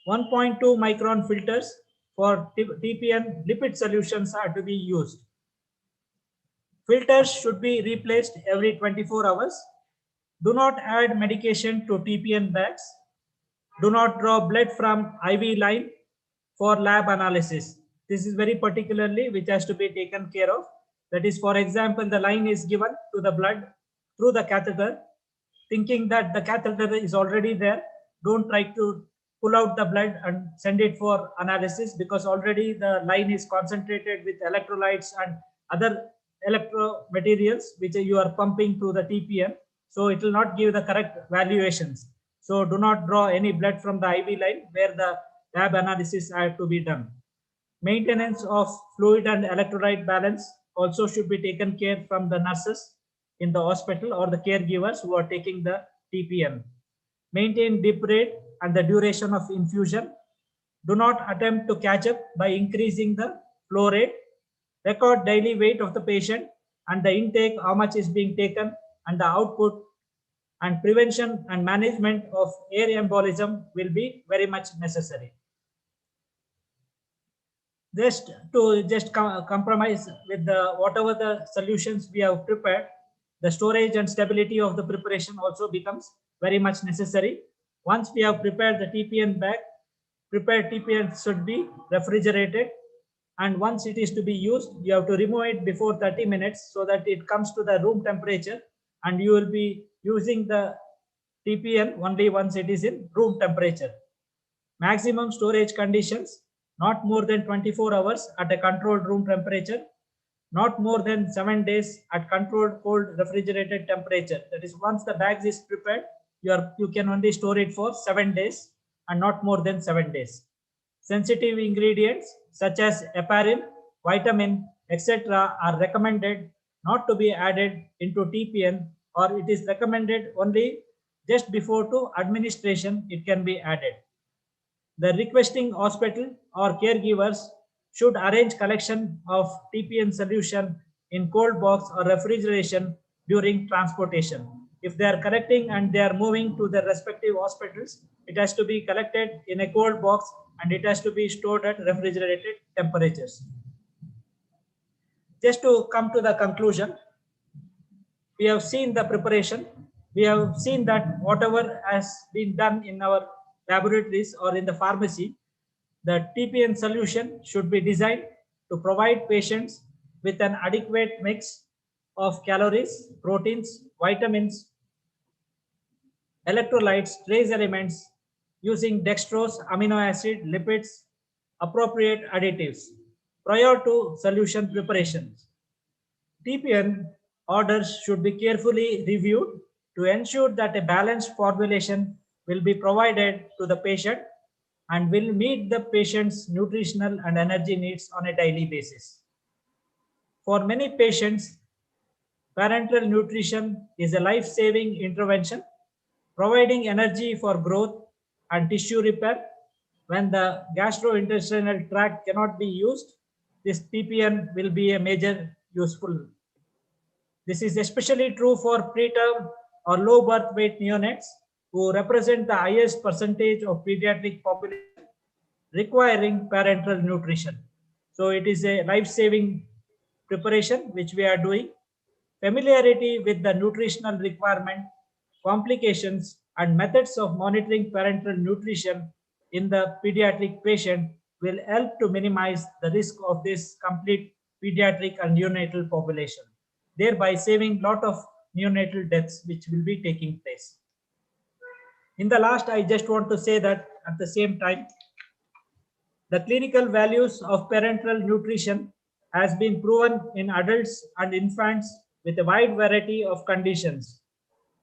1.2 micron filters for TPN lipid solutions are to be used. Filters should be replaced every 24 hours. Do not add medication to TPN bags. Do not draw blood from IV line for lab analysis. This is very particularly which has to be taken care of. That is, for example, the line is given to the blood through the catheter. Thinking that the catheter is already there, don't try to pull out the blood and send it for analysis, because already the line is concentrated with electrolytes and other electro materials which you are pumping to the TPN. So it will not give the correct valuations. So do not draw any blood from the IV line where the lab analysis have to be done. Maintenance of fluid and electrolyte balance also should be taken care from the nurses in the hospital or the caregivers who are taking the TPN. Maintain dip rate and the duration of infusion. Do not attempt to catch up by increasing the flow rate. Record daily weight of the patient and the intake, how much is being taken, and the output, and prevention and management of air embolism will be very much necessary. Just compromise with the whatever the solutions we have prepared, the storage and stability of the preparation also becomes very much necessary. Once we have prepared the TPN bag, prepared TPN should be refrigerated, and once it is to be used, you have to remove it before 30 minutes so that it comes to the room temperature, and you will be using the TPN only once it is in room temperature. Maximum storage conditions: not more than 24 hours at a controlled room temperature, not more than 7 days at controlled cold refrigerated temperature. That is, once the bag is prepared, you can only store it for 7 days and not more than 7 days. Sensitive ingredients such as heparin, vitamin, etc. are recommended not to be added into TPN, or it is recommended only just before to administration it can be added. The requesting hospital or caregivers should arrange collection of TPN solution in cold box or refrigeration during transportation. If they are collecting and they are moving to their respective hospitals, it has to be collected in a cold box and it has to be stored at refrigerated temperatures. Just to come to the conclusion, we have seen the preparation. We have seen that whatever has been done in our laboratories or in the pharmacy, the TPN solution should be designed to provide patients with an adequate mix of calories, proteins, vitamins, electrolytes, trace elements, using dextrose, amino acid, lipids, appropriate additives prior to solution preparation. TPN orders should be carefully reviewed to ensure that a balanced formulation will be provided to the patient and will meet the patient's nutritional and energy needs on a daily basis. For many patients, parenteral nutrition is a life-saving intervention, providing energy for growth and tissue repair. When the gastrointestinal tract cannot be used, this TPN will be a major useful. This is especially true for preterm or low birth weight neonates, who represent the highest percentage of pediatric population requiring parenteral nutrition. So it is a life-saving preparation which we are doing. Familiarity with the nutritional requirement, complications, and methods of monitoring parenteral nutrition in the pediatric patient will help to minimize the risk of this complete pediatric and neonatal population, thereby saving a lot of neonatal deaths which will be taking place. In the last, I just want to say that at the same time, the clinical values of parenteral nutrition has been proven in adults and infants with a wide variety of conditions.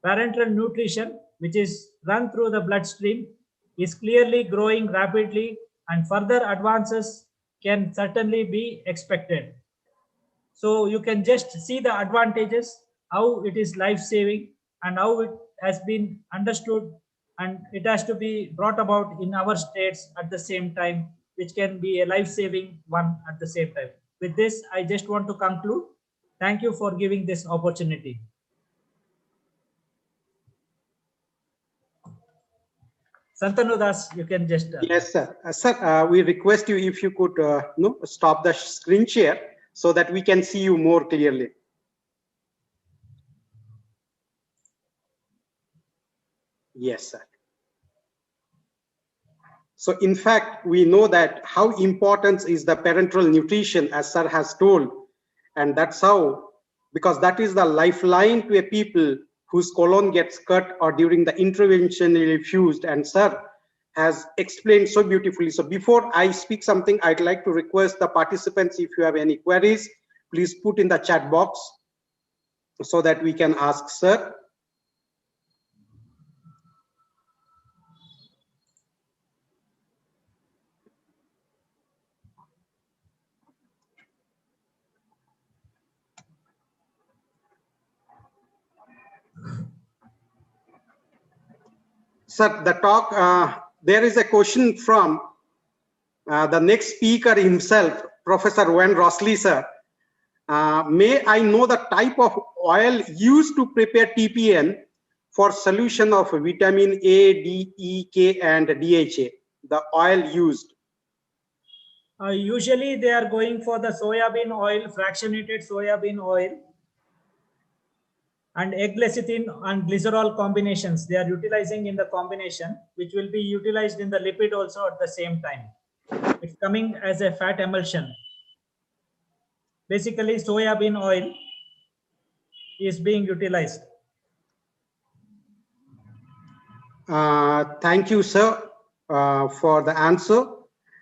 Parenteral nutrition, which is run through the bloodstream, is clearly growing rapidly, and further advances can certainly be expected. So you can just see the advantages, how it is life-saving and how it has been understood, and it has to be brought about in our states at the same time, which can be a life-saving one at the same time. With this, I just want to conclude. Thank you for giving this opportunity. Santanu Das, you can just. Yes, sir. Sir, we request you if you could stop the screen share so that we can see you more clearly. Yes, sir. So in fact, we know that how important is the parenteral nutrition, as sir has told, and that's how, because that is the lifeline to a people whose colon gets cut or during the intervention refused, and sir has explained so beautifully. So before I speak something, I'd like to request the participants, if you have any queries, please put in the chat box so that we can ask sir. Sir, the talk, there is a question from the next speaker himself, Professor Wen Rossley, sir. May I know the type of oil used to prepare TPN for solution of vitamin A, D, E, K, and DHA? The oil used. Usually they are going for the soybean oil, fractionated soybean oil, and egg lecithin and glycerol combinations. They are utilizing in the combination, which will be utilized in the lipid also at the same time. It's coming as a fat emulsion. Basically, soybean oil is being utilized. Thank you, sir, for the answer,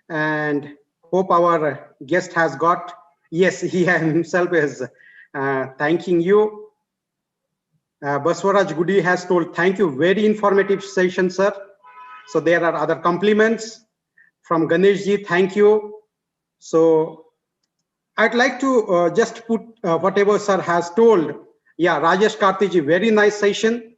and hope our guest has got, yes, he himself is thanking you. Baswaraj Gudi has told, thank you, very informative session, sir. So there are other compliments from Ganeshji, thank you. So I'd like to just put whatever sir has told. Yeah, Rajesh Kartiji, very nice session.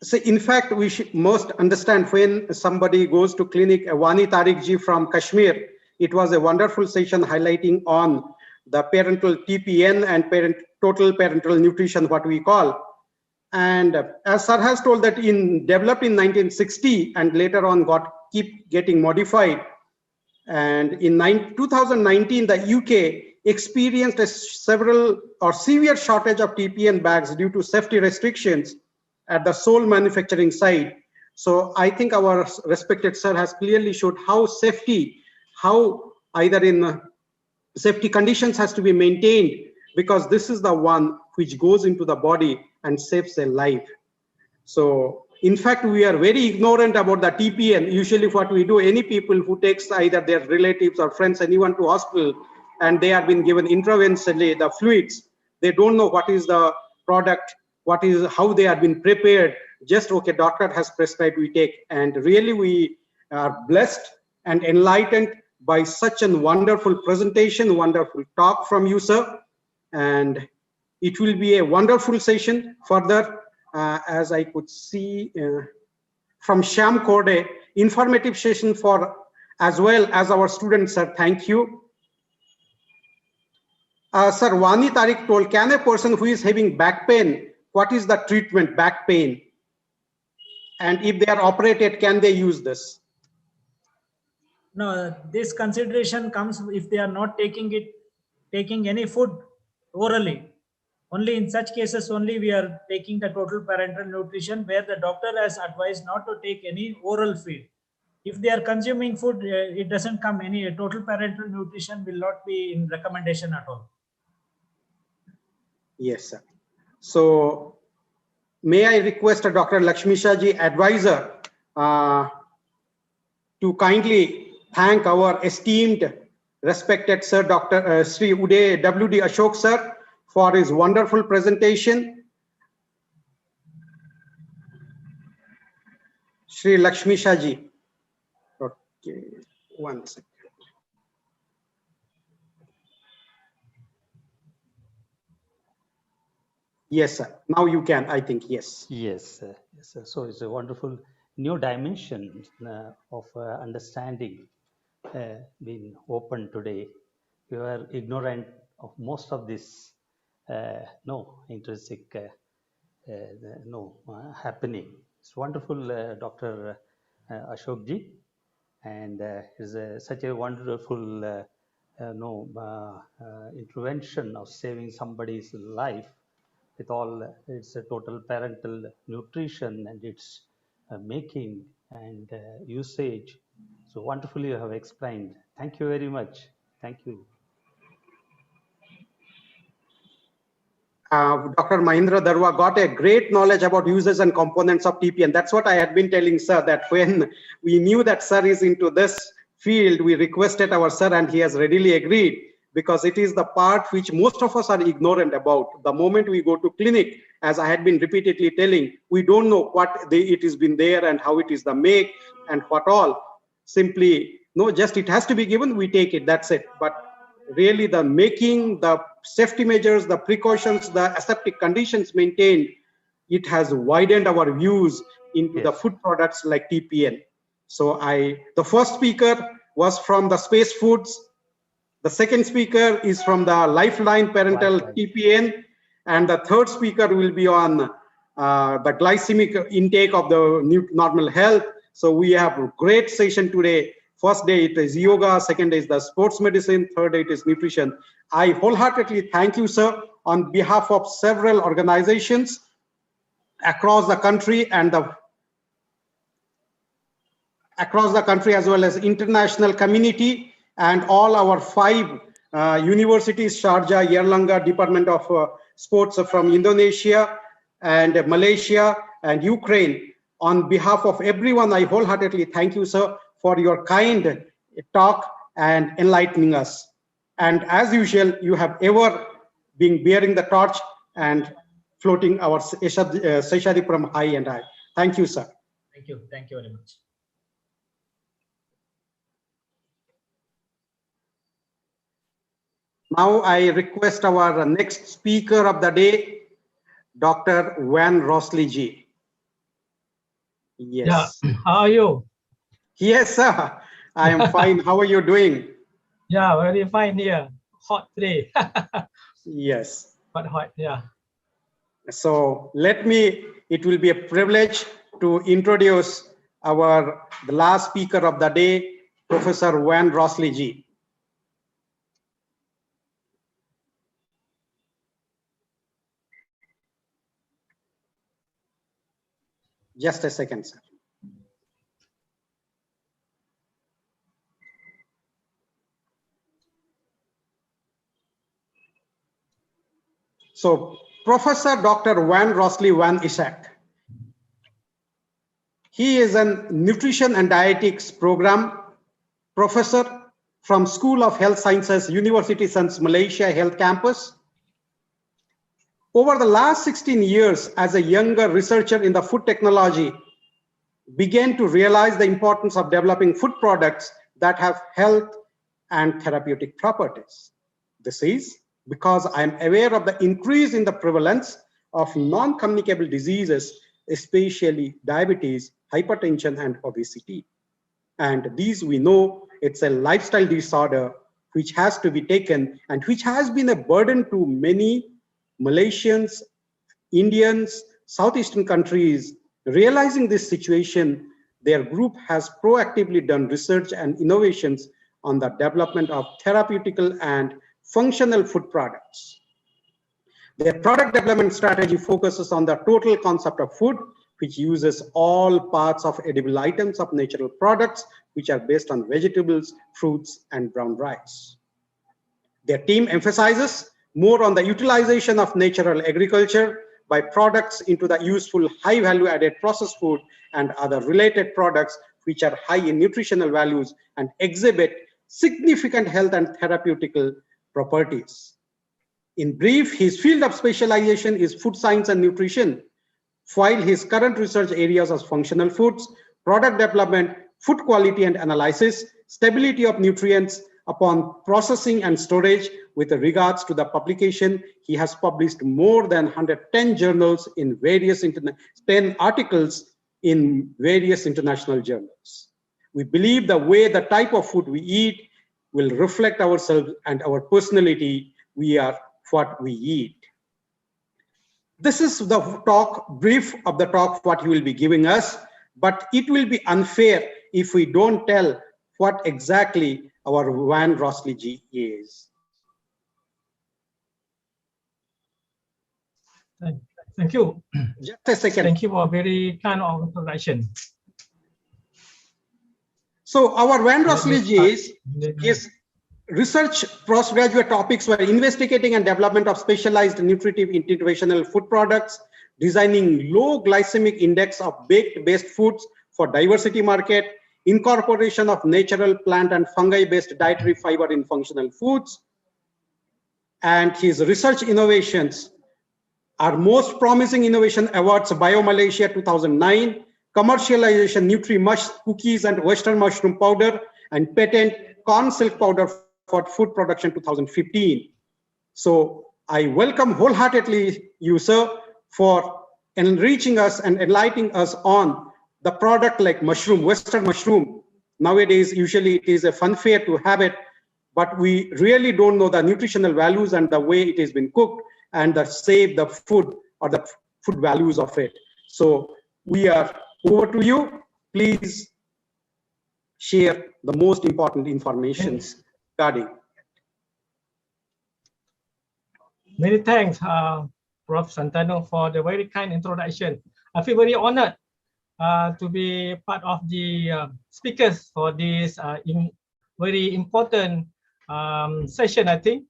So in fact, we should most understand when somebody goes to clinic, Wani Tariq ji from Kashmir, it was a wonderful session highlighting on the parental TPN and total parental nutrition, what we call. And as sir has told that developed in 1960 and later on keep getting modified. And in 2019, the UK experienced a severe shortage of TPN bags due to safety restrictions at the sole manufacturing site. So I think our respected sir has clearly showed how either in safety conditions has to be maintained, because this is the one which goes into the body and saves a life. So in fact, we are very ignorant about the TPN. Usually what we do, any people who takes either their relatives or friends, anyone to hospital, and they have been given intravenously the fluids, they don't know what is the product, how they have been prepared. Just, okay, doctor has prescribed, we take. And really we are blessed and enlightened by such a wonderful presentation, wonderful talk from you, sir. And it will be a wonderful session further. As I could see from Shyam Korde, informative session for as well as our students, sir. Thank you. Sir, Wani Tariq told, can a person who is having back pain, what is the treatment, back pain? And if they are operated, can they use this? No, this consideration comes if they are not taking any food orally. Only in such cases only we are taking the total parental nutrition, where the doctor has advised not to take any oral feed. If they are consuming food, it doesn't come any total parental nutrition will not be in recommendation at all. Yes, sir. So may I request Dr. Lakshmi Shahji, advisor, to kindly thank our esteemed, respected sir, Dr. Sri Uday W.D. Ashok sir, for his wonderful presentation. Sri Lakshmi Shahji. Okay, 1 second. Yes, sir. Now you can, I think, yes. Yes, yes, sir. So it's a wonderful new dimension of understanding being open today. We were ignorant of most of this intrinsic happening. It's wonderful, Dr. Ashok ji, and it's such a wonderful intervention of saving somebody's life with all its total parental nutrition and its making and usage. So wonderfully you have explained. Thank you very much. Thank you. Dr. Mahindra Darwa got a great knowledge about uses and components of TPN. That's what I had been telling sir, that when we knew that sir is into this field, we requested our sir and he has readily agreed because it is the part which most of us are ignorant about. The moment we go to clinic, as I had been repeatedly telling, we don't know what it has been there and how it is the make and what all. Simply, no, just it has to be given, we take it, that's it. But really the making, the safety measures, the precautions, the aseptic conditions maintained, it has widened our views into the food products like TPN. So the first speaker was from the space foods. The second speaker is from the Lifeline Parental TPN. And the third speaker will be on the glycemic intake of the normal health. So we have a great session today. First day it is yoga, second day is the sports medicine, third day it is nutrition. I wholeheartedly thank you, sir, on behalf of several organizations across the country and as well as international community, and all our 5 universities, Sharjah, Erlanga, Department of Sports from Indonesia and Malaysia and Ukraine. On behalf of everyone, I wholeheartedly thank you, sir, for your kind talk and enlightening us. And as usual, you have ever been bearing the torch and floating our Seshadipuram high and high. Thank you, sir. Thank you very much. Now I request our next speaker of the day, Dr. Van Rossley ji. Yes. Yeah. How are you? Yes, sir. I am fine. How are you doing? Yeah, very fine here. Hot today. Yes. Hot, yeah. So it will be a privilege to introduce the last speaker of the day, Professor Van Rossley ji. Just a second, sir. So, Professor Dr. Van Rossley Van Ishak. He is a nutrition and dietetics program professor from School of Health Sciences, University Sans Malaysia Health Campus. Over the last 16 years, as a younger researcher in the food technology, began to realize the importance of developing food products that have health and therapeutic properties. This is because I am aware of the increase in the prevalence of non-communicable diseases, especially diabetes, hypertension, and obesity. And these we know it's a lifestyle disorder which has to be taken and which has been a burden to many Malaysians, Indians, Southeastern countries. Realizing this situation, their group has proactively done research and innovations on the development of therapeutical and functional food products. Their product development strategy focuses on the total concept of food, which uses all parts of edible items of natural products, which are based on vegetables, fruits, and brown rice. Their team emphasizes more on the utilization of natural agriculture by products into the useful high value added processed food and other related products which are high in nutritional values and exhibit significant health and therapeutical properties. In brief, his field of specialization is food science and nutrition, while his current research areas are functional foods, product development, food quality and analysis, stability of nutrients upon processing and storage. With regards to the publication, he has published more than 110 journals in various 10 articles in various international journals. We believe the way the type of food we eat will reflect ourselves and our personality. We are what we eat. This is the brief of the talk what he will be giving us, but it will be unfair if we don't tell what exactly our Van Rossley ji is. Thank you. Just a second. Thank you for a very kind of introduction. So our Van Rossley ji is research postgraduate topics were investigating and development of specialized nutritive interventional food products, designing low glycemic index of baked-based foods for diversity market, incorporation of natural plant and fungi-based dietary fiber in functional foods, and his research innovations are Most Promising Innovation Awards BioMalaysia 2009, Commercialization Nutri-Mush Cookies and Western Mushroom Powder, and Patent Corn Silk Powder for Food Production 2015. So I welcome wholeheartedly you, sir, for enriching us and enlightening us on the product like mushroom, Western mushroom. Nowadays, usually it is a fun fair to have it, but we really don't know the nutritional values and the way it has been cooked and the food or the food values of it. So we are over to you. Please share the most important informations regarding. Many thanks, Prof. Santano, for the very kind introduction. I feel very honored to be part of the speakers for this very important session, I think.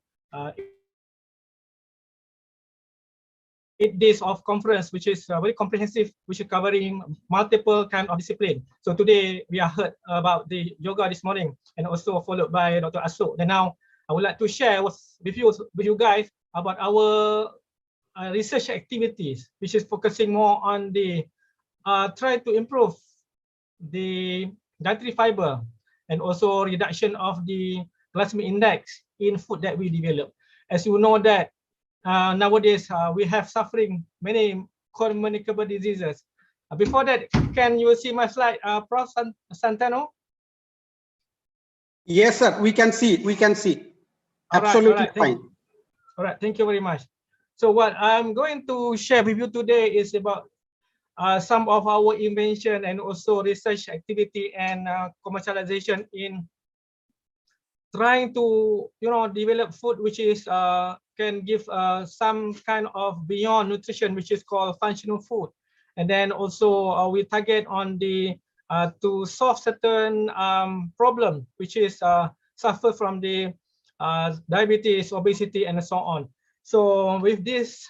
8 days of conference, which is very comprehensive, which is covering multiple kind of discipline. So today we are heard about the yoga this morning, and also followed by Dr. Ashok. And now I would like to share with you guys about our research activities, which is focusing more on the try to improve the dietary fiber and also reduction of the glycemic index in food that we develop. As you know that nowadays we have suffering many communicable diseases. Before that, can you see my slide, Prof. Santano? Yes, sir. We can see. We can see. Absolutely fine. All right. Thank you very much. So what I'm going to share with you today is about some of our invention and also research activity and commercialization in trying to develop food which is can give some kind of beyond nutrition, which is called functional food. And then also we target on the to solve certain problem which is suffer from the diabetes, obesity, and so on. So with this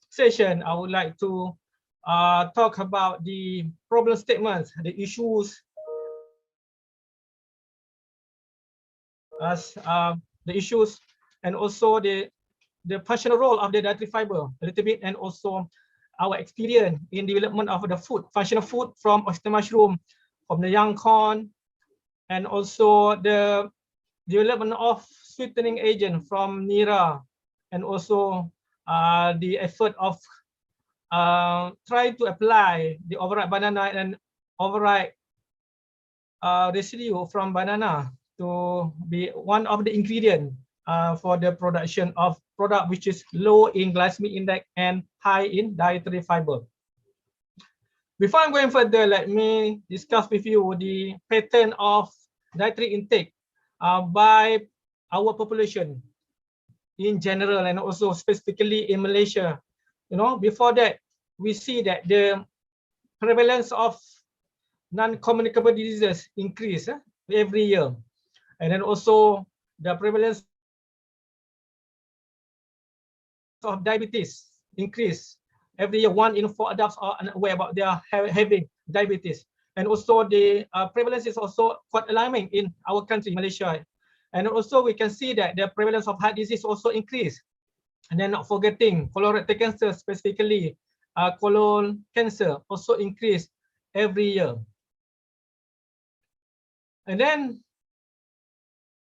session, I would like to talk about the problem statements, the issues, and also the functional role of the dietary fiber a little bit, and also our experience in development of the food, functional food from oyster mushroom, from the young corn, and also the development of sweetening agent from nira, and also the effort of trying to apply the overripe banana and overripe residue from banana to be one of the ingredients for the production of product which is low in glycemic index and high in dietary fiber. Before I'm going further, let me discuss with you the pattern of dietary intake by our population in general and also specifically in Malaysia. Before that, we see that the prevalence of non-communicable diseases increase every year, and then also the prevalence of diabetes increase every year. 1 in 4 adults are unaware about their having diabetes, and also the prevalence is also quite alarming in our country, Malaysia. And also we can see that the prevalence of heart disease also increase, and then not forgetting colorectal cancer, specifically colon cancer, also increase every year. And then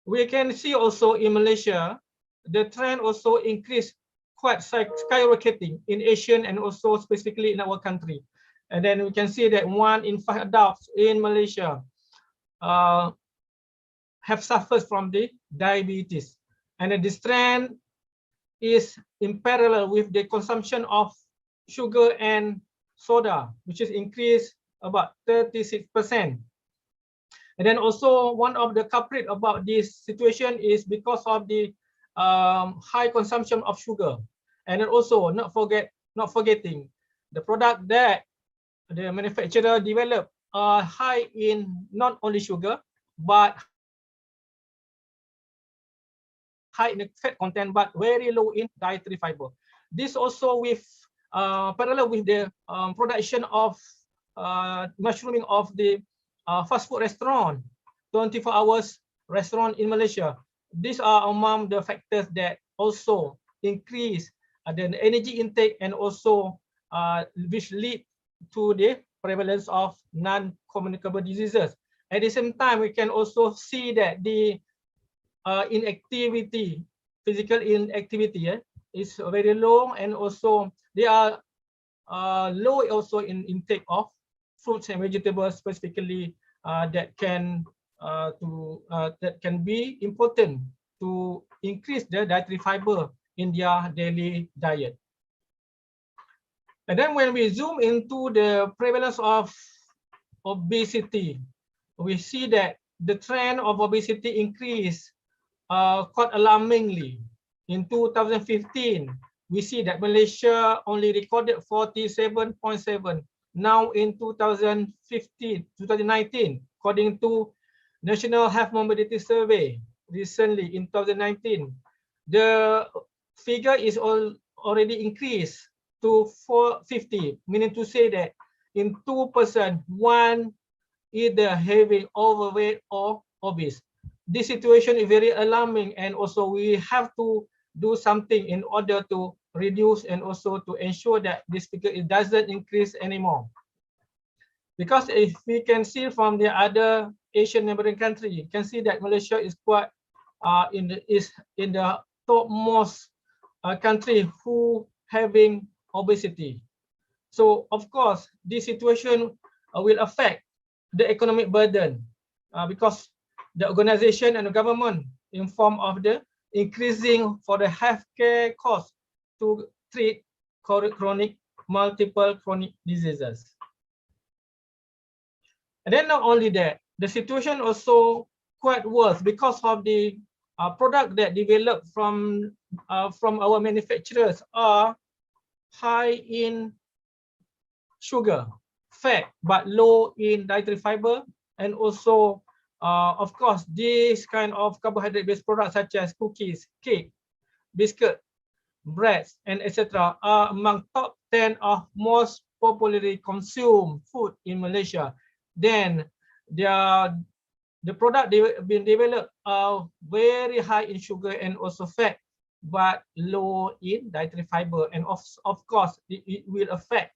we can see also in Malaysia the trend also increase quite skyrocketing in Asian and also specifically in our country. And then we can see that 1 in 5 adults in Malaysia have suffered from the diabetes. And then this trend is in parallel with the consumption of sugar and soda, which is increased about 36%. And then also one of the culprit about this situation is because of the high consumption of sugar, and then also not forgetting the product that the manufacturer developed are high in not only sugar but high in the fat content but very low in dietary fiber. This also with parallel with the production of mushrooming of the fast food restaurant, 24 hours restaurant in Malaysia. These are among the factors that also increase the energy intake and also which lead to the prevalence of non-communicable diseases. At the same time, we can also see that the inactivity, physical inactivity is very low, and also they are low also in intake of fruits and vegetables, specifically that can be important to increase the dietary fiber in their daily diet. And then when we zoom into the prevalence of obesity, we see that the trend of obesity increased quite alarmingly. In 2015, we see that Malaysia only recorded 47.7. Now in 2019, according to National Health Morbidity Survey, recently in 2019, the figure is already increased to 450, meaning to say that in 2%, one either having overweight or obese. This situation is very alarming, and also we have to do something in order to reduce and also to ensure that this figure it doesn't increase anymore. Because if we can see from the other Asian neighboring country, you can see that Malaysia is quite in the topmost country who having obesity. So of course, this situation will affect the economic burden because the organization and the government in form of the increasing for the healthcare cost to treat multiple chronic diseases. And then not only that, the situation also quite worse because of the product that developed from our manufacturers are high in sugar, fat, but low in dietary fiber, and also of course, this kind of carbohydrate-based products such as cookies, cake, biscuit, breads, and etc. are among top 10 of most popularly consumed food in Malaysia. Then the product being developed are very high in sugar and also fat, but low in dietary fiber, and of course it will affect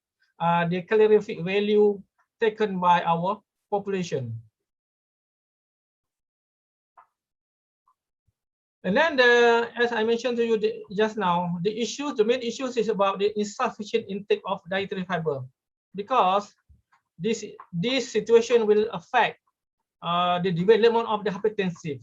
the calorific value taken by our population. And then as I mentioned to you just now, the main issues is about the insufficient intake of dietary fiber, because this situation will affect the development of the hypertensive,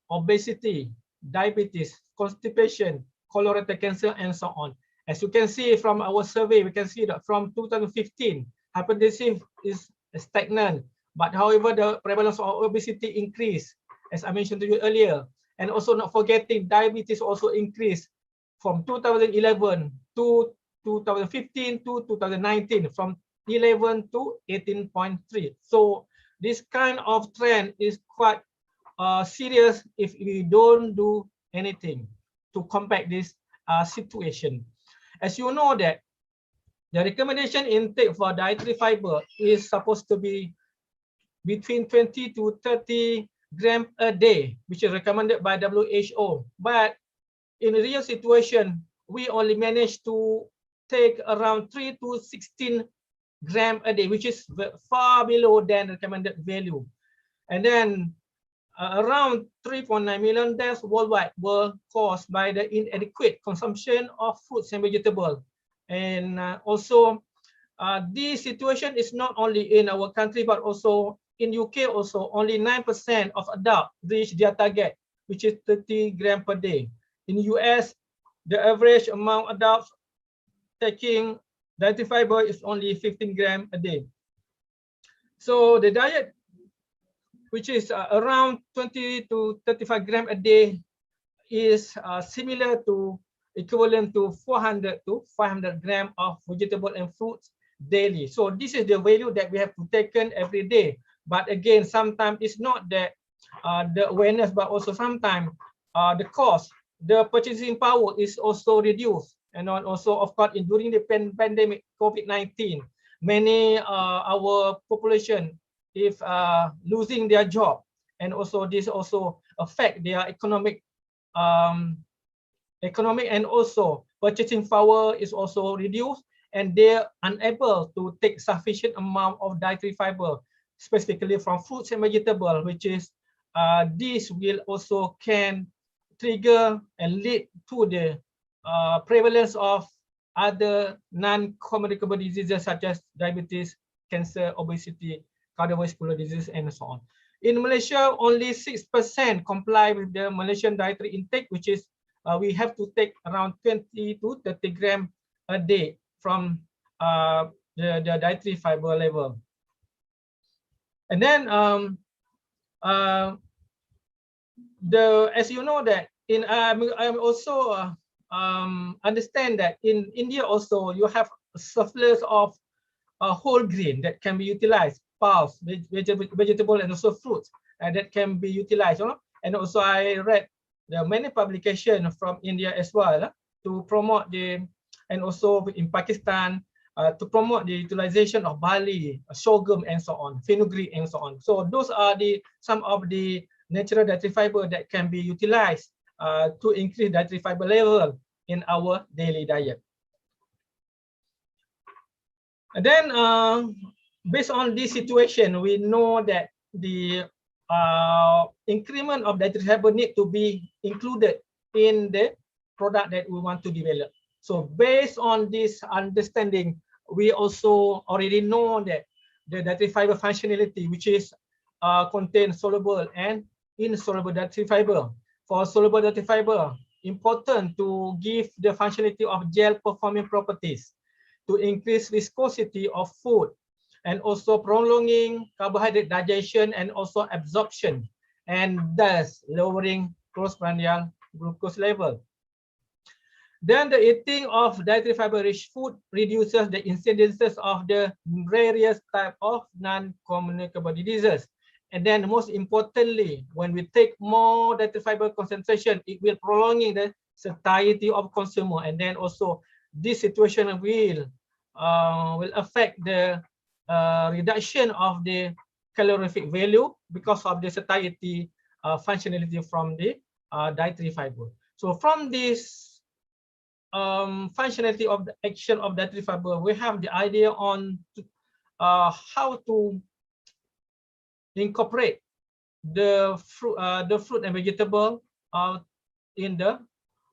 obesity, diabetes, constipation, colorectal cancer, and so on. As you can see from our survey, we can see that from 2015, hypertensive is stagnant, but however, the prevalence of obesity increased, as I mentioned to you earlier. And also not forgetting, diabetes also increased from 2011 to 2015 to 2019, from 11 to 18.3. So this kind of trend is quite serious if we don't do anything to combat this situation. As you know that the recommendation intake for dietary fiber is supposed to be between 20 to 30 grams a day, which is recommended by WHO. But in a real situation, we only managed to take around 3 to 16 grams a day, which is far below than recommended value. And then around 3.9 million deaths worldwide were caused by the inadequate consumption of fruits and vegetables. And also, this situation is not only in our country, but also in UK also, only 9% of adults reach their target, which is 30 grams per day. In US, the average among adults taking dietary fiber is only 15 grams a day. So the diet, which is around 20 to 35 grams a day, is similar to equivalent to 400 to 500 grams of vegetable and fruits daily. So this is the value that we have to take in every day. But again, sometimes it's not that the awareness, but also sometimes the cost, the purchasing power is also reduced. And also, of course, during the pandemic COVID-19, many our population if losing their job, and also this also affect their economic economic and also purchasing power is also reduced, and they're unable to take sufficient amount of dietary fiber, specifically from fruits and vegetables, which is this will also can trigger and lead to the prevalence of other non-communicable diseases such as diabetes, cancer, obesity, cardiovascular disease, and so on. In Malaysia, only 6% comply with the Malaysian dietary intake, which is we have to take around 20 to 30 grams a day from the dietary fiber level. And then as you know that in I'm also understand that in India also you have a surplus of whole grain that can be utilized, pulse, vegetable, and also fruits, and that can be utilized. You know? And also I read there are many publications from India as well to promote the, and also in Pakistan to promote the utilization of barley, sorghum, and so on, fenugreek, and so on. So those are the some of the natural dietary fiber that can be utilized to increase dietary fiber level in our daily diet. And then based on this situation, we know that the increment of dietary fiber need to be included in the product that we want to develop. So based on this understanding, we also already know that the dietary fiber functionality, which is contains soluble and insoluble dietary fiber. For soluble dietary fiber, important to give the functionality of gel performing properties, to increase viscosity of food, and also prolonging carbohydrate digestion and also absorption, and thus lowering postprandial glucose level. Then the eating of dietary fiber-rich food reduces the incidences of the various types of non-communicable diseases. And then most importantly, when we take more dietary fiber concentration, it will prolonging the satiety of consumer. And then also this situation will affect the reduction of the calorific value because of the satiety functionality from the dietary fiber. So from this functionality of the action of dietary fiber, we have the idea on how to incorporate the fruit and vegetable in the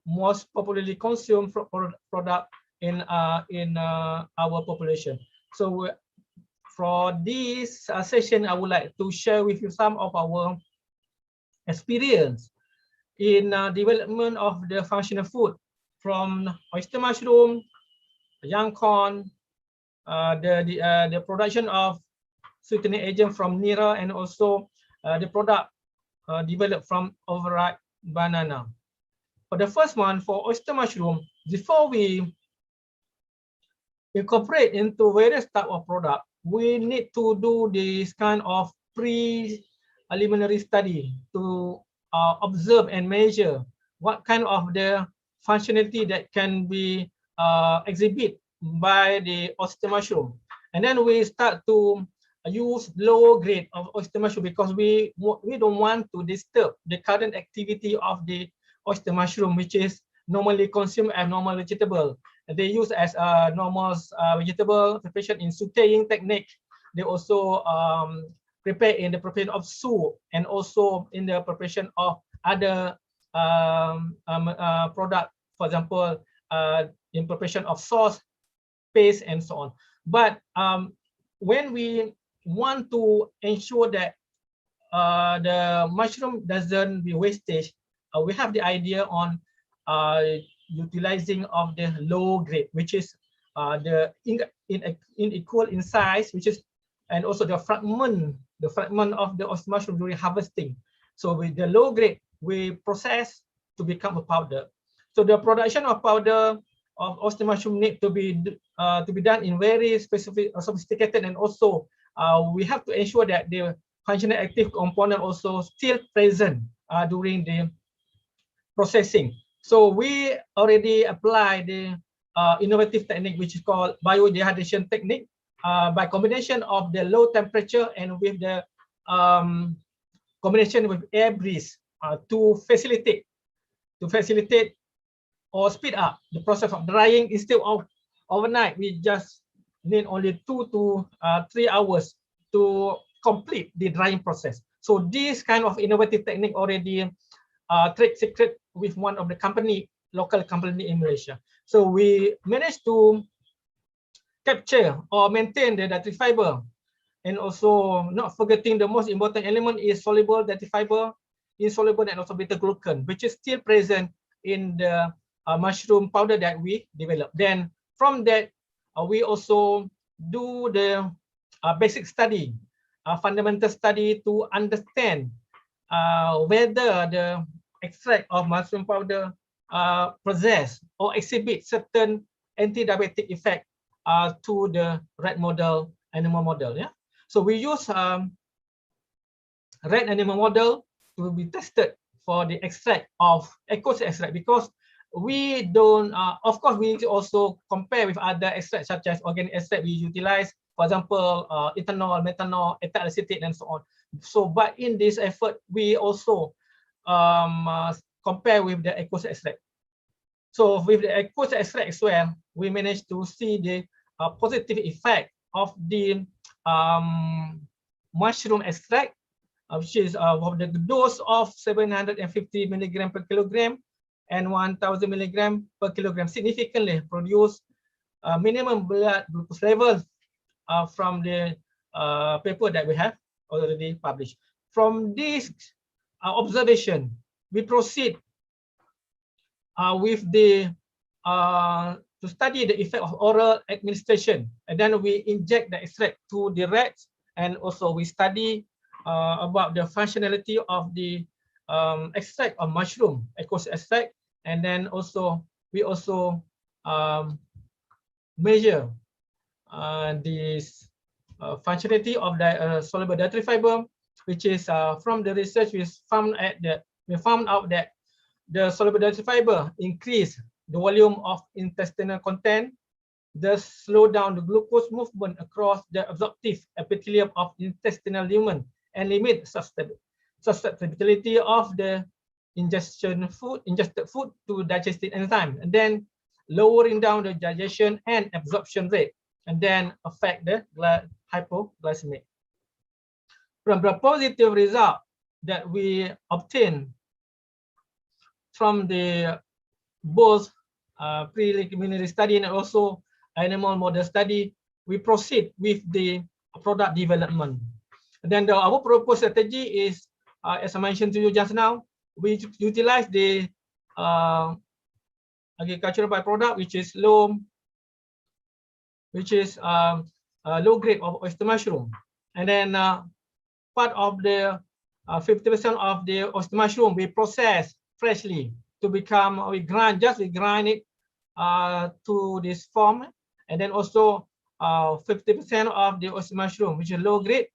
most popularly consumed product in our population. So for this session, I would like to share with you some of our experience in development of the functional food, from oyster mushroom, young corn, the production of sweetening agent from nira, and also the product developed from overripe banana. For the first one, for oyster mushroom, before we incorporate into various type of product, we need to do this kind of preliminary study to observe and measure what kind of the functionality that can be exhibited by the oyster mushroom. And then we start to use low grade of oyster mushroom because we don't want to disturb the current activity of the oyster mushroom, which is normally consumed as normal vegetable. They use as a normal vegetable preparation in sautéing technique. They also prepare in the preparation of soup, and also in the preparation of other product, for example, in preparation of sauce, paste, and so on. But when we want to ensure that the mushroom doesn't be wastage, we have the idea on utilizing of the low grade, which is the unequal in size, which is, and also the fragment of the oyster mushroom during harvesting. So with the low grade, we process to become a powder. So the production of powder of oyster mushroom need to be done in very specific, sophisticated, and also we have to ensure that the functional active component also still present during the processing. So we already apply the innovative technique, which is called biodehydration technique, by combination of the low temperature and with the combination with air breeze to facilitate or speed up the process of drying. Instead of overnight, we just need only 2 to 3 hours to complete the drying process. So this kind of innovative technique already trade secret with one of the local company in Malaysia. So we managed to capture or maintain the dietary fiber, and also not forgetting the most important element is soluble dietary fiber, insoluble, and also beta glucan, which is still present in the mushroom powder that we developed. Then from that, we also do the basic study, fundamental study to understand whether the extract of mushroom powder possess or exhibit certain anti-diabetic effect to the rat model, animal model. Yeah. So we use rat animal model to be tested for the extract of aqueous extract, because we don't, of course, we also compare with other extracts such as organic extract we utilize, for example, ethanol, methanol, ethyl acetate, and so on. So, but in this effort, we also compare with the aqueous extract. So with the aqueous extract as well, we managed to see the positive effect of the mushroom extract, which is of the dose of 750 milligram per kilogram and 1000 milligram per kilogram, significantly produce minimum blood glucose level from the paper that we have already published. From this observation, we proceed with the to study the effect of oral administration, and then we inject the extract to the rats, and also we study about the functionality of the extract of mushroom, aqueous extract, and then also we also measure this functionality of the soluble dietary fiber, which is from the research we found out that the soluble dietary fiber increase the volume of intestinal content, thus slow down the glucose movement across the absorptive epithelium of intestinal lumen and limit susceptibility of the ingested food to digestive enzyme, and then lowering down the digestion and absorption rate, and then affect the hypoglycemic. From the positive result that we obtain from the both preliminary study and also animal model study, we proceed with the product development. And then our proposed strategy is, as I mentioned to you just now, we utilize the agricultural byproduct, which is low grade of oyster mushroom, and then part of the 50% of the oyster mushroom we process freshly to become, we grind it to this form, and then also 50% of the oyster mushroom, which is low grade,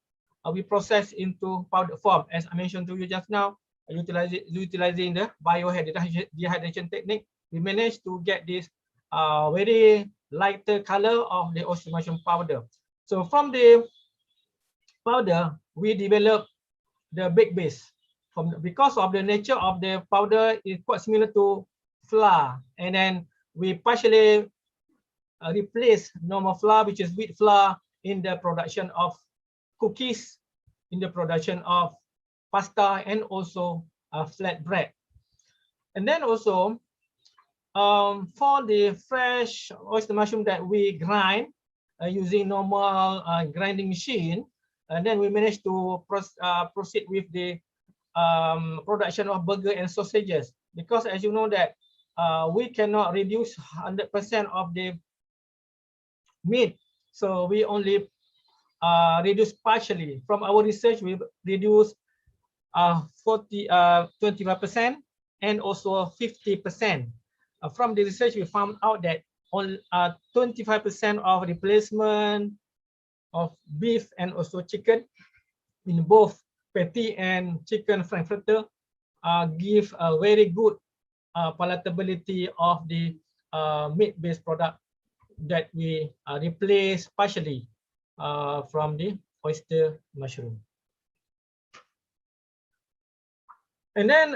we process into powder form, as I mentioned to you just now, utilizing the biohydration technique. We managed to get this very lighter color of the oyster mushroom powder. So from the powder, we develop the baked base. Because of the nature of the powder is quite similar to flour, and then we partially replace normal flour, which is wheat flour, in the production of cookies, in the production of pasta, and also flat bread. And then also for the fresh oyster mushroom that we grind using normal grinding machine, and then we managed to proceed with the production of burger and sausages, because as you know that we cannot reduce 100% of the meat, so we only reduce partially. From our research, we reduce 25% and also 50%. From the research, we found out that on 25% of replacement of beef and also chicken in both patty and chicken frankfurter give a very good palatability of the meat-based product that we replace partially from the oyster mushroom. And then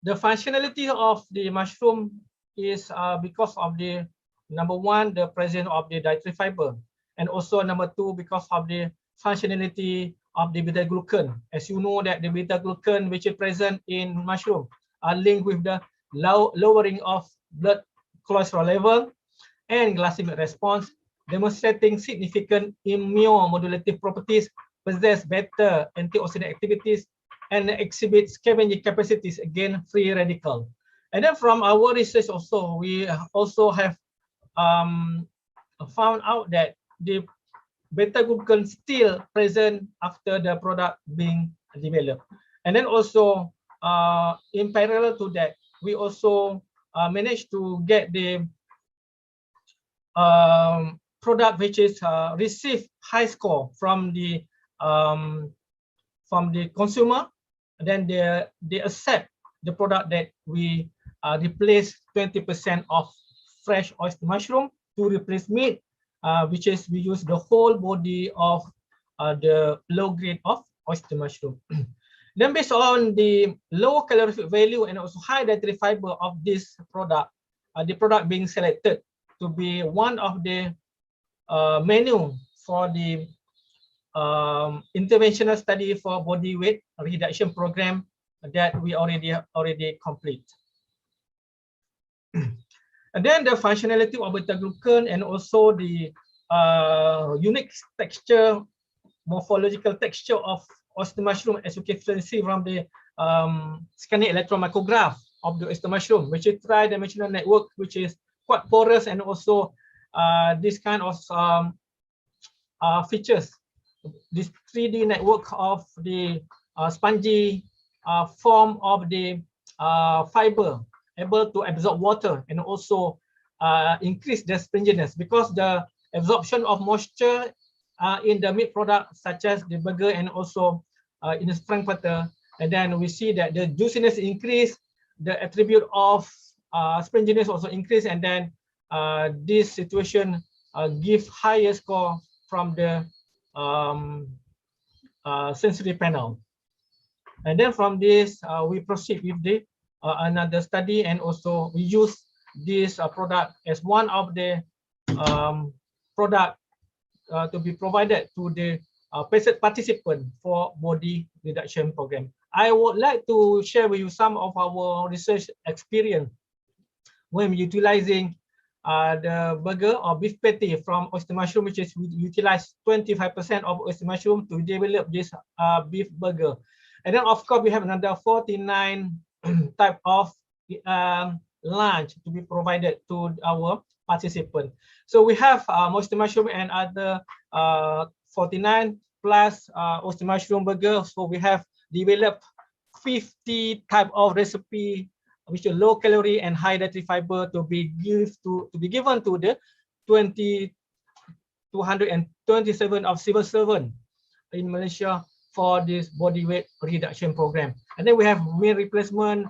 the functionality of the mushroom is because of the number one, the presence of the dietary fiber, and also number two, because of the functionality of the beta glucan. As you know that the beta glucan which is present in mushroom are linked with the lowering of blood cholesterol level and glycemic response, demonstrating significant immunomodulative properties, possess better antioxidant activities, and exhibit scavenging capacities against free radical. And then from our research also, we also have found out that the beta glucan still present after the product being developed. And then also in parallel to that, we also managed to get the product which is received high score from the consumer. Then they accept the product that we replace 20% of fresh oyster mushroom to replace meat, which is we use the whole body of the low grade of oyster mushroom. Then based on the low calorific value and also high dietary fiber of this product, the product being selected to be one of the menu for the interventional study for body weight reduction program that we already complete. And then the functionality of beta glucan and also the unique texture, morphological texture of oyster mushroom, as you can see from the scanning electron micrograph of the oyster mushroom, which is tri-dimensional network, which is quite porous, and also this kind of features, this 3D network of the spongy form of the fiber, able to absorb water and also increase the stringiness, because the absorption of moisture in the meat product such as the burger and also in the frankfurter, and then we see that the juiciness increase, the attribute of stringiness also increase, and then this situation give higher score from the sensory panel. And then from this we proceed with the another study, and also we use this product as one of the product to be provided to the patient participant for body reduction program. I would like to share with you some of our research experience when utilizing the burger or beef patty from oyster mushroom, which is we utilize 25% of oyster mushroom to develop this beef burger. And then of course we have another 49 type of lunch to be provided to our participant. So we have oyster mushroom and other 49 plus oyster mushroom burger. So we have developed 50 type of recipe which are low calorie and high dietary fiber to be given to the 227 of civil servant in Malaysia for this body weight reduction program. And then we have meal replacement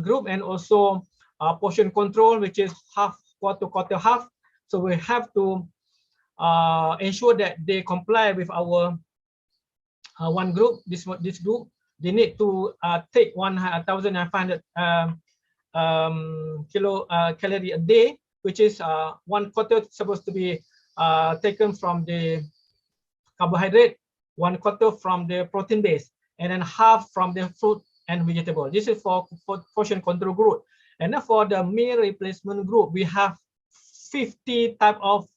group and also portion control, which is half, quarter, half. So we have to ensure that they comply with our one group. This group, they need to take 1,500 calorie a day, which is one quarter supposed to be taken from the carbohydrate, one quarter from the protein base, and then half from the fruit and vegetable. This is for portion control group. And then for the meal replacement group, we have 50 type of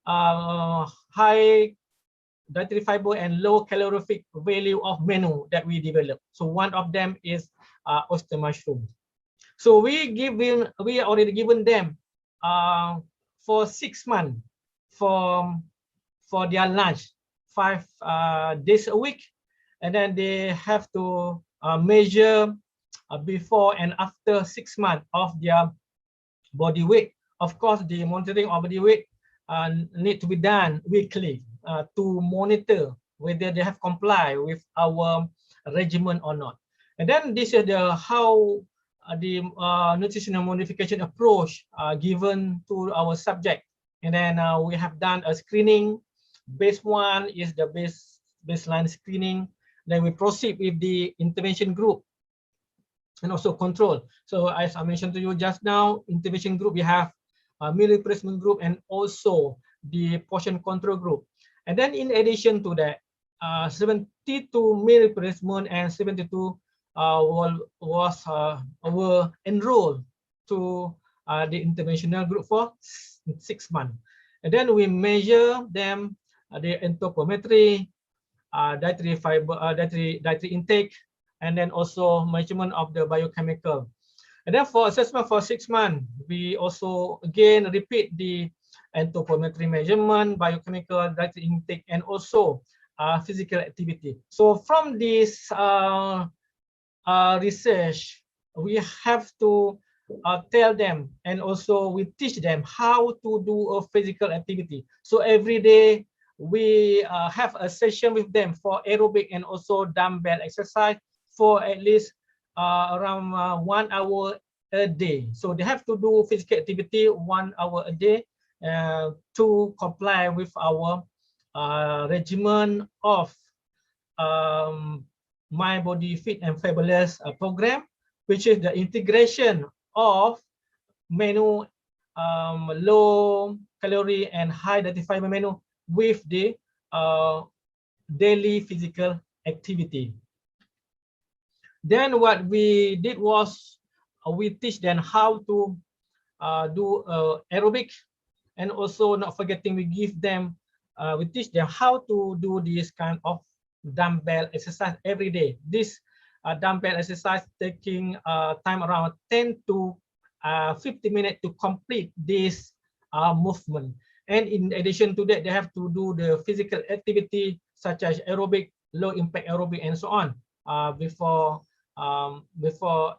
high dietary fiber and low calorific value of menu that we develop. So one of them is oyster mushroom. So we already given them for 6 months for their lunch, 5 days a week, and then they have to measure before and after 6 months of their body weight. Of course, the monitoring of body weight need to be done weekly to monitor whether they have complied with our regimen or not. And then this is how the nutritional modification approach given to our subject. And then we have done a screening. Base one is the baseline screening. Then we proceed with the intervention group. and also control. So as I mentioned to you just now, intervention group, we have a meal replacement group and also the portion control group. And then in addition to that, 72 meal replacement and 72 were enrolled to the interventional group for 6 months. And then we measure them, the anthropometry, dietary fiber, dietary intake, and then also measurement of the biochemical. And then for assessment for 6 months, we also again repeat the anthropometry measurement, biochemical, dietary intake, and also physical activity. So from this research, we have to tell them, and also we teach them how to do a physical activity. So every day we have a session with them for aerobic and also dumbbell exercise for at least around 1 hour a day. So they have to do physical activity 1 hour a day to comply with our regimen of My Body Fit and Fabulous program, which is the integration of menu, low calorie and high dietary fiber menu with the daily physical activity. Then what we did was we teach them how to do aerobic, and also not forgetting we give them, we teach them how to do this kind of dumbbell exercise every day. This dumbbell exercise taking time around 10 to 50 minutes to complete this movement. And in addition to that, they have to do the physical activity such as aerobic, low impact aerobic, and so on before,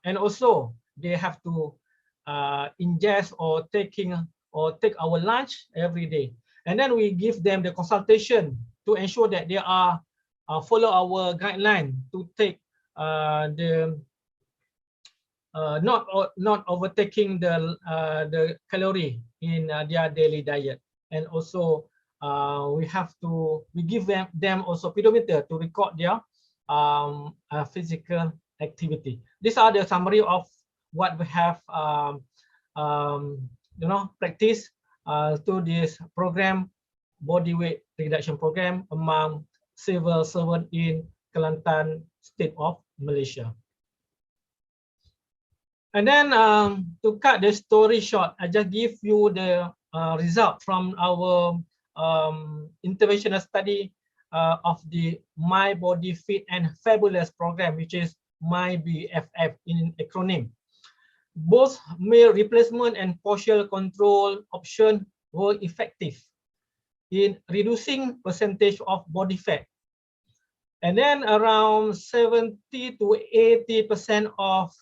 and also they have to ingest or take our lunch every day. And then we give them the consultation to ensure that they are follow our guideline to take not overtaking the calorie in their daily diet. And also we give them also pedometer to record their physical activity. These are the summary of what we have practice to this program, body weight reduction program among civil servant in Kelantan state of Malaysia. And then to cut the story short, I just give you the result from our interventional study of the My Body Fit and Fabulous program, which is MyBFF in acronym. Both meal replacement and portion control option were effective in reducing percentage of body fat. And then around 70 to 80% of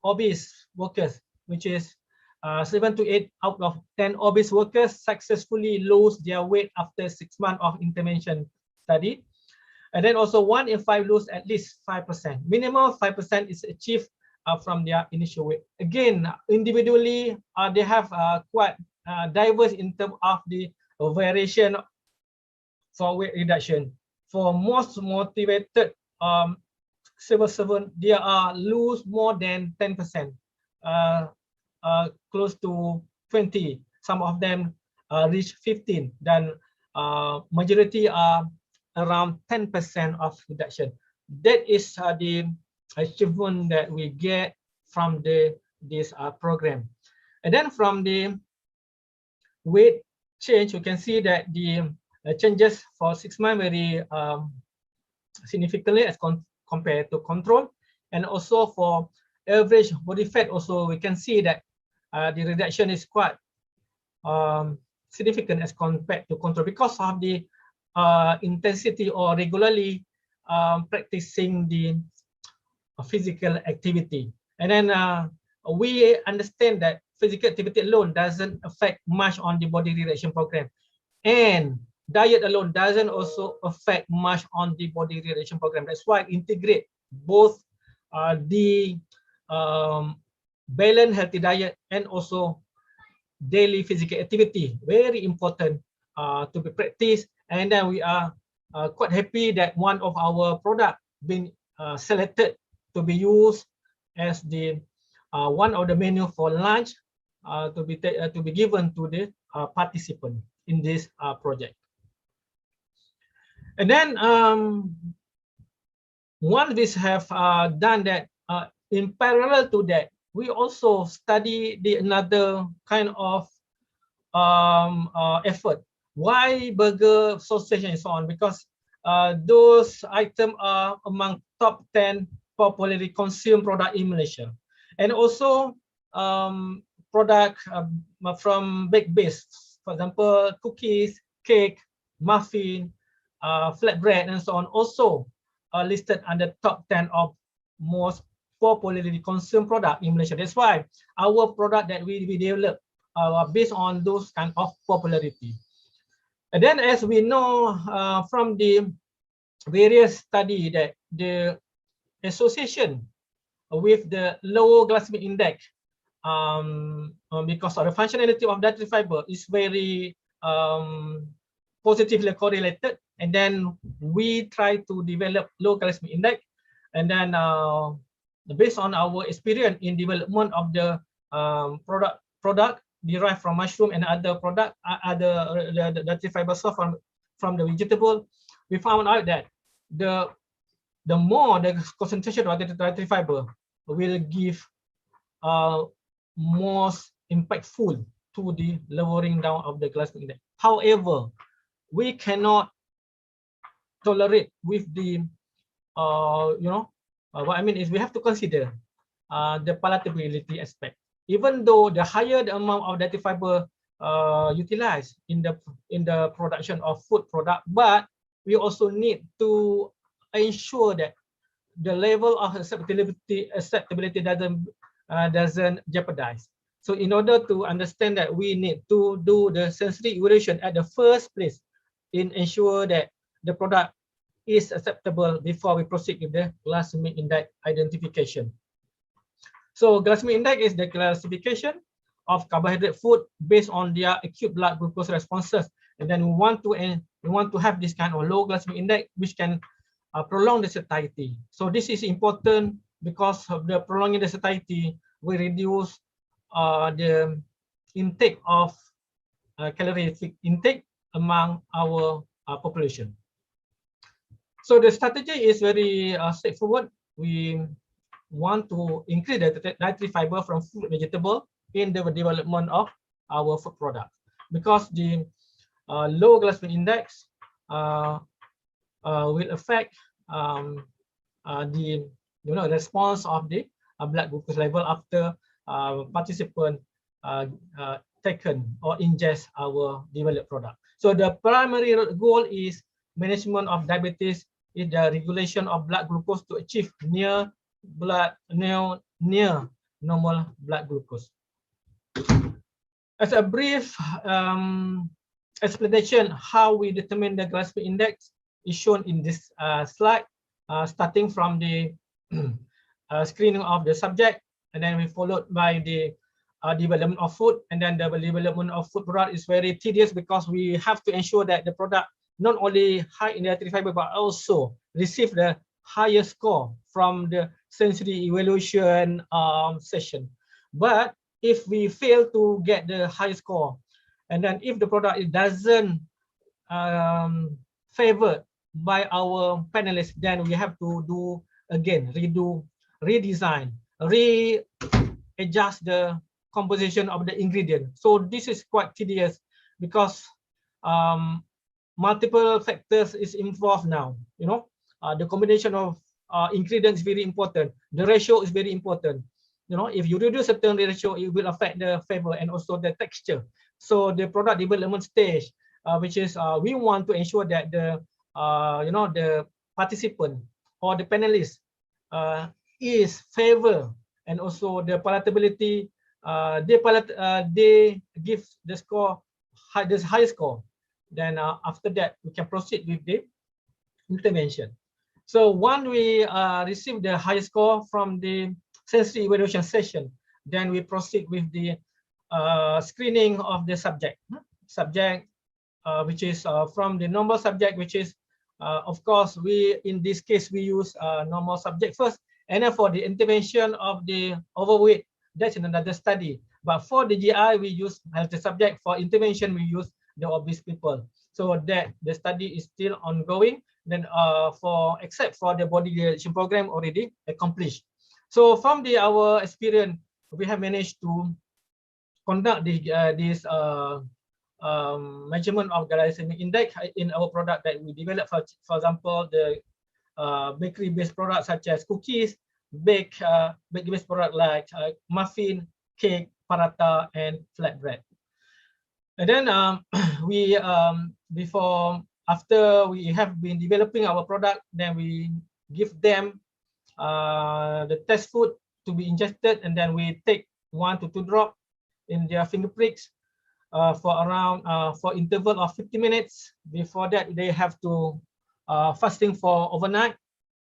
obese workers, which is 7 to 8 out of 10 obese workers successfully lose their weight after 6 months of intervention study. And then also 1 in 5 lose at least 5%. Minimum 5% is achieved from their initial weight. Again, individually, they have quite diverse in terms of the variation for weight reduction. For most motivated civil servant, they are lose more than 10%, close to 20. Some of them reach 15. Then majority are around 10% of reduction. That is the achievement that we get from this program. And then from the weight change, you can see that the changes for 6 months very significantly as compared to control. And also for average body fat, also we can see that the reduction is quite significant as compared to control because of the intensity or regularly practicing the physical activity. And then we understand that physical activity alone doesn't affect much on the body reduction program, and diet alone doesn't also affect much on the body reduction program. That's why integrate both the balanced healthy diet and also daily physical activity, very important to be practiced. And then we are quite happy that one of our product been selected to be used as the one of the menu for lunch to be given to the participant in this project. And then once we have done that, in parallel to that, we also study the another kind of effort. Why burger, sausage, and so on? Because those items are among top 10 popularly consumed product in Malaysia, and also product from baked base, for example, cookies, cake, muffin, flatbread, and so on, also are listed under top 10 of most popularly consumed product in Malaysia. That's why our product that we develop based on those kind of popularity. And then, as we know from the various study, that the association with the low glycemic index because of the functionality of dietary fiber is very positively correlated. And then we try to develop low glycemic index, and then based on our experience in development of the product derived from mushroom and other product, the dietary fiber source from the vegetable, we found out that the more the concentration of the dietary fiber will give most impactful to the lowering down of the glycemic index. However, we cannot tolerate with the what I mean is we have to consider the palatability aspect. Even though the higher the amount of dietary fiber utilized in the production of food product, but we also need to ensure that the level of acceptability doesn't jeopardize. So in order to understand that, we need to do the sensory evaluation at the first place in ensure that the product is acceptable before we proceed with the glycemic index identification. So glycemic index is the classification of carbohydrate food based on their acute blood glucose responses, and then we want to have this kind of low glycemic index which can prolong the satiety. So this is important because of the prolonging the satiety, we reduce the intake of calorific intake among our population. So the strategy is very straightforward. We want to increase the dietary fiber from fruit and vegetable in the development of our food product, because the low glycemic index will affect the response of the blood glucose level after participant taken or ingest our developed product. So the primary goal is management of diabetes, is the regulation of blood glucose to achieve near normal blood glucose. As a brief explanation how we determine the glycemic index is shown in this slide, starting from the screening of the subject, and then we followed by the development of food, and then the development of food product is very tedious because we have to ensure that the product not only high in dietary fiber but also receive the highest score from the sensory evaluation session. But if we fail to get the high score, and then if the product doesn't favored by our panelists, then we have to do again, redesign, readjust the composition of the ingredient. So this is quite tedious because multiple factors is involved now. The combination of ingredients is very important. The ratio is very important. If you reduce a certain ratio, it will affect the flavor and also the texture. So the product development stage, which is we want to ensure that the participant or the panelist is favor, and also the palatability, they give the score this high score. Then after that, we can proceed with the intervention. So once we receive the high score from the sensory evaluation session, then we proceed with the screening of the subject, which is from the normal subject, which is of course in this case we use normal subject first, And then for the intervention of the overweight, that's another study. But for the GI, we use healthy subject. For intervention, we use the obese people. So that the study is still ongoing. Then except for the body reduction program already accomplished. So from our experience, we have managed to conduct this measurement of glycemic index in our product that we developed. For example, the bakery-based products such as cookies, baked-based product like muffin, cake, paratha, and flatbread. And then after we have been developing our product, then we give them the test food to be ingested, and then we take 1 to 2 drops in their finger pricks for around for interval of 50 minutes. Before that, they have to fasting for overnight,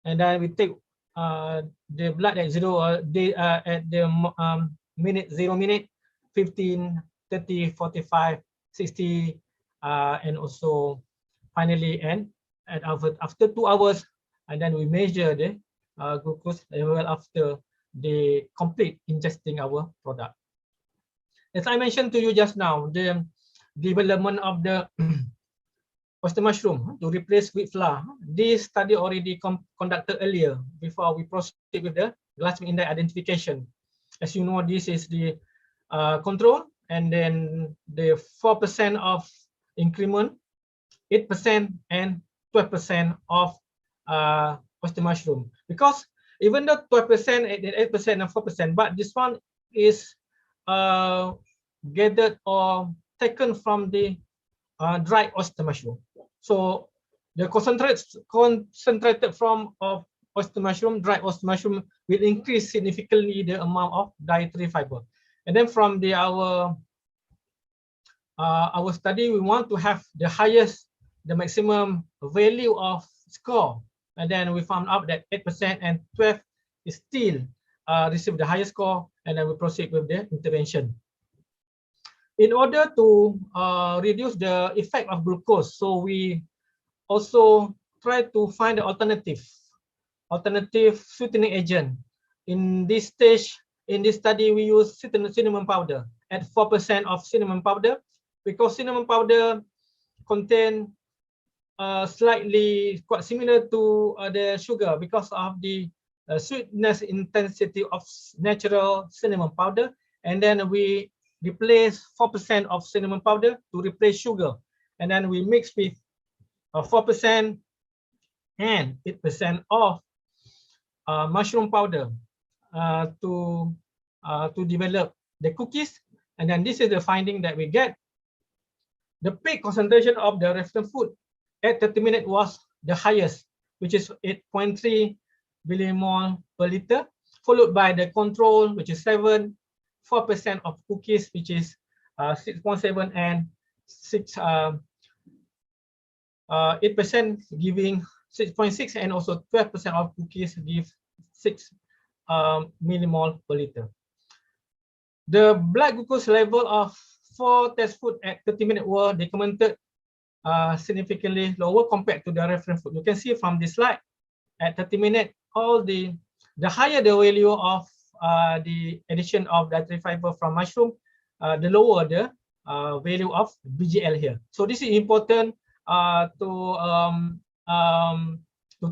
and then we take the blood at at the minute, 15, 30, 45, 60, and also finally after 2 hours, and then we measure the glucose level after they complete ingesting our product. As I mentioned to you just now, the development of the oyster mushroom to replace wheat flour. This study already conducted earlier before we proceed with the glycemic index identification. As you know, this is the control, and then the 4% of increment, 8% and 12% of oyster mushroom. Because even though 12%, 8% and 4%, but this one is gathered or taken from the dried oyster mushroom. So the concentrated form of oyster mushroom, dried oyster mushroom, will increase significantly the amount of dietary fiber. And then from our study, we want to have the maximum value of score. And then we found out that 8% and 12 is still receive the highest score, and then we proceed with the intervention. In order to reduce the effect of glucose, so we also try to find the alternative sweetening agent. In this stage, in this study, we use cinnamon powder at 4% of cinnamon powder, because cinnamon powder contain slightly quite similar to the sugar because of the sweetness intensity of natural cinnamon powder, and then we replace 4% of cinnamon powder to replace sugar, and then we mix with 4% and 8% of mushroom powder to develop the cookies. And then this is the finding that we get. The peak concentration of the reference food at 30 minutes was the highest, which is 8.3 millimole per liter, followed by the control, which is 4% of cookies, which is 6.7, and 8% giving 6.6, and also 12% of cookies give 6 millimole per liter. The blood glucose level of 4 test food at 30 minutes were documented significantly lower compared to the reference food. You can see from this slide, at 30 minutes, the higher the value of the addition of dietary fiber from mushroom, the lower the value of BGL here. So this is important to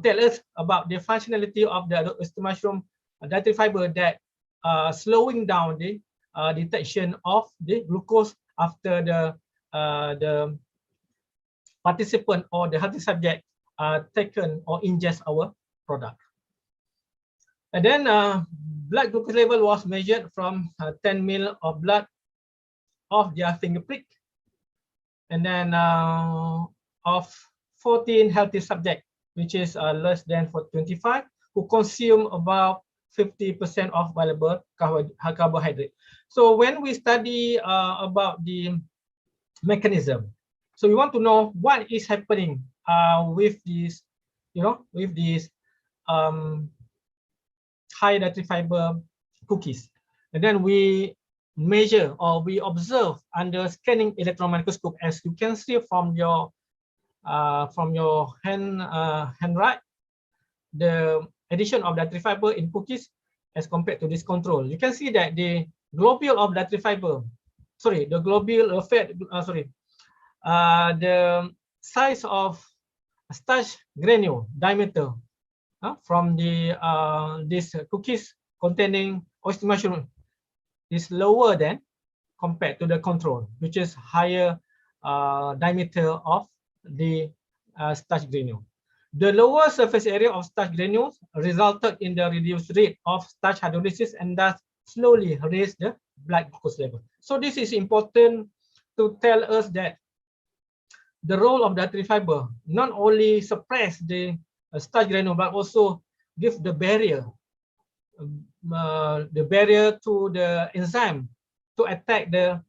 tell us about the functionality of the oyster mushroom dietary fiber, that slowing down the detection of the glucose after the participant or the healthy subject taken or ingest our product. And then blood glucose level was measured from 10 ml of blood of their finger prick, and then of 14 healthy subjects, which is less than 25, who consume about 50% of valuable carbohydrate. So when we study about the mechanism, so we want to know what is happening with these, with these high dietary fiber cookies. And then we measure, or we observe under scanning electron microscope, as you can see from your hand right, the addition of dietary fiber in cookies as compared to this control. You can see that the globule of dietary fiber, sorry, the globule of fat, the size of starch granule diameter from the these cookies containing oyster mushroom is lower than compared to the control, which is higher diameter of the starch granule. The lower surface area of starch granules resulted in the reduced rate of starch hydrolysis and thus slowly raise the blood glucose level. So this is important to tell us that the role of dietary fiber not only suppress the starch granule but also give the barrier to the enzyme to attack the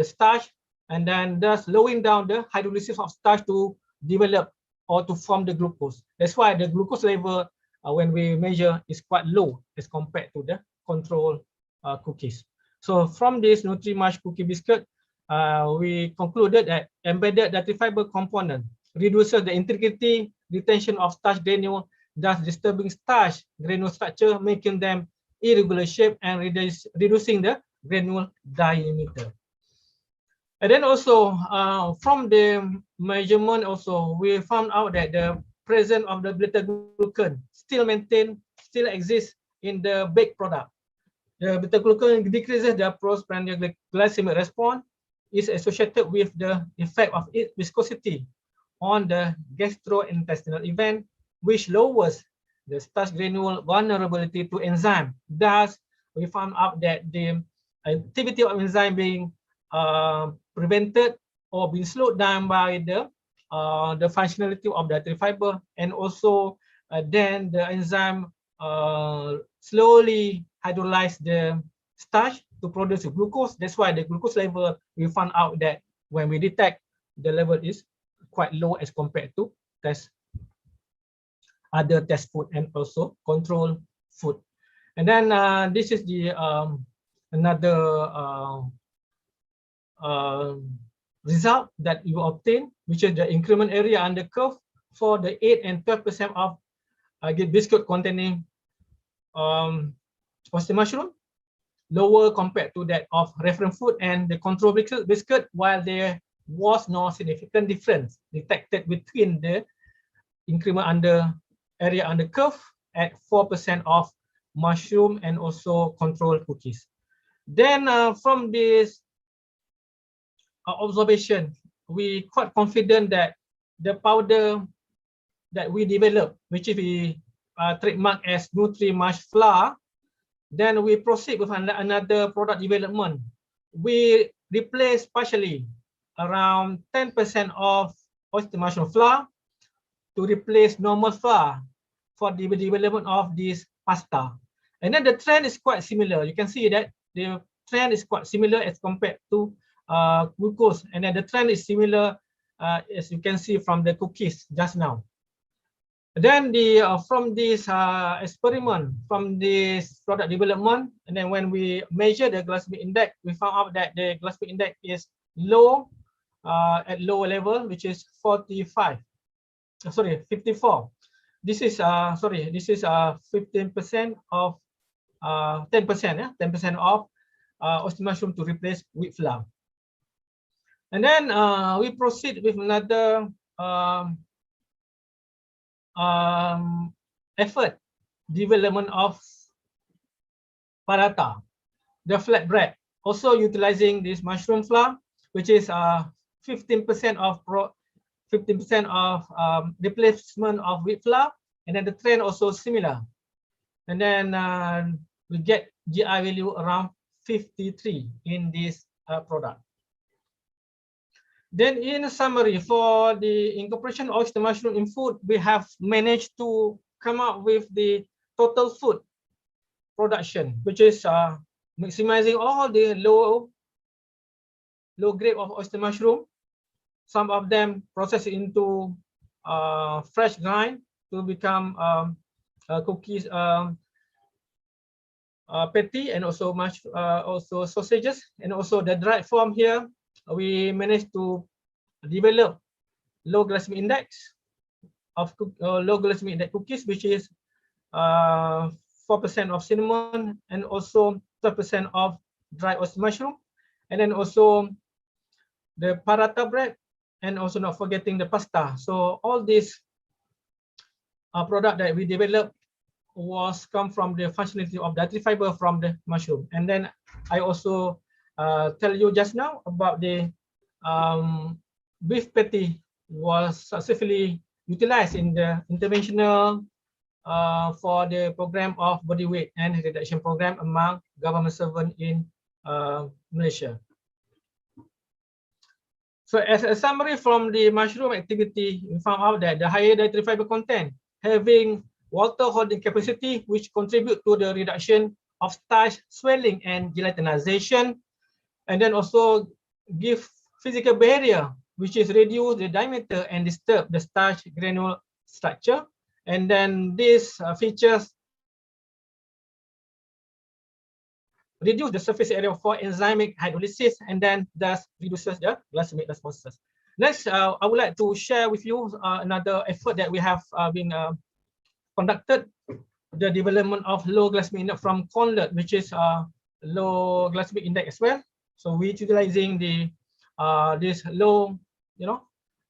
starch and then thus slowing down the hydrolysis of starch to develop or to form the glucose. That's why the glucose level when we measure is quite low as compared to the control cookies. So from this Nutri-Mush cookie biscuit, we concluded that embedded dietary fiber component reduces the integrity retention of starch granule, thus disturbing starch granule structure, making them irregular shape and reducing the granule diameter. And then also from the measurement also, we found out that the presence of the beta-glucan still exists in the baked product. The beta-glucan decreases the postprandial glycemic response, is associated with the effect of its viscosity on the gastrointestinal event, which lowers the starch granule vulnerability to enzyme. Thus, we found out that the activity of enzyme being prevented or being slowed down by the functionality of dietary fiber, and also then the enzyme slowly hydrolyze the starch to produce glucose. That's why the glucose level, we found out that when we detect, the level is quite low as compared to other test food and also control food. And then this is the another result that you obtain, which is the increment area under curve for the 8 and 12% of biscuit containing oyster mushroom, lower compared to that of reference food and the control biscuit, while there was no significant difference detected between the increment under area under curve at 4% of mushroom and also control cookies. Then from this observation, we quite confident that the powder that we develop, which we trademark as Nutri-Mush flour, then we proceed with another product development. We replace partially around 10% of oyster mushroom flour to replace normal flour for the development of this pasta. And then the trend is quite similar. You can see that the trend is quite similar as compared to glucose. And then the trend is similar as you can see from the cookies just now. Then from this experiment, from this product development, and then when we measure the glycemic index, we found out that the glycemic index is low at lower level, which is 54. This is 15% of 10% of oyster mushroom to replace wheat flour. And then we proceed with another effort, development of paratha, the flatbread, also utilizing this mushroom flour, which is 15% of replacement of wheat flour, and then the trend also similar. And then we get GI value around 53 in this product. Then in summary, for the incorporation of oyster mushroom in food, we have managed to come up with the total food production, which is maximizing all the low grade of oyster mushroom. Some of them processed into fresh grind to become cookies, patty, and also also sausages, and also the dried form here. We managed to develop low glycemic index of low glycemic index cookies, which is 4% of cinnamon, and also 12% of dry oyster mushroom, and then also the paratha bread, and also not forgetting the pasta. So all these product that we developed was come from the functionality of dietary fiber from the mushroom. And then I also tell you just now about the beef patty was successfully utilized in the interventional for the program of body weight and reduction program among government servants in Malaysia. So as a summary from the mushroom activity, we found out that the higher dietary fiber content having water holding capacity, which contribute to the reduction of starch swelling and gelatinization, and then also give physical barrier, which is reduce the diameter and disturb the starch granule structure. And then these features reduce the surface area for enzymic hydrolysis, and then thus reduces the glycemic responses. Next, I would like to share with you another effort that we have been conducted, the development of low glycemic index from cornlet, which is low glycemic index as well. So we're utilizing the this low,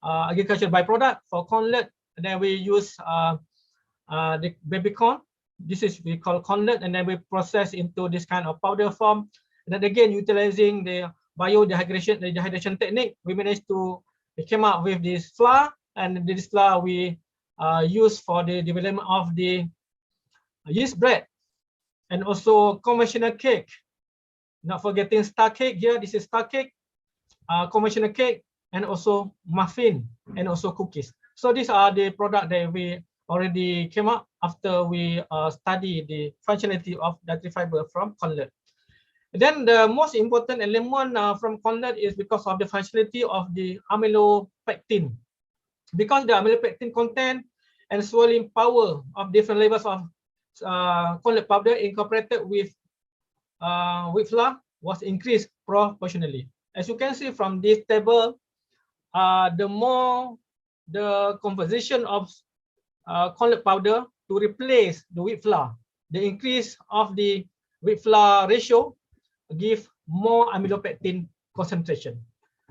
agricultural byproduct for cornlet, and then we use the baby corn. This is we call cornlet, and then we process into this kind of powder form. And then again, utilizing the dehydration technique, we managed to came up with this flour, and this flour we use for the development of the yeast bread and also conventional cake. Not forgetting star cake here. This is star cake, conventional cake, and also muffin, and also cookies. So these are the products that we already came up after we study the functionality of dietary fiber from cornlet. Then the most important element from cornlet is because of the functionality of the amylopectin. Because the amylopectin content and swelling power of different levels of cornlet powder incorporated with wheat flour was increased proportionally. As you can see from this table, the more the composition of cornlet powder to replace the wheat flour, the increase of the wheat flour ratio give more amylopectin concentration.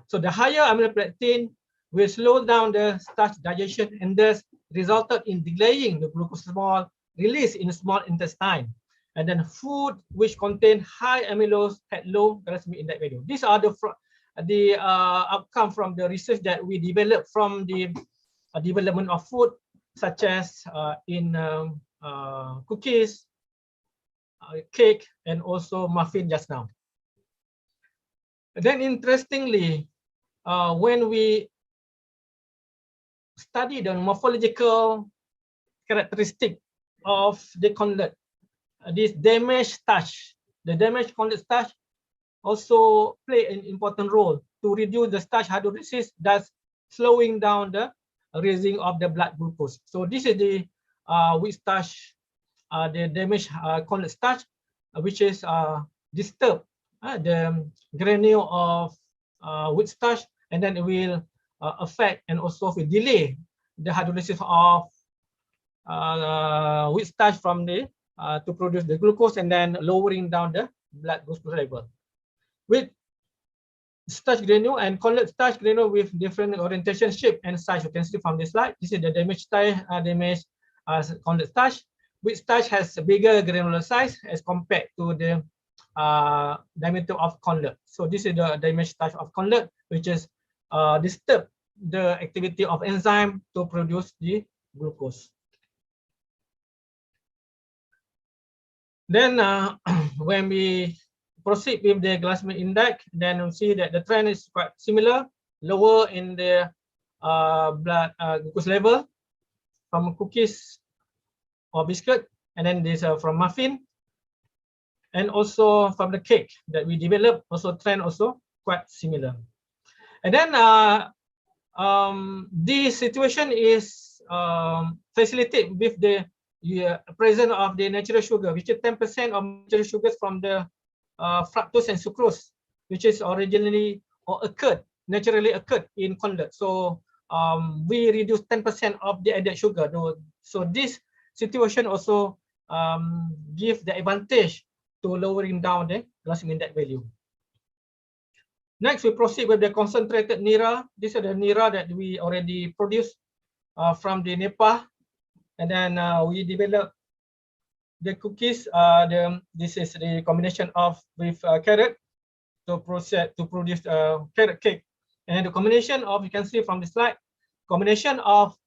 So the higher amylopectin will slow down the starch digestion and thus resulted in delaying the glucosol release in the small intestine. And then food which contain high amylose had low glycemic index value. These are the outcome from the research that we developed from the development of food, such as in cookies, cake, and also muffin just now. Then interestingly, when we study the morphological characteristic of the cornlet, this damaged starch, the damaged cornlet starch also play an important role to reduce the starch hydrolysis, thus slowing down the raising of the blood glucose. So this is the wheat starch, the damaged cornlet starch, which is disturb the granule of wheat starch, and then it will affect and also will delay the hydrolysis of wheat starch from the to produce the glucose, and then lowering down the blood glucose level. With starch granule and cornlet starch granule with different orientation, shape, and size, you can see from this slide. This is the damaged starch, cornlet starch. Wheat starch has a bigger granular size as compared to the diameter of cornlet. So this is the damaged starch of cornlet, which is disturb the activity of enzyme to produce the glucose. Then when we proceed with the glycemic index, then we see that the trend is quite similar, lower in the blood glucose level from cookies or biscuit, and then this from muffin, and also from the cake that we developed, also trend also quite similar. And then this situation is facilitated with the presence of the natural sugar, which is 10% of natural sugars from the fructose and sucrose, which is originally or naturally occurred in cornlet. So we reduce 10% of the added sugar. So this situation also give the advantage to lowering down the glycemic index value. Next, we proceed with the concentrated nira. These are the nira that we already produced from the NEPA, and then we develop the cookies. This is the combination of with carrot to produce carrot cake, and the combination of, you can see from the slide, combination of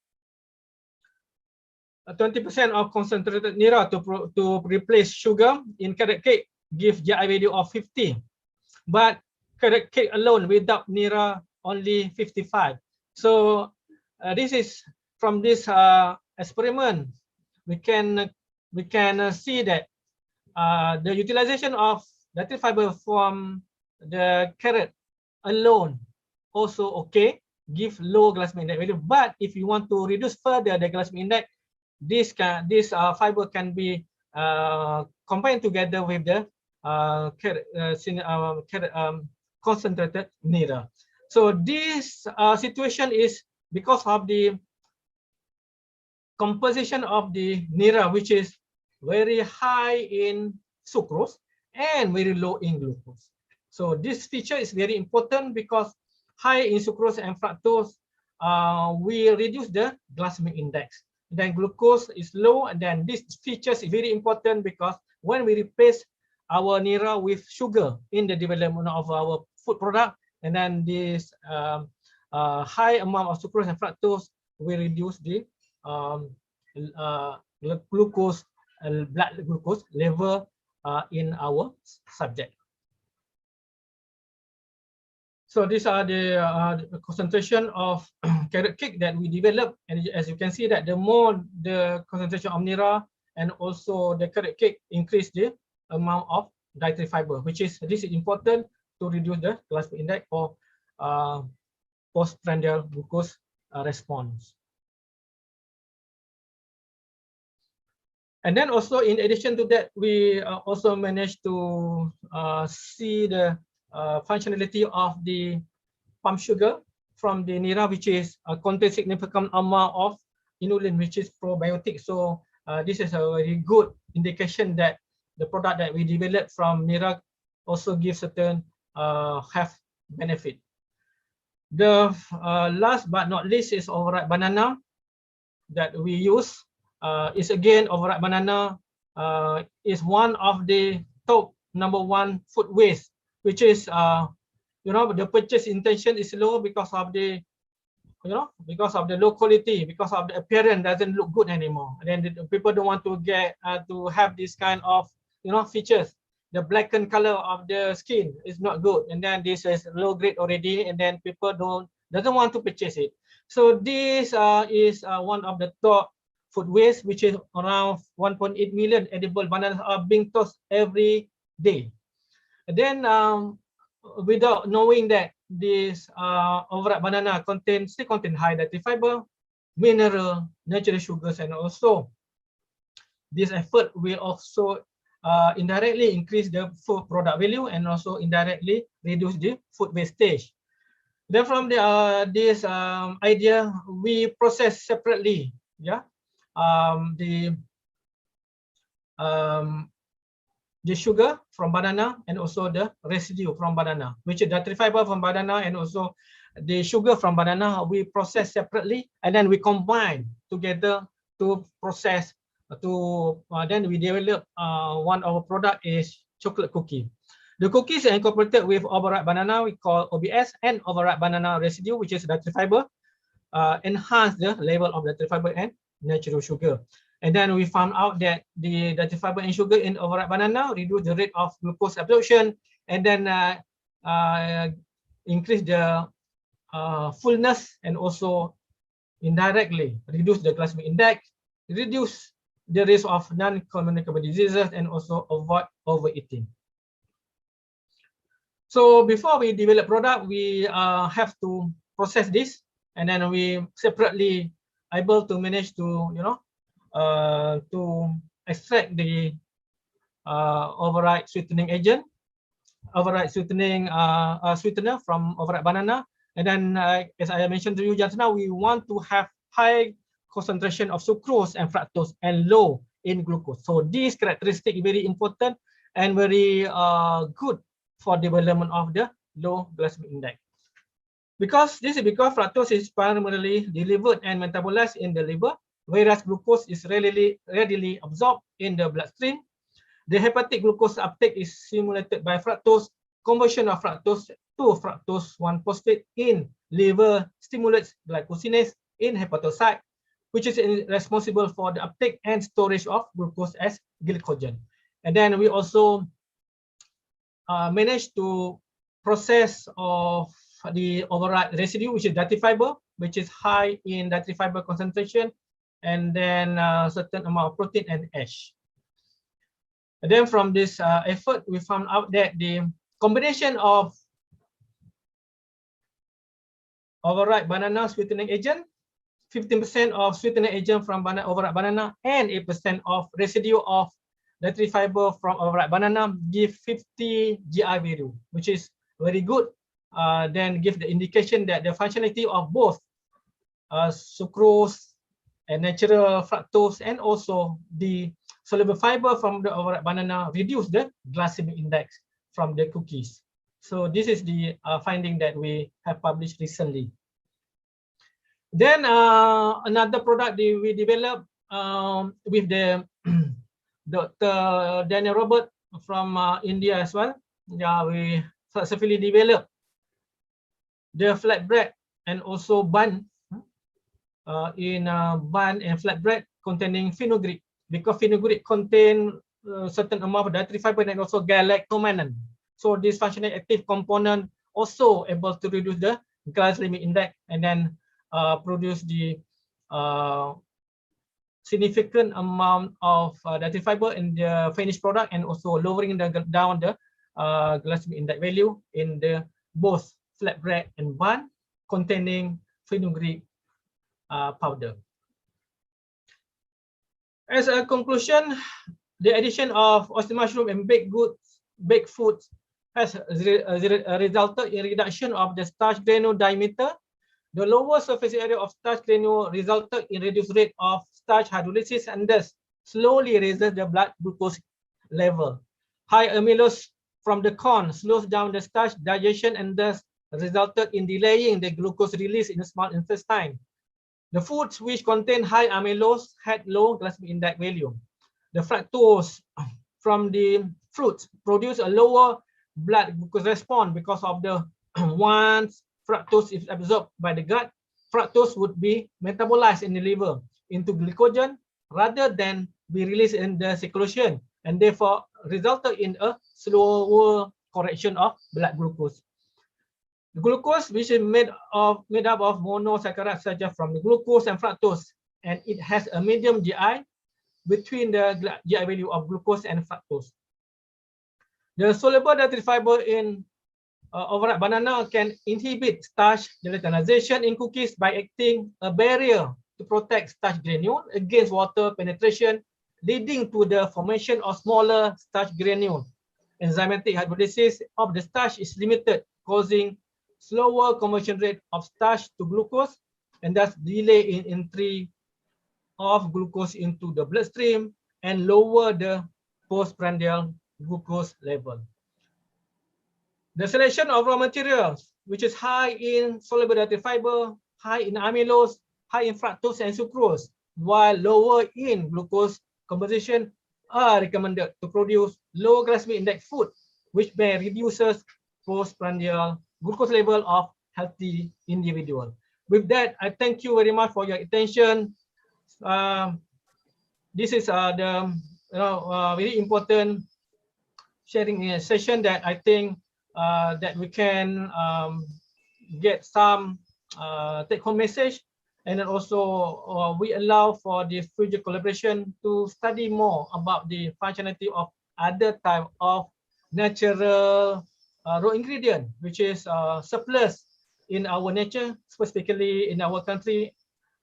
20% of concentrated nira to replace sugar in carrot cake give GI value of 50, but carrot cake alone without nira only 55. So this is from this experiment we can see that the utilization of dietary fiber from the carrot alone also okay, give low glycemic index value. But if you want to reduce further the glycemic index, this fiber can be combined together with the concentrated nira. So this situation is because of the composition of the nira, which is very high in sucrose and very low in glucose. So this feature is very important because high in sucrose and fructose, we reduce the glycemic index. Then glucose is low, and then this feature is very important because when we replace our nira with sugar in the development of our food product, and then this high amount of sucrose and fructose, we reduce the glucose, blood glucose level in our subject. So these are the concentration of carrot cake that we developed, and as you can see that the more the concentration of nira and also the carrot cake increase the amount of dietary fiber, which is this is important to reduce the glycemic index or postprandial glucose response. And then also in addition to that, we also managed to see the functionality of the palm sugar from the nira, which is contains significant amount of inulin, which is probiotic. So this is a very good indication that the product that we developed from nira also gives certain health benefit. The last but not least is overripe banana that we use. Is again overripe banana is one of the top #1 food waste, which is the purchase intention is low because of the because of the low quality, because of the appearance doesn't look good anymore, and then the people don't want to get to have this kind of features. The blackened color of the skin is not good, and then this is low grade already, and then people doesn't want to purchase it. So this is one of the top food waste, which is around 1.8 million edible bananas are being tossed every day. And then without knowing that this overripe banana still contain high dietary fiber, mineral, natural sugars, and also this effort will also indirectly increase the food product value and also indirectly reduce the food wastage. Then from this idea, we process separately, the sugar from banana and also the residue from banana, which is dietary fiber from banana and also the sugar from banana. We process separately and then we combine together to process then we develop one of our product is chocolate cookie. The cookies are incorporated with overripe banana, we call OBS, and overripe banana residue, which is dietary fiber, enhance the level of dietary fiber and natural sugar. And then we found out that the dietary fiber and sugar in overripe banana reduce the rate of glucose absorption, and then increase the fullness, and also indirectly reduce the glycemic index, reduce the risk of non-communicable diseases, and also avoid overeating. So before we develop product, we have to process this, and then we separately able to manage to to extract the overripe sweetening agent, overripe sweetening sweetener from overripe banana. And then as I mentioned to you just now, we want to have high concentration of sucrose and fructose and low in glucose. So this characteristic is very important and very good for development of the low glycemic index. Because fructose is primarily delivered and metabolized in the liver, whereas glucose is readily absorbed in the bloodstream. The hepatic glucose uptake is stimulated by fructose. Conversion of fructose to fructose 1-phosphate in liver stimulates glycosinase in hepatocyte, which is responsible for the uptake and storage of glucose as glycogen. And then we also managed to process of the override residue, which is dietary fiber, which is high in dietary fiber concentration, and then certain amount of protein and ash. And then from this effort, we found out that the combination of override banana sweetening agent, 15% of sweetening agent from override banana, and 8% of residue of dietary fiber from override banana give 50 GI value, which is very good. Then give the indication that the functionality of both sucrose and natural fructose and also the soluble fiber from the override banana reduce the glycemic index from the cookies. So this is the finding that we have published recently. Then another product we developed with the Dr. Daniel Robert from India as well. Yeah, we successfully developed the flatbread and also bun in bun and flatbread containing fenugreek, because fenugreek contain certain amount of dietary fiber and also galactomannan. So this functionally active component also able to reduce the glycemic index and then produce the significant amount of dietary fiber in the finished product and also lowering down the glycemic index value in the both flatbread and bun containing fenugreek powder. As a conclusion, the addition of oyster mushroom and baked foods has resulted in reduction of the starch granule diameter. The lower surface area of starch granule resulted in reduced rate of starch hydrolysis and thus slowly raises the blood glucose level. High amylose from the corn slows down the starch digestion and thus resulted in delaying the glucose release in the small intestine. The foods which contain high amylose had low glycemic index value. The fructose from the fruits produce a lower blood glucose response because of the once fructose is absorbed by the gut, fructose would be metabolized in the liver into glycogen rather than be released in the circulation, and therefore resulted in a slower correction of blood glucose. The glucose, which is made up of monosaccharides such as from the glucose and fructose, and it has a medium GI between the GI value of glucose and fructose. The soluble dietary fiber in override banana can inhibit starch gelatinization in cookies by acting a barrier to protect starch granule against water penetration, leading to the formation of smaller starch granule. Enzymatic hydrolysis of the starch is limited, causing slower conversion rate of starch to glucose and thus delay in entry of glucose into the bloodstream and lower the postprandial glucose level. The selection of raw materials, which is high in soluble dietary fiber, high in amylose, high in fructose and sucrose, while lower in glucose composition, are recommended to produce low glycemic index food, which may reduce postprandial glucose level of healthy individual. With that, I thank you very much for your attention. This is the very important sharing session that I think that we can get some take-home message, and then also we allow for the future collaboration to study more about the functionality of other type of natural raw ingredient, which is surplus in our nature, specifically in our country,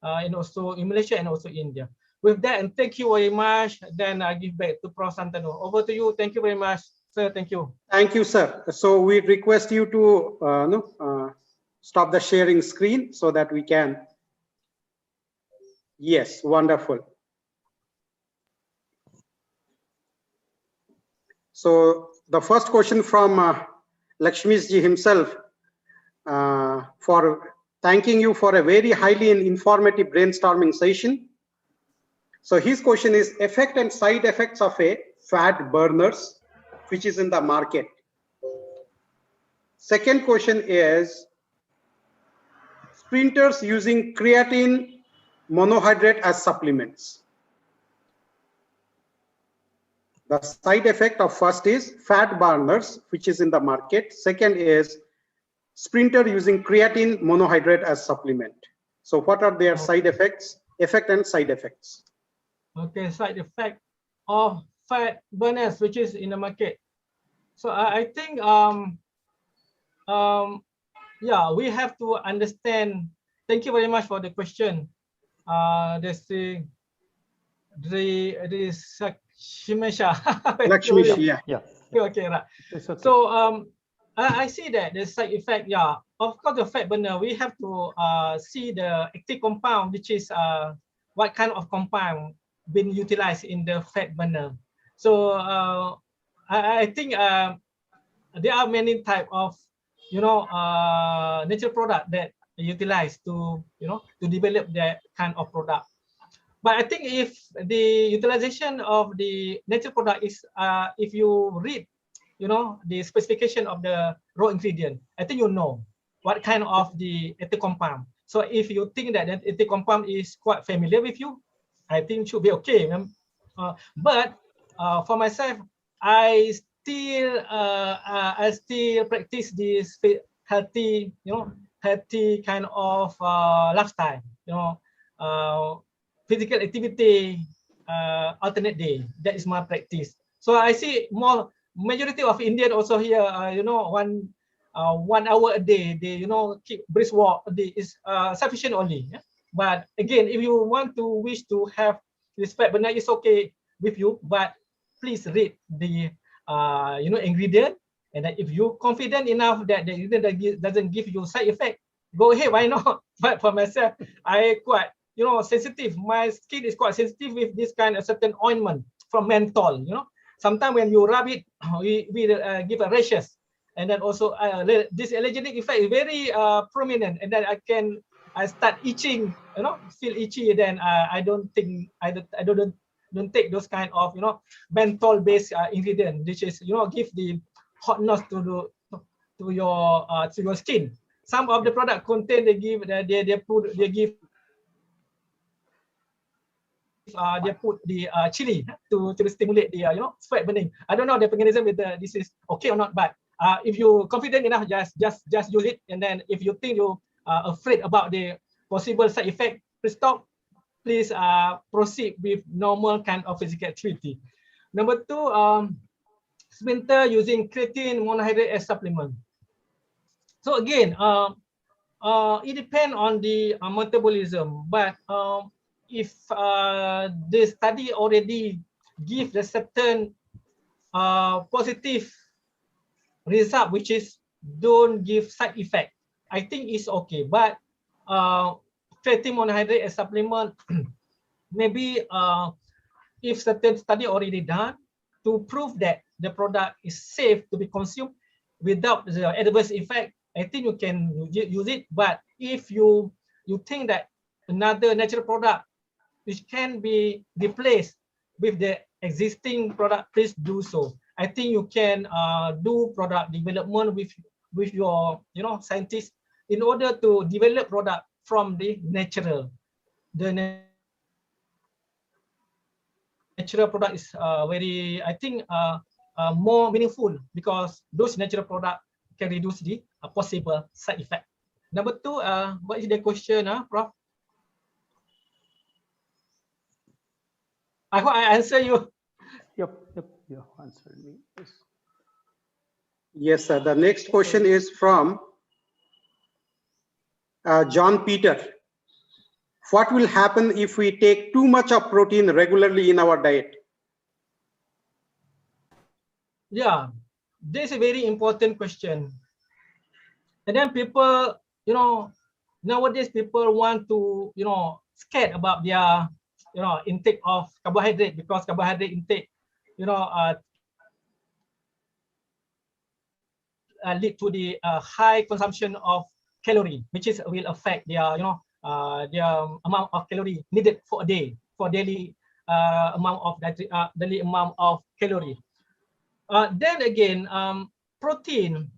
and also in Malaysia and also India. With that, and thank you very much. Then I give back to Prof. Santanu. Over to you. Thank you very much, sir. Thank you. Thank you, sir. So we request you to stop the sharing screen so that we can. Yes, wonderful. So the first question from Lakshmishji himself, for thanking you for a very highly informative brainstorming session. So his question is effect and side effects of a fat burners, which is in the market. Second question is sprinters using creatine monohydrate as supplements. The side effect of first is fat burners, which is in the market. Second is sprinter using creatine monohydrate as supplement. So what are their side effects, effect and side effects? Okay, side effect of fat burners, which is in the market. So I think yeah, we have to understand. Thank you very much for the question. There's the Shimesha. Lakshmish, yeah. Okay, right. Okay. So I see that the side effect, yeah, of course, the fat burner, we have to see the active compound, which is what kind of compound been utilized in the fat burner. So I think there are many type of, natural product that utilize to, to develop that kind of product. But I think if the utilization of the natural product is, if you read, the specification of the raw ingredient, I think you know what kind of the active compound. So if you think that the active compound is quite familiar with you, I think it should be okay. But for myself, I still practice this healthy, healthy kind of lifestyle. Physical activity alternate day. That is my practice. So I see more majority of Indian also here. 1 hour a day. They keep brisk walk a day is sufficient only. Yeah? But again, if you want to wish to have this fat burner, it's okay with you. But please read the ingredient, and that if you're confident enough that the ingredient doesn't give you side effect, go ahead. Why not? But for myself, I quite sensitive. My skin is quite sensitive with this kind of certain ointment from menthol. Sometimes when you rub it, we give a rashes, and then also this allergenic effect is very prominent, and then I start itching, feel itchy. Then I don't think I don't take those kind of menthol based ingredient, which is give the hotness to your skin. Some of the product contain they give they put the chili to stimulate the sweat burning. I don't know the mechanism whether this is okay or not, but if you confident enough, just use it. And then if you think you are afraid about the possible side effect, please proceed with normal kind of physical activity. Number 2, sprinter using creatine monohydrate as supplement. So again, it depends on the metabolism, but if the study already give the certain positive result, which is don't give side effect, I think it's okay. But creatine monohydrate as supplement, maybe if certain study already done to prove that the product is safe to be consumed without the adverse effect, I think you can use it. But if you think that another natural product which can be replaced with the existing product, please do so. I think you can do product development with your scientists in order to develop product from the natural. The natural product is very, I think, more meaningful, because those natural product can reduce the possible side effect. Number 2, what is the question, Prof? I hope I answer you. Yep, you answered me. Yes. Yes, sir. The next question is from John Peter. What will happen if we take too much of protein regularly in our diet? Yeah, this is a very important question. And then people, nowadays people want to, scared about their, intake of carbohydrate, because carbohydrate intake, lead to the high consumption of calorie, which is will affect their their amount of calorie needed for a day, for daily amount of daily amount of calorie. Then again, protein.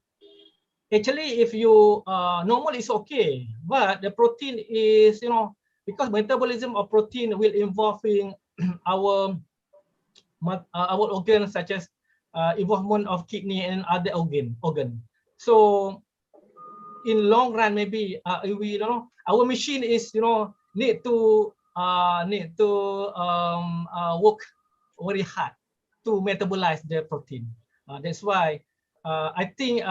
Actually, if you normal is okay, but the protein is because metabolism of protein will involving our organs such as involvement of kidney and other organ. So in long run, maybe we our machine is need to work very hard to metabolize the protein. That's why I think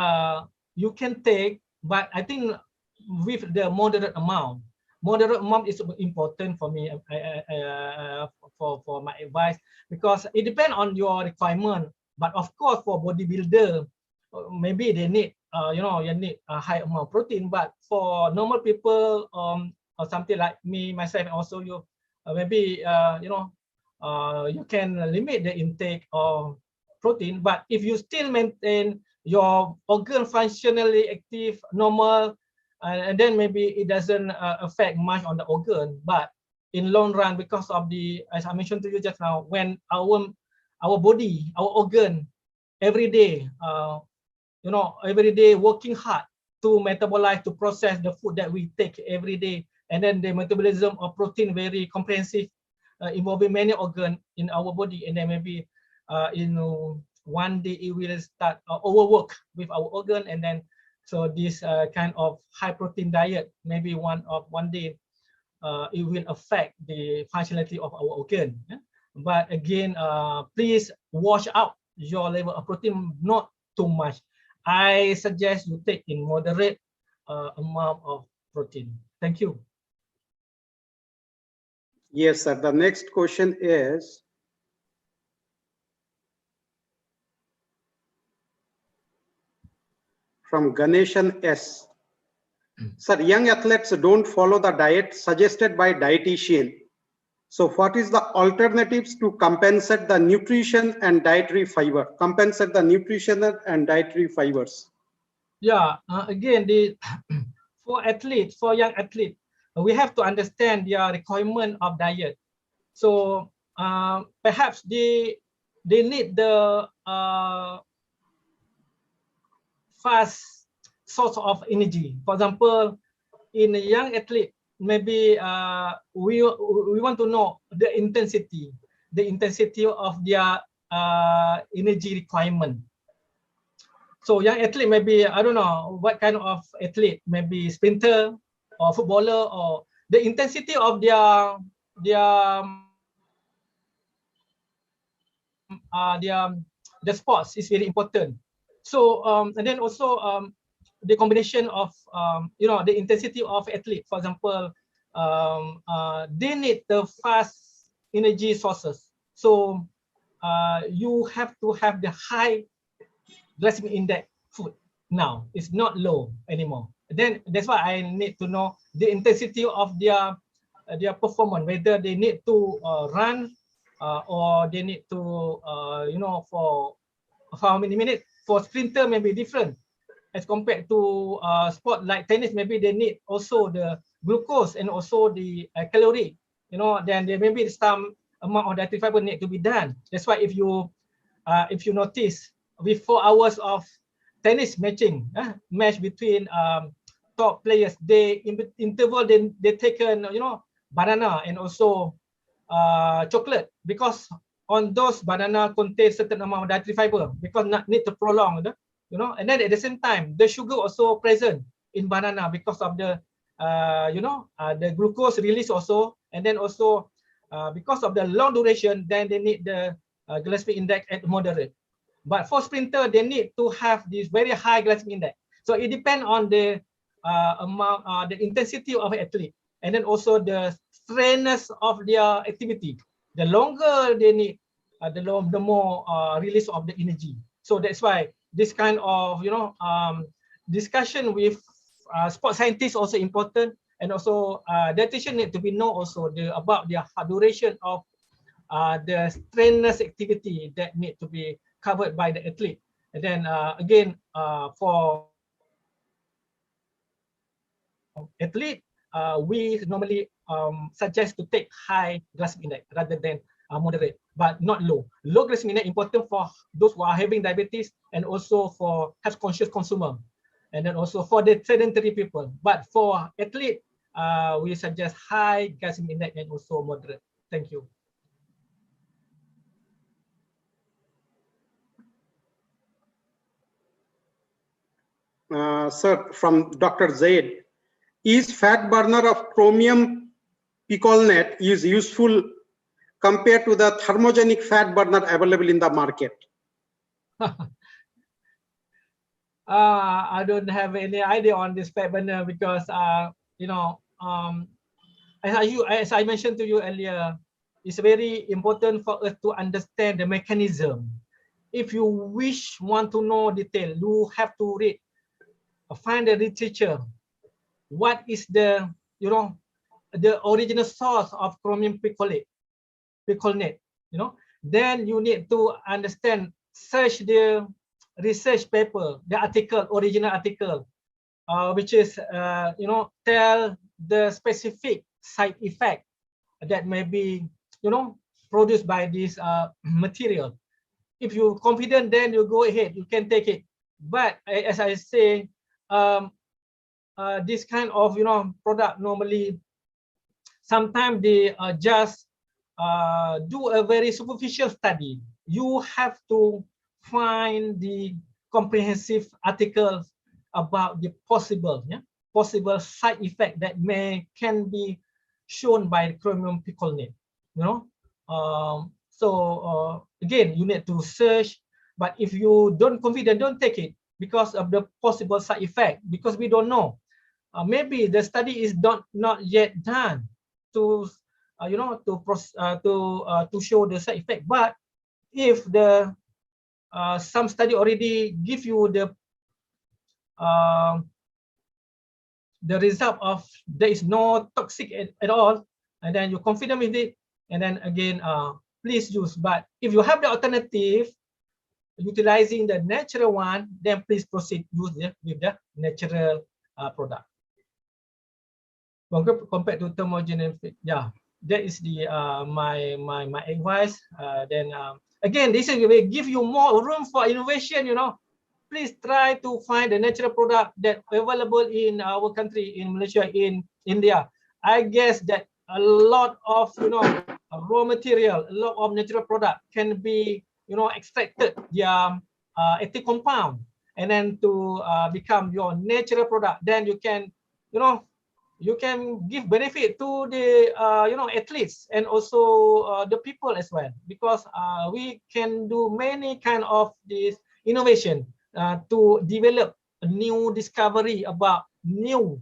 you can take, but I think with the moderate amount. Moderate amount is important for me, for my advice, because it depends on your requirement. But of course, for bodybuilder, maybe they need you need a high amount of protein. But for normal people, or something like me, myself, and also you, maybe you can limit the intake of protein. But if you still maintain your organ functionally active, normal, and then maybe it doesn't affect much on the organ. But in long run, because of the, as I mentioned to you just now, when our body, our organ, every day, every day working hard to metabolize, to process the food that we take every day, and then the metabolism of protein very comprehensive, involving many organs in our body, and then maybe one day it will start overwork with our organ, and then so this kind of high protein diet, maybe one day it will affect the functionality of our organ. Yeah? But again, please watch out your level of protein, not too much. I suggest you take in moderate amount of protein. Thank you. Yes, sir. The next question is from Ganeshan S. Sir, young athletes don't follow the diet suggested by dietitian. So what is the alternatives to compensate the nutrition and dietary fiber? Compensate the nutrition and dietary fibers. Yeah, again, for young athletes, we have to understand their requirement of diet. So perhaps they need the fast source of energy. For example, in a young athlete, maybe we want to know the intensity of their energy requirement. So young athlete, maybe I don't know what kind of athlete, maybe sprinter or footballer, or the intensity of their sports is very important. So and then also the combination of the intensity of athlete. For example, they need the fast energy sources. So you have to have the high glycemic index food now. It's not low anymore. Then that's why I need to know the intensity of their performance, whether they need to run or they need to for how many minutes. For sprinter maybe different as compared to sport like tennis. Maybe they need also the glucose and also the calorie. Then there may be some amount of dietary fiber need to be done. That's why if you notice, with 4 hours of tennis matching, match between top players, they in interval they taken banana and also chocolate, because on those banana contain certain amount of dietary fiber, because not need to prolong and then at the same time the sugar also present in banana because of the the glucose release also, and then also because of the long duration, then they need the glycemic index at moderate. But for sprinter, they need to have this very high glycemic index. So it depends on the amount, the intensity of athlete, and then also the straightness of their activity. The longer they need, the more release of the energy. So that's why this kind of discussion with sports scientists also important, and also dietitian need to be know also about the duration of the strenuous activity that need to be covered by the athlete. And then again, for athlete, we normally suggest to take high glycemic index rather than moderate, but not low. Low glycemic index important for those who are having diabetes and also for health conscious consumer, and then also for the sedentary people. But for athlete, we suggest high glycemic index and also moderate. Thank you. Sir, from Dr. Zaid, is fat burner of chromium picolinate is useful compared to the thermogenic fat burner available in the market? I don't have any idea on this fat burner because you know, as I mentioned to you earlier, it's very important for us to understand the mechanism. If you want to know detail, you have to read, find the literature. What is the the original source of chromium picolinate? Then you need to understand, search the research paper, the article, original article, which is tell the specific side effect that may be produced by this material. If you're confident, then you go ahead, you can take it. But as I say, this kind of product normally sometimes they just do a very superficial study. You have to find the comprehensive articles about the possible side effect that can be shown by chromium picolinate. Again, you need to search, but if you don't confident, don't take it because of the possible side effect, because we don't know. Maybe the study is not yet done to to show the side effect. But if the some study already give you the result of there is no toxic at all, and then you're confident with it, and then again, please use. But if you have the alternative utilizing the natural one, then please proceed use with the natural product. Compared to thermogenic, yeah, that is the my advice. Then again, this will give you more room for innovation. Please try to find the natural product that available in our country, in Malaysia, in India. I guess that a lot of raw material, a lot of natural product can be extracted their active compound, and then to become your natural product. Then you can you can give benefit to the athletes and also the people as well, because we can do many kind of this innovation to develop a new discovery about new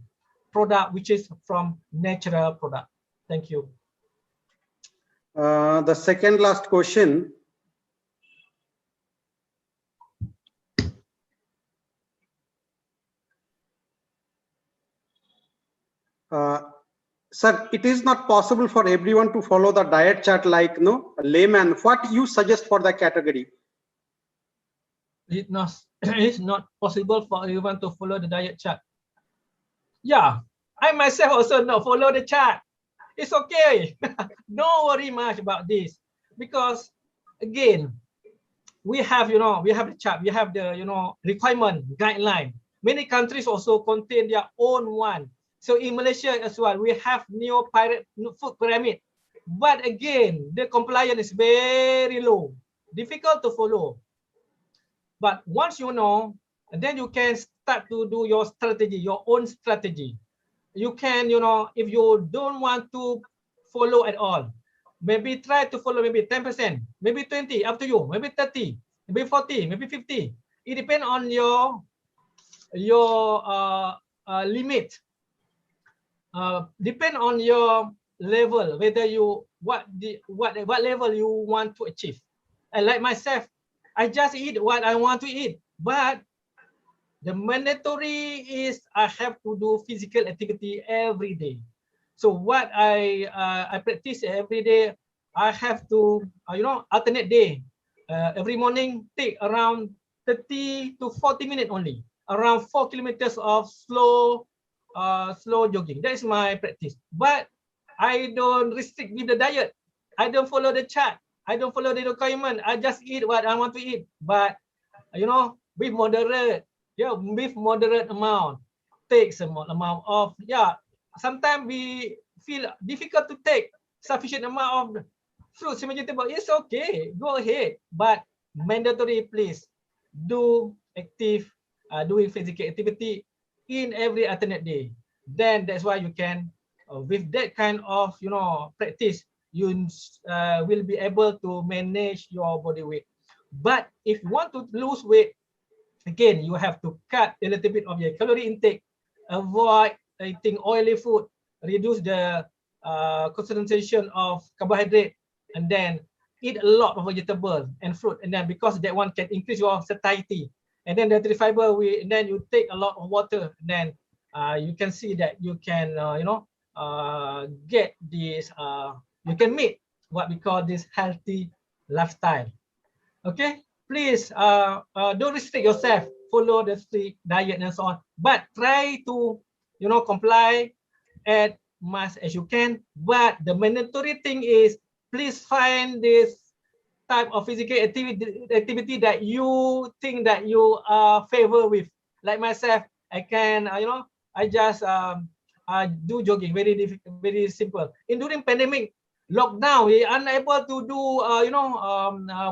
product which is from natural product. Thank you. The second last question. Sir, it is not possible for everyone to follow the diet chart like a layman. What you suggest for the category? It's not possible for everyone to follow the diet chart. Yeah, I myself also not follow the chart. It's okay. Don't worry much about this, because again, we have we have the chart, we have the requirement guideline. Many countries also contain their own one. So in Malaysia as well, we have new food pyramid. But again, the compliance is very low, difficult to follow. But once you know, then you can start to do your strategy, your own strategy. You can, if you don't want to follow at all, maybe try to follow maybe 10%, maybe 20, up to you, maybe 30, maybe 40, maybe 50. It depends on your limit. Depend on your level, whether you what level you want to achieve. And like myself, I just eat what I want to eat, but the mandatory is I have to do physical activity every day. So what I practice every day, I have to alternate day. Every morning take around 30 to 40 minutes only, around 4 kilometers of slow jogging. That is my practice. But I don't restrict with the diet. I don't follow the chart. I don't follow the requirement. I just eat what I want to eat. But you know, with moderate, with moderate amount, take some amount of, sometimes we feel difficult to take sufficient amount of fruits and vegetables. It's okay, go ahead, but mandatory, please do active, doing physical activity in every alternate day. Then that's why you can, with that kind of practice, you will be able to manage your body weight. But if you want to lose weight, again, you have to cut a little bit of your calorie intake, avoid eating oily food, reduce the concentration of carbohydrate, and then eat a lot of vegetable and fruit. And then because that one can increase your satiety. And then dietary fiber, and then you take a lot of water. And then you can see that you can, get this, you can meet what we call this healthy lifestyle. Okay, please don't restrict yourself, follow the strict diet and so on, but try to comply as much as you can. But the mandatory thing is, please find this type of physical activity that you think that you are favor with. Like myself, I can I just do jogging, very simple. In during pandemic lockdown, we unable to do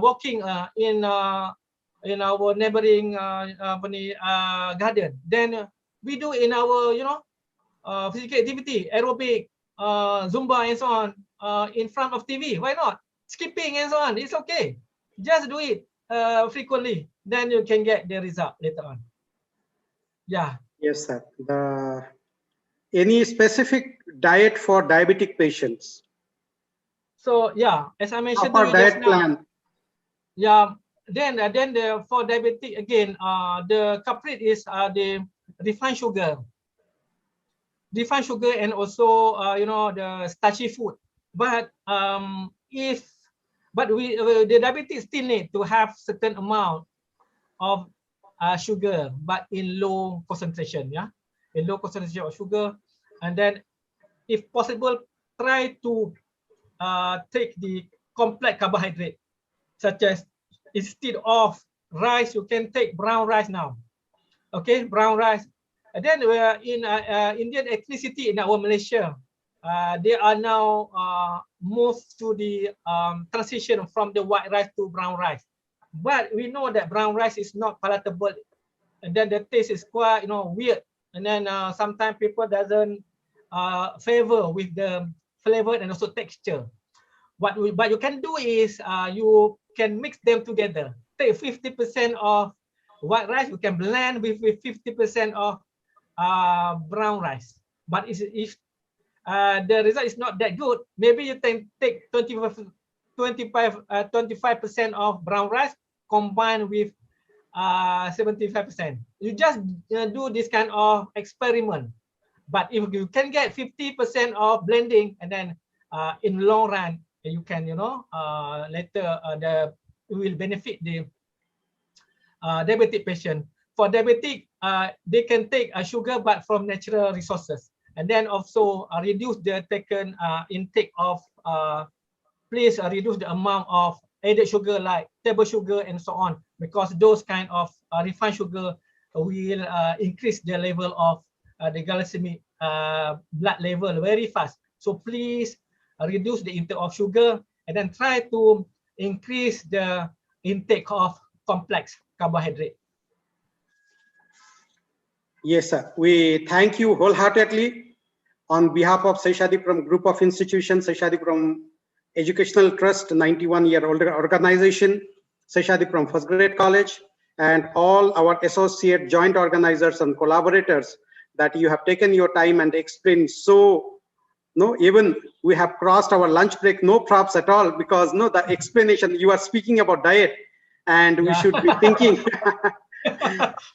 walking in our neighboring garden. Then we do in our physical activity, aerobic, Zumba and so on, in front of TV. Why not? Skipping and so on. It's okay. Just do it frequently. Then you can get the result later on. Yeah. Yes, sir. Any specific diet for diabetic patients? So yeah, as I mentioned, Proper diet plan. Yeah. Then for diabetic again, the culprit is the refined sugar. Refined sugar and also the starchy food. But the diabetes still need to have certain amount of sugar, but in low concentration, in low concentration of sugar. And then if possible, try to take the complex carbohydrate, such as instead of rice, you can take brown rice now. Okay, brown rice. And then in Indian ethnicity in our Malaysia, they are now moved to the transition from the white rice to brown rice. But we know that brown rice is not palatable, and then the taste is quite weird. And then sometimes people doesn't favor with the flavor and also texture. But you can do is you can mix them together. Take 50% of white rice, you can blend with 50% of brown rice. But if the result is not that good, maybe you can take 25% of brown rice combined with 75%. You just do this kind of experiment. But if you can get 50% of blending, and then in long run, you can later you will benefit the diabetic patient. For diabetic, they can take sugar but from natural resources, and then also reduce the taken intake of please reduce the amount of added sugar like table sugar and so on, because those kind of refined sugar will increase the level of the glycemic blood level very fast. So please reduce the intake of sugar, and then try to increase the intake of complex carbohydrate. Yes, sir. We thank you wholeheartedly on behalf of Seshadipram Group of Institutions, Seshadipram Educational Trust, 91-year-old organization, Seshadipram First Grade College, and all our associate joint organizers and collaborators that you have taken your time and explained. So, even we have crossed our lunch break, no props at all, because the explanation, you are speaking about diet, and we should be thinking.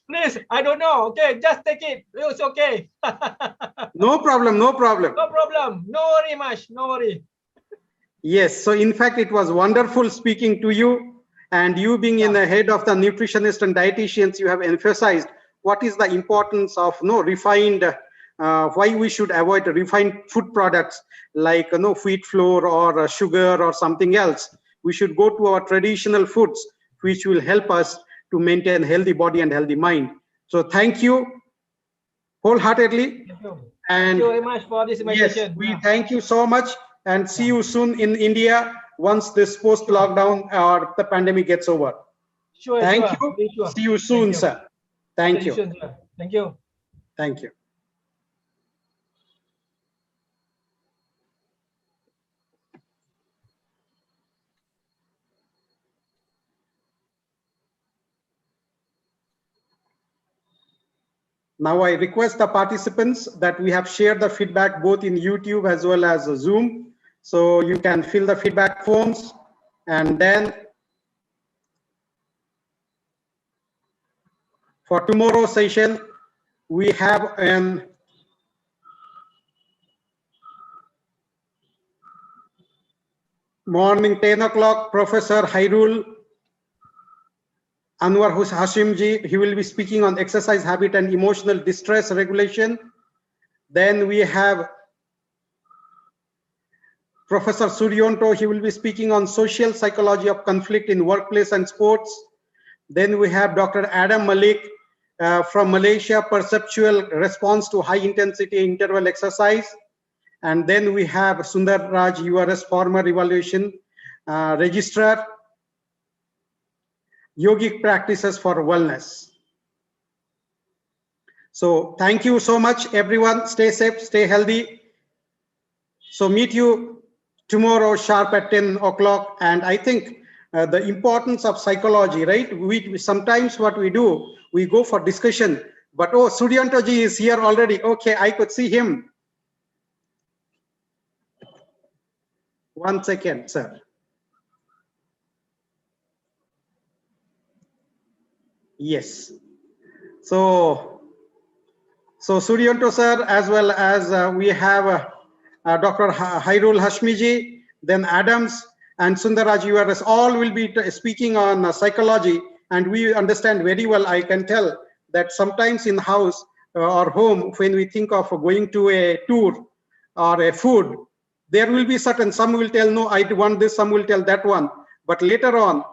Please, I don't know. Okay, just take it. It's okay. No problem. No problem. No problem. No worry much. No worry. Yes. So in fact, it was wonderful speaking to you. And you being in the head of the nutritionists and dietitians, you have emphasized what is the importance of refined, why we should avoid refined food products like wheat flour or sugar or something else. We should go to our traditional foods, which will help us to maintain healthy body and healthy mind. So thank you wholeheartedly. Thank you. And Thank you very much for this yes, invitation. we thank you so much, and see you soon in India once this post-lockdown or the pandemic gets over. Sure, Thank sure. you. Be sure. See you soon, sir. Thank See you. soon, sir. Thank you. Thank you. Now I request the participants that we have shared the feedback both in YouTube as well as Zoom. So you can fill the feedback forms, and then for tomorrow's session, we have an morning 10 o'clock, Professor Hairul Anwar Hashimji. He will be speaking on exercise habit and emotional distress regulation. Then we have Professor Suryonto. He will be speaking on social psychology of conflict in workplace and sports. Then we have Dr. Adam Malik from Malaysia, perceptual response to high intensity interval exercise. And then we have Sundar Raj, URS former evaluation registrar, yogic practices for wellness. So thank you so much, everyone. Stay safe, stay healthy. So meet you tomorrow sharp at 10 o'clock. And I think the importance of psychology, right? We sometimes what we do, we go for discussion, but oh, Suryanto ji is here already. Okay, I could see him. 1 second, sir. Yes. So Suryanto sir, as well as we have Dr. Hairul Hashmiji, then Adams and Sundaraj URS, all will be speaking on psychology. And we understand very well, I can tell, that sometimes in house or home, when we think of going to a tour or a food, there will be certain, some will tell, no, I want this, some will tell that one. But later on,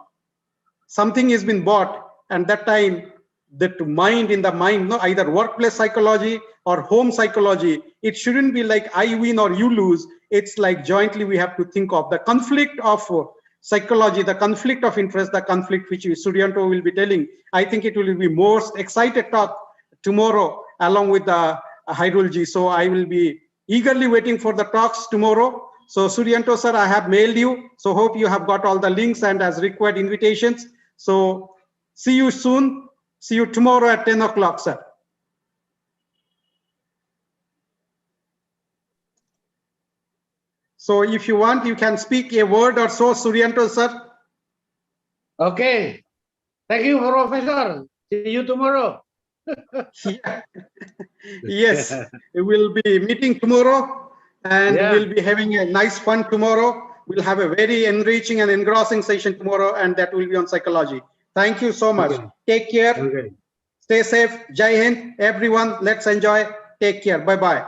something has been bought, and that time, that mind in the mind, no, either workplace psychology or home psychology, it shouldn't be like I win or you lose. It's like jointly we have to think of the conflict of psychology, the conflict of interest, the conflict which Suryanto will be telling. I think it will be most excited talk tomorrow along with the Hairulji. So I will be eagerly waiting for the talks tomorrow. So Suryanto sir, I have mailed you. So hope you have got all the links and as required invitations. So see you soon. See you tomorrow at 10 o'clock, sir. So if you want, you can speak a word or so, Suryanto, sir. Okay. Thank you, Professor. See you tomorrow. Yeah. Yes, we will be meeting tomorrow, and we'll be having a nice fun tomorrow. We'll have a very enriching and engrossing session tomorrow, and that will be on psychology. Thank you so much. Okay. Take care. Okay. Stay safe. Jai Hind, everyone. Let's enjoy. Take care. Bye-bye.